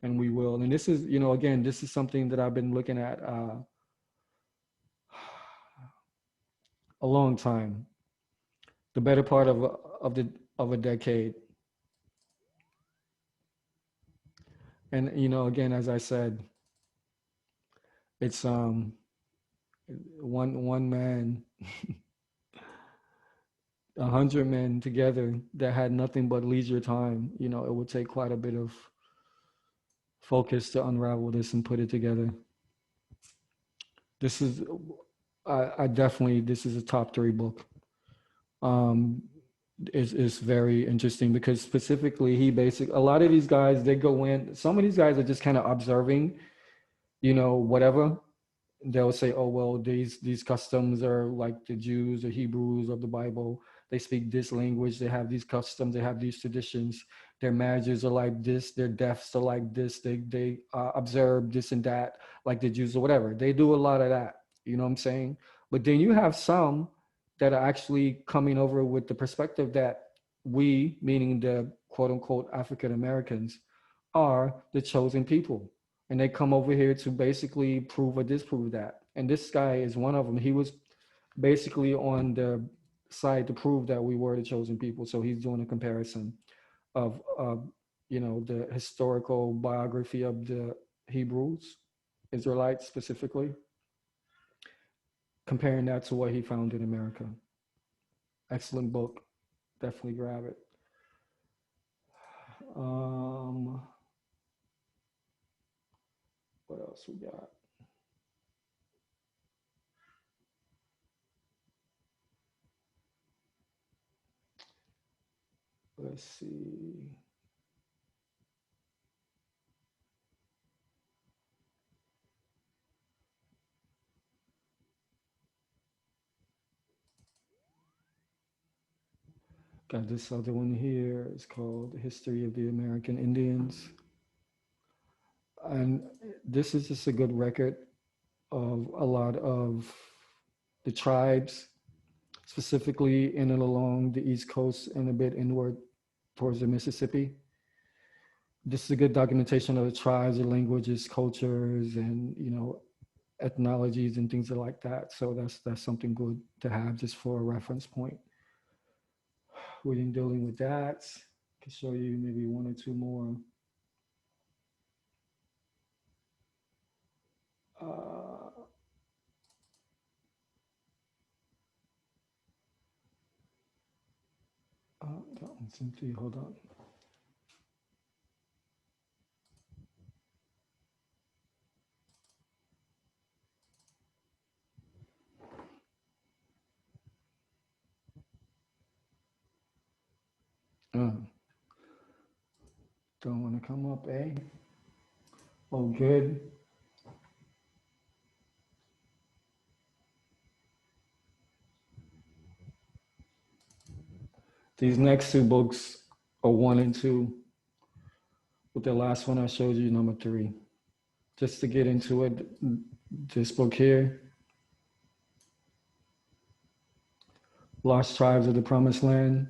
and we will. And this is, again, this is something that I've been looking at a long time, the better part of a decade. And again, as I said, it's one man, 100 men together that had nothing but leisure time. It would take quite a bit of focus to unravel this and put it together. This is, I definitely, this is a top three book. Um, is very interesting because specifically a lot of these guys, they go in, some of these guys are just kind of observing, whatever. They'll say, oh, well, these customs are like the Jews or Hebrews of the Bible. They speak this language, they have these customs, they have these traditions. Their marriages are like this, their deaths are like this, they observe this and that, like the Jews or whatever. They do a lot of that, you know what I'm saying? But then you have some that are actually coming over with the perspective that we, meaning the quote unquote African Americans, are the chosen people, and they come over here to basically prove or disprove that. And this guy is one of them. He was basically on the side to prove that we were the chosen people. So he's doing a comparison of, the historical biography of the Hebrews, Israelites specifically, comparing that to what he found in America. Excellent book. Definitely grab it. What else we got? Let's see. Got this other one here. It's called History of the American Indians. And this is just a good record of a lot of the tribes, specifically in and along the East Coast and a bit inward towards the Mississippi. This is a good documentation of the tribes, the languages, cultures, and ethnologies and things like that. So that's something good to have just for a reference point. We've been dealing with that. I can show you maybe one or two more. Uh, that one's empty. Hold on. Don't want to come up, eh? Oh, good. These next two books are one and two, with the last one I showed you, number three. Just to get into it, this book here, Lost Tribes of the Promised Land,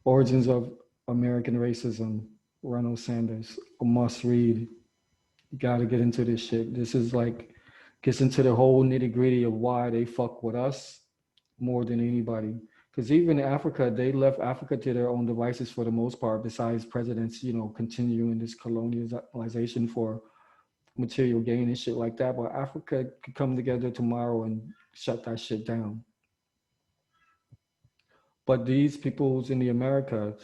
Origins of American Racism, Ronald Sanders, a must read. You gotta get into this shit. This is like, gets into the whole nitty gritty of why they fuck with us more than anybody. Because even Africa, they left Africa to their own devices for the most part, besides presidents, continuing this colonialization for material gain and shit like that. But Africa could come together tomorrow and shut that shit down. But these peoples in the Americas,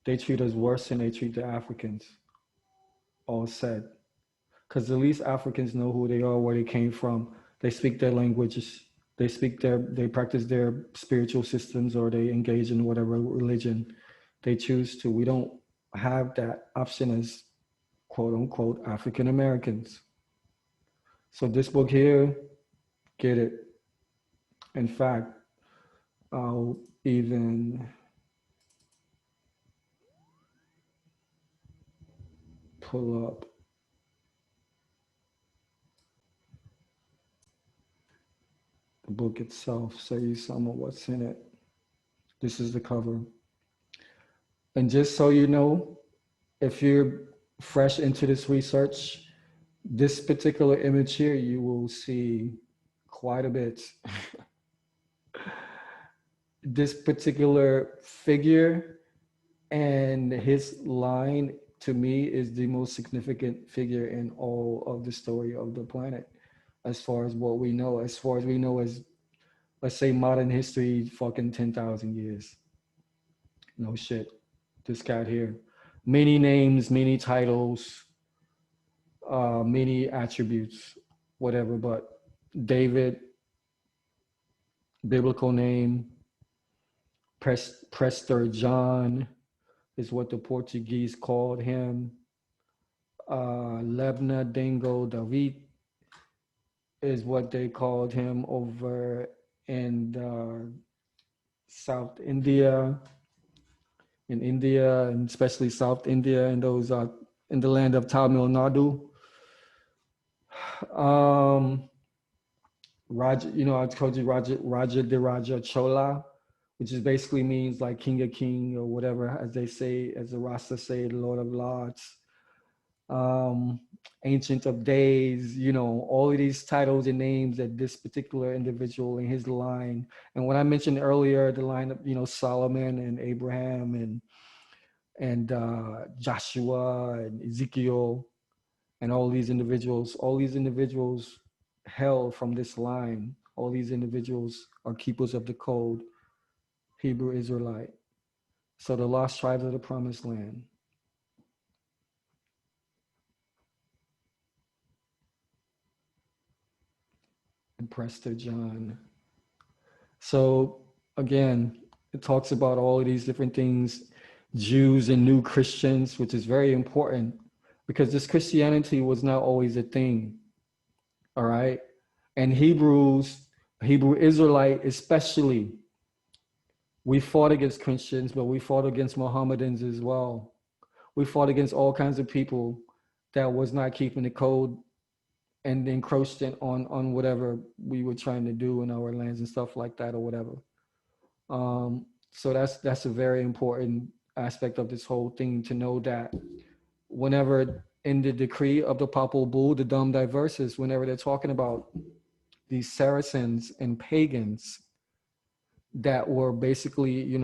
they treat us worse than they treat the Africans. All said. Because at least Africans know who they are, where they came from. They speak their languages. They practice their spiritual systems, or they engage in whatever religion they choose to. We don't have that option as quote unquote African Americans. So this book here, get it. In fact, I'll even pull up the book itself, show you some of what's in it. This is the cover. And just so you know, if you're fresh into this research, this particular image here, you will see quite a bit. This particular figure and his line, to me, is the most significant figure in all of the story of the planet, as far as what we know, as far as we know as, let's say, modern history, fucking 10,000 years. No shit. This cat here. Many names, many titles, many attributes, whatever, but David, biblical name, Prester John is what the Portuguese called him. Lebna Dingo David is what they called him over in South India, and especially South India, and those in the land of Tamil Nadu. Raja, I told you Raja de Raja Chola, which is basically means like King of King or whatever, as they say, as the Rasta say, the Lord of Lords, Ancient of Days, all of these titles and names that this particular individual in his line. And when I mentioned earlier, the line of, Solomon and Abraham and Joshua and Ezekiel and all these individuals hail from this line. All these individuals are keepers of the code, Hebrew Israelite. So the lost tribes of the promised land. And Prester John. So again, it talks about all of these different things, Jews and new Christians, which is very important because this Christianity was not always a thing. All right. And Hebrew Israelite especially, we fought against Christians, but we fought against Mohammedans as well. We fought against all kinds of people that was not keeping the code and encroaching on whatever we were trying to do in our lands and stuff like that or whatever. So that's a very important aspect of this whole thing, to know that whenever in the decree of the Papal Bull, the Dom Diversus, whenever they're talking about these Saracens and pagans that were basically,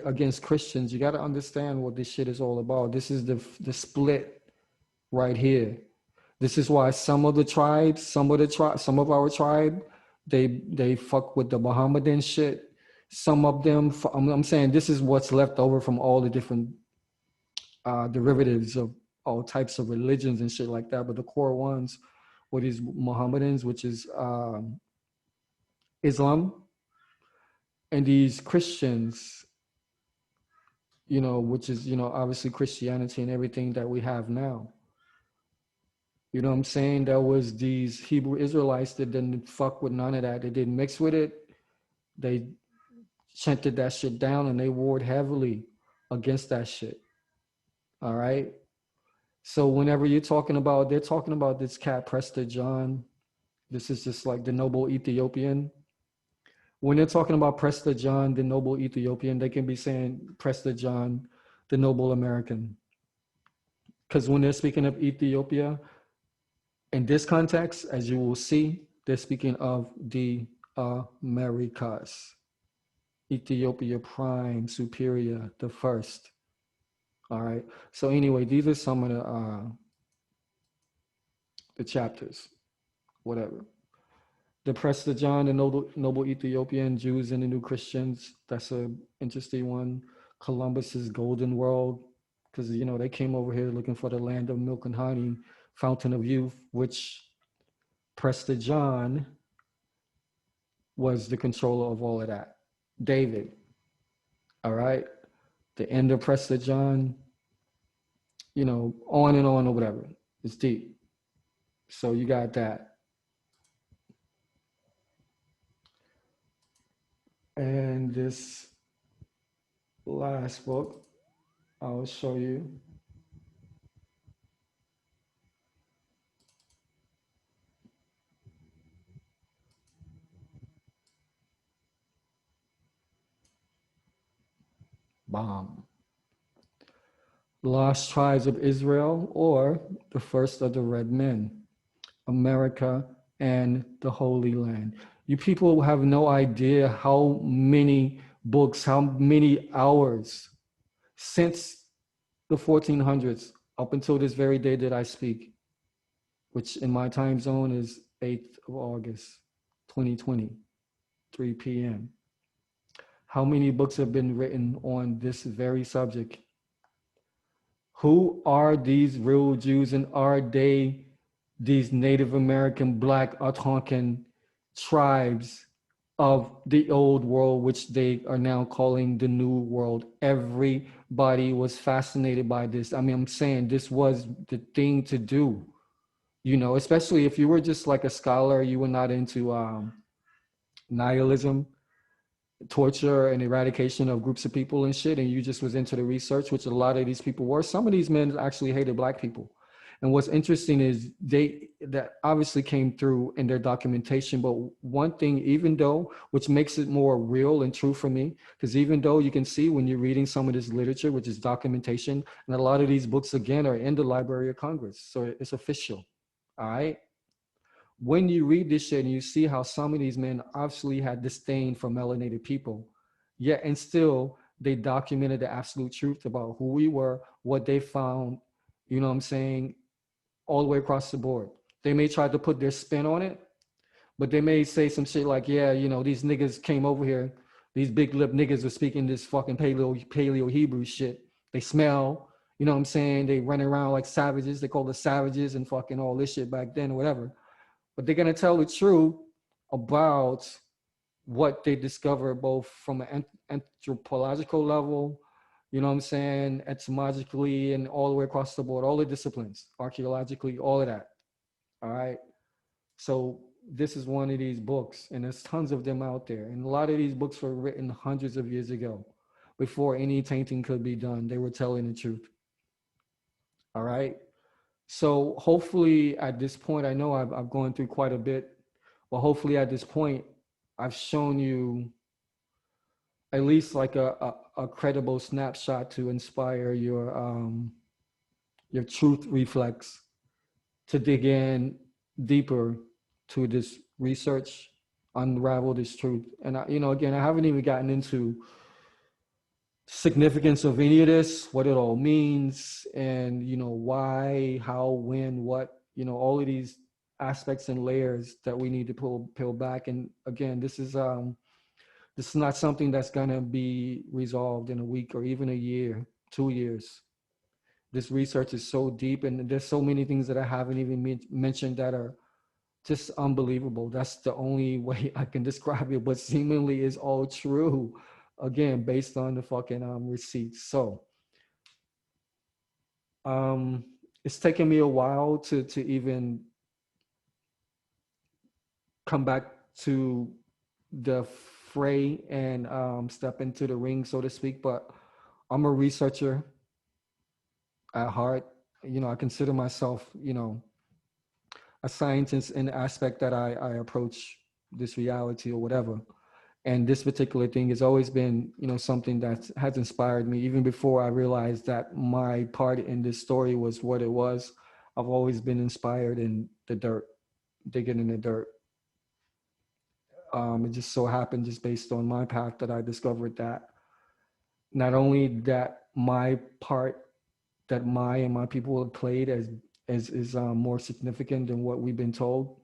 against Christians, you got to understand what this shit is all about. This is the split right here. This is why some of our tribe, they fuck with the Mohammedan shit. Some of them, I'm saying this is what's left over from all the different derivatives of all types of religions and shit like that. But the core ones were these Mohammedans, which is Islam, and these Christians, which is, obviously Christianity and everything that we have now. You know what I'm saying? There was these Hebrew Israelites that didn't fuck with none of that. They didn't mix with it. They chanted that shit down and they warred heavily against that shit. All right? So whenever they're talking about this cat Prester John. This is just like the noble Ethiopian. When they're talking about Prester John, the noble Ethiopian, they can be saying Prester John, the noble American. Because when they're speaking of Ethiopia, in this context, as you will see, they're speaking of the Americas. Ethiopia prime, superior, the first. All right. So anyway, these are some of the chapters, whatever. The Prester John, the noble Ethiopian, Jews and the New Christians. That's an interesting one. Columbus's Golden World, because they came over here looking for the land of milk and honey, fountain of youth, which Prester John was the controller of all of that. David, all right. The end of Prester John, on and on or whatever. It's deep. So you got that. And this last book, I'll show you. Bomb. Lost Tribes of Israel, or the First of the Red Men, America and the Holy Land. You people have no idea how many books, how many hours since the 1400s up until this very day that I speak, which in my time zone is 8th of August, 2020, 3 p.m. How many books have been written on this very subject? Who are these real Jews, and are they these Native American Black Algonquin tribes of the old world, which they are now calling the new world? Everybody was fascinated by this. I mean, I'm saying this was the thing to do, especially if you were just like a scholar, you were not into nihilism, torture and eradication of groups of people and shit, and you just was into the research, which a lot of these people were. Some of these men actually hated Black people. And what's interesting is that obviously came through in their documentation. But one thing, even though, which makes it more real and true for me, because even though you can see when you're reading some of this literature, which is documentation, and a lot of these books again are in the Library of Congress, so it's official. All right. When you read this shit and you see how some of these men obviously had disdain for melanated people, yet and still they documented the absolute truth about who we were, what they found, you know what I'm saying, all the way across the board. They may try to put their spin on it, but they may say some shit like, yeah, these niggas came over here, these big lip niggas are speaking this fucking paleo Hebrew shit. They smell, you know what I'm saying? They run around like savages. They call us savages and fucking all this shit back then or whatever. But they're gonna tell the truth about what they discover, both from an anthropological level, you know what I'm saying, etymologically, and all the way across the board, all the disciplines, archaeologically, all of that. All right. So this is one of these books, and there's tons of them out there. And a lot of these books were written hundreds of years ago, before any tainting could be done. They were telling the truth. All right. So hopefully at this point, I know I've gone through quite a bit, but hopefully at this point, I've shown you at least like a credible snapshot to inspire your truth reflex to dig in deeper to this research, unravel this truth. And again, I haven't even gotten into significance of any of this, what it all means, and why, how, when, what, all of these aspects and layers that we need to peel back. And again, this is not something that's gonna be resolved in a week or even a year, 2 years. This research is so deep, and there's so many things that I haven't even mentioned that are just unbelievable. That's the only way I can describe it, but seemingly is all true. Again, based on the fucking receipts. So um it's taken me a while to even come back to the fray and step into the ring, so to speak. But I'm a researcher at heart. I consider myself, a scientist in the aspect that I approach this reality or whatever. And this particular thing has always been, something that has inspired me even before I realized that my part in this story was what it was. I've always been inspired in the dirt, digging in the dirt. It just so happened, just based on my path, that I discovered that not only that my part, that my and my people have played as is more significant than what we've been told.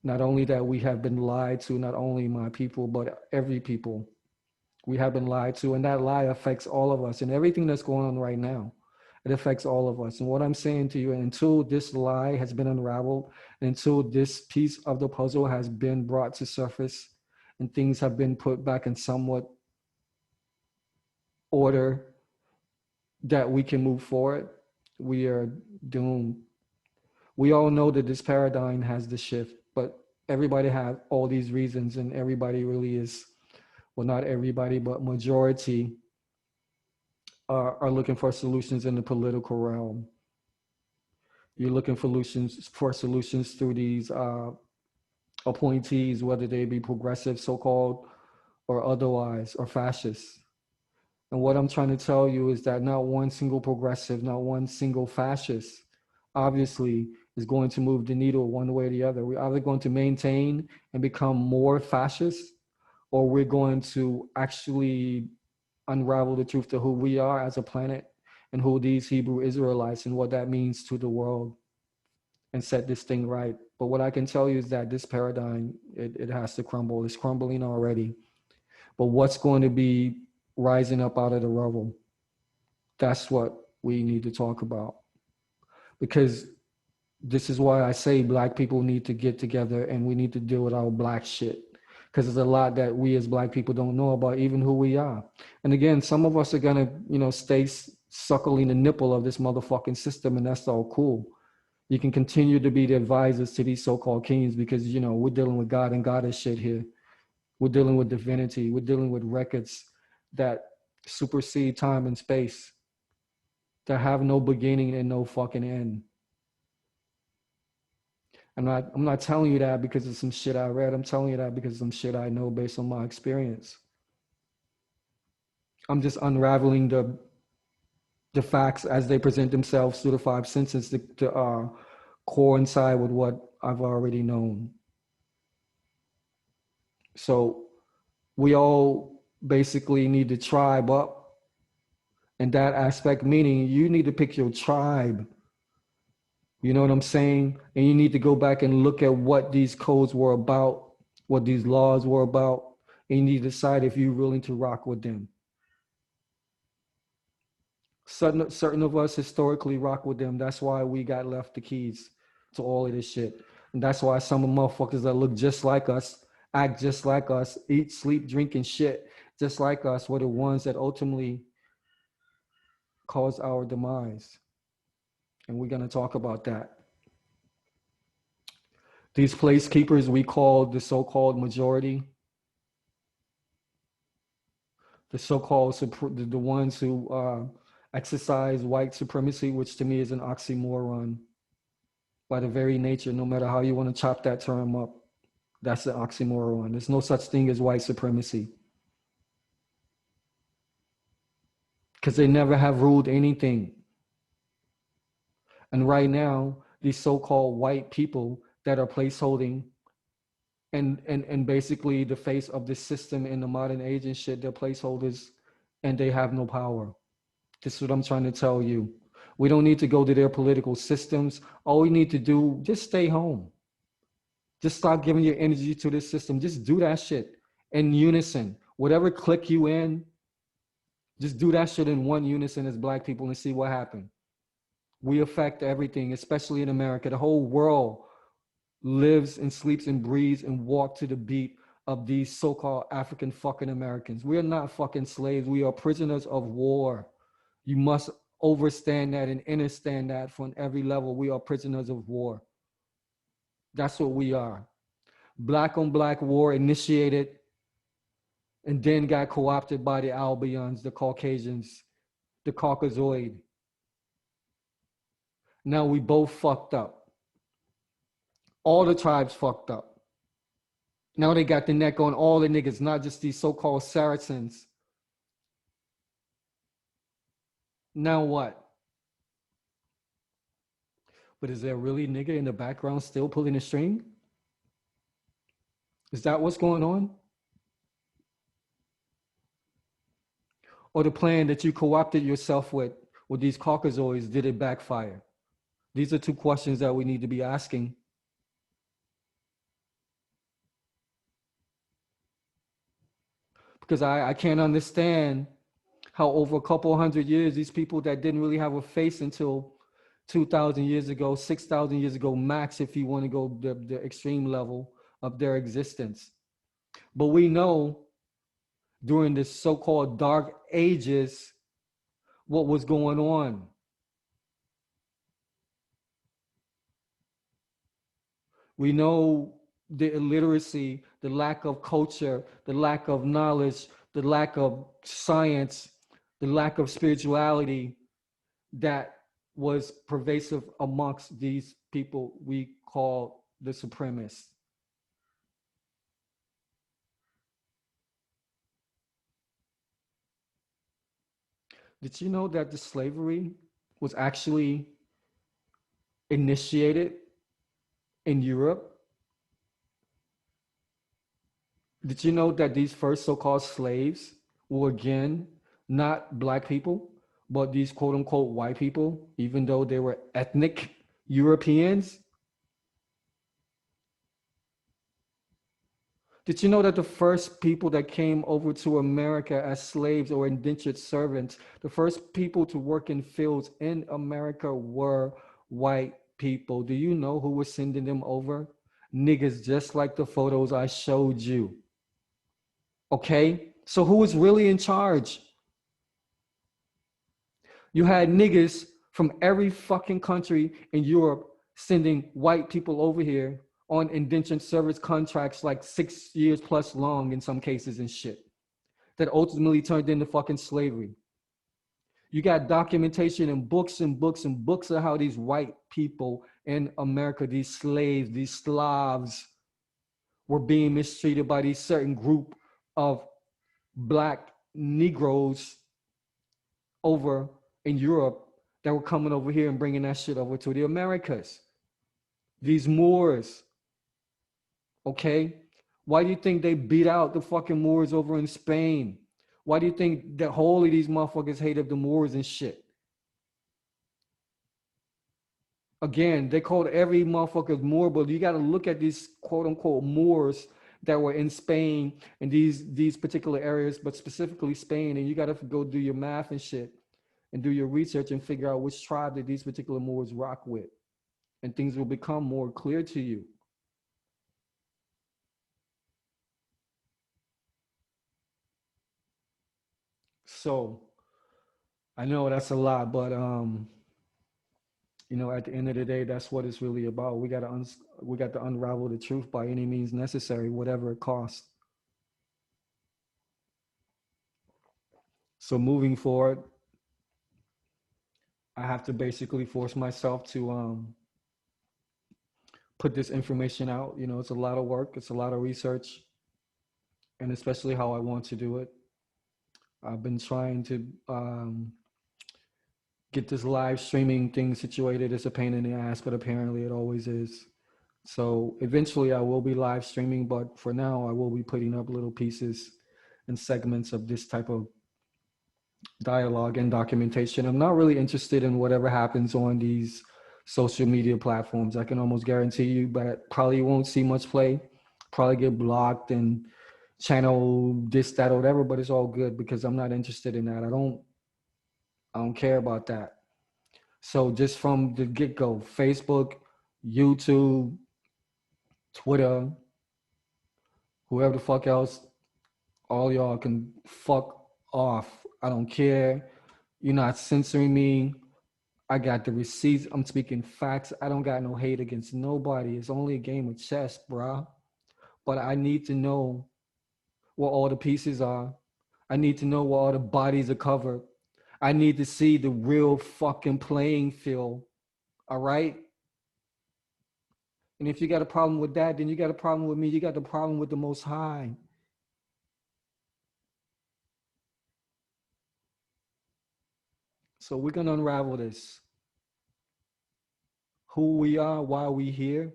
Not only that we have been lied to, not only my people, but every people we have been lied to, and that lie affects all of us and everything that's going on right now. It affects all of us. And what I'm saying to you, until this lie has been unraveled, until this piece of the puzzle has been brought to surface and things have been put back in somewhat order, that we can move forward, we are doomed. We all know that this paradigm has the shift, but everybody has all these reasons, and everybody really is, well, not everybody, but majority are looking for solutions in the political realm. You're looking for solutions through these appointees, whether they be progressive, so-called, or otherwise, or fascists. And what I'm trying to tell you is that not one single progressive, not one single fascist, obviously, is going to move the needle one way or the other. We're either going to maintain and become more fascist, or we're going to actually unravel the truth to who we are as a planet and who these Hebrew Israelites and what that means to the world, and set this thing right. But what I can tell you is that this paradigm, it has to crumble. It's crumbling already. But what's going to be rising up out of the rubble? That's what we need to talk about. Because this is why I say Black people need to get together and we need to deal with our Black shit. Because there's a lot that we as Black people don't know about, even who we are. And again, some of us are gonna, stay suckling the nipple of this motherfucking system, and that's all cool. You can continue to be the advisors to these so-called kings, because we're dealing with God and goddess shit here. We're dealing with divinity. We're dealing with records that supersede time and space, that have no beginning and no fucking end. I'm not telling you that because of some shit I read. I'm telling you that because of some shit I know based on my experience. I'm just unraveling the facts as they present themselves through the five senses to coincide with what I've already known. So we all basically need to tribe up in that aspect, meaning you need to pick your tribe. You know what I'm saying? And you need to go back and look at what these codes were about, what these laws were about, and you need to decide if you're willing to rock with them. Certain of us historically rock with them. That's why we got left the keys to all of this shit. And that's why some of the motherfuckers that look just like us, act just like us, eat, sleep, drink, and shit just like us were the ones that ultimately caused our demise. And we're going to talk about that. These place keepers we call the so-called majority, the so-called the ones who exercise white supremacy, which to me is an oxymoron by the very nature, no matter how you want to chop that term up. That's an oxymoron. There's no such thing as white supremacy, because they never have ruled anything. And right now, these so-called white people that are placeholding and basically the face of this system in the modern age and shit, they're placeholders and they have no power. This is what I'm trying to tell you. We don't need to go to their political systems. All we need to do, just stay home. Just stop giving your energy to this system. Just do that shit in unison. Whatever clique you in, just do that shit in one unison as Black people and see what happens. We affect everything, especially in America. The whole world lives and sleeps and breathes and walks to the beat of these so-called African fucking Americans. We are not fucking slaves. We are prisoners of war. You must overstand that and understand that from every level. We are prisoners of war. That's what we are. Black on black war initiated and then got co-opted by the Albions, the Caucasians, the Caucasoid. Now we both fucked up. All the tribes fucked up. Now they got the neck on all the niggas, not just these so-called Saracens. Now what? But is there really a nigga in the background still pulling the string? Is that what's going on? Or the plan that you co-opted yourself with these Caucasoids, did it backfire? These are two questions that we need to be asking. Because I can't understand how over a couple hundred years, these people that didn't really have a face until 2,000 years ago, 6,000 years ago, max, if you want to go the extreme level of their existence. But we know during the so-called dark ages what was going on. We know the illiteracy, the lack of culture, the lack of knowledge, the lack of science, the lack of spirituality that was pervasive amongst these people we call the supremacists. Did you know that the slavery was actually initiated in Europe? Did you know that these first so-called slaves were again not black people, but these quote unquote white people, even though they were ethnic Europeans? Did you know that the first people that came over to America as slaves or indentured servants, the first people to work in fields in America were white people? Do you know who was sending them over? Niggas, just like the photos I showed you. Okay? So who was really in charge? You had niggas from every fucking country in Europe sending white people over here on indentured service contracts like 6 years plus long in some cases and shit that ultimately turned into fucking slavery. You got documentation and books and books and books of how these white people in America, these slaves, these Slavs, were being mistreated by these certain group of black Negroes over in Europe that were coming over here and bringing that shit over to the Americas. These Moors, okay? Why do you think they beat out the fucking Moors over in Spain? Why do you think that whole of these motherfuckers hated the Moors and shit? Again, they called every motherfucker Moor, but you got to look at these quote unquote Moors that were in Spain and these particular areas, but specifically Spain, and you got to go do your math and shit and do your research and figure out which tribe that these particular Moors rock with, and things will become more clear to you. So I know that's a lot, but at the end of the day, that's what it's really about. We got to unravel the truth by any means necessary, whatever it costs. So moving forward, I have to basically force myself to put this information out. It's a lot of work, it's a lot of research, and especially how I want to do it. I've been trying to get this live streaming thing situated. It's a pain in the ass, but apparently it always is. So eventually I will be live streaming, but for now I will be putting up little pieces and segments of this type of dialogue and documentation. I'm not really interested in whatever happens on these social media platforms. I can almost guarantee you, but probably won't see much play, probably get blocked and channel this, that, or whatever, but it's all good because I'm not interested in that. I don't care about that. So just from the get-go, Facebook, YouTube, Twitter, whoever the fuck else, all y'all can fuck off. I don't care. You're not censoring me. I got the receipts. I'm speaking facts. I don't got no hate against nobody. It's only a game of chess, bruh. But I need to know where all the pieces are. I need to know where all the bodies are covered. I need to see the real fucking playing field All right? And if you got a problem with that, then you got a problem with me. You got the problem with the Most High. So we're going to unravel this. Who we are, why we here,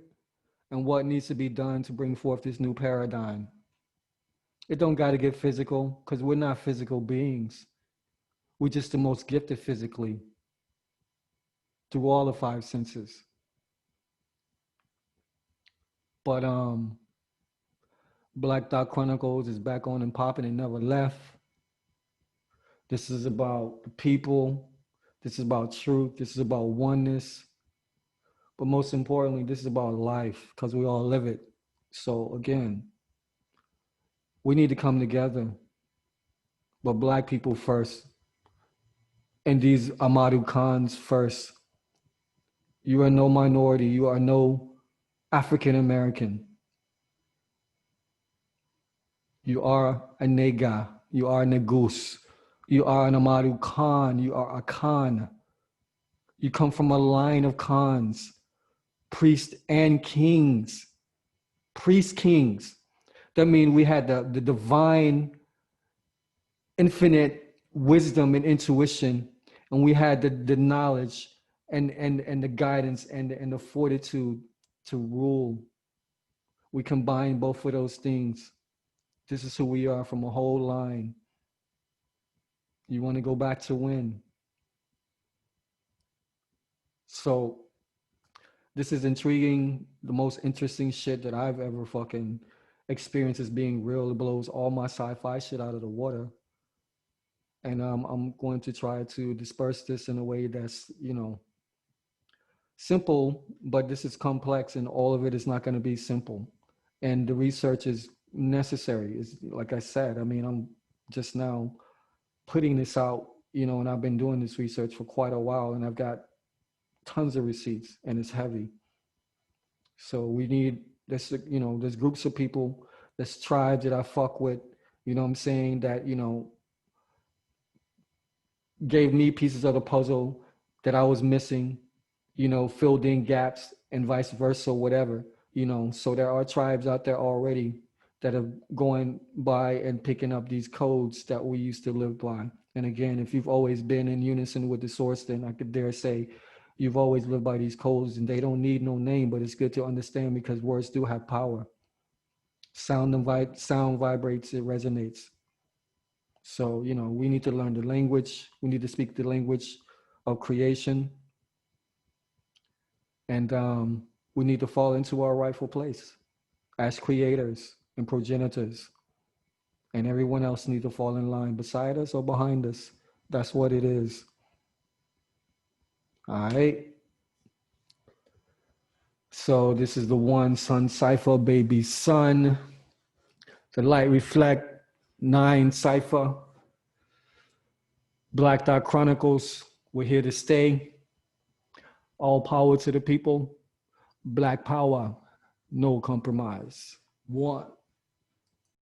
and what needs to be done to bring forth this new paradigm. It don't got to get physical because we're not physical beings. We're just the most gifted physically through all the five senses. But Black Dot Chronicles is back on and popping and never left. This is about the people. This is about truth. This is about oneness. But most importantly, this is about life because we all live it. So again, we need to come together, but Black people first. And these Ahmadu Khans first. You are no minority. You are no African American. You are a Nega. You are a Negus. You are an Ahmadu Khan. You are a Khan. You come from a line of Khans, priests and kings. Priest kings. That means we had the divine, infinite wisdom and intuition, and we had the knowledge and the guidance and the fortitude to rule. We combine both of those things. This is who we are from a whole line. You want to go back to when? So this is intriguing. The most interesting shit that I've ever fucking experienced is being real. It blows all my sci-fi shit out of the water. And I'm going to try to disperse this in a way that's, simple, but this is complex and all of it is not going to be simple. And the research is necessary. Is like I said, I mean, I'm just now putting this out, and I've been doing this research for quite a while and I've got tons of receipts and it's heavy. So we need this, there's groups of people, there's tribes that I fuck with, I'm saying, that, gave me pieces of the puzzle that I was missing, filled in gaps and vice versa, whatever, So there are tribes out there already that are going by and picking up these codes that we used to live by. And again, if you've always been in unison with the source, then I could dare say you've always lived by these codes, and they don't need no name, but it's good to understand because words do have power. Sound vibrates, it resonates. So, we need to learn the language. We need to speak the language of creation. And we need to fall into our rightful place as creators and progenitors. And everyone else needs to fall in line beside us or behind us. That's what it is. All right. So this is the one sun cipher, baby sun. The light reflect 9 cipher. Black Dot Chronicles. We're here to stay. All power to the people. Black power. No compromise. One.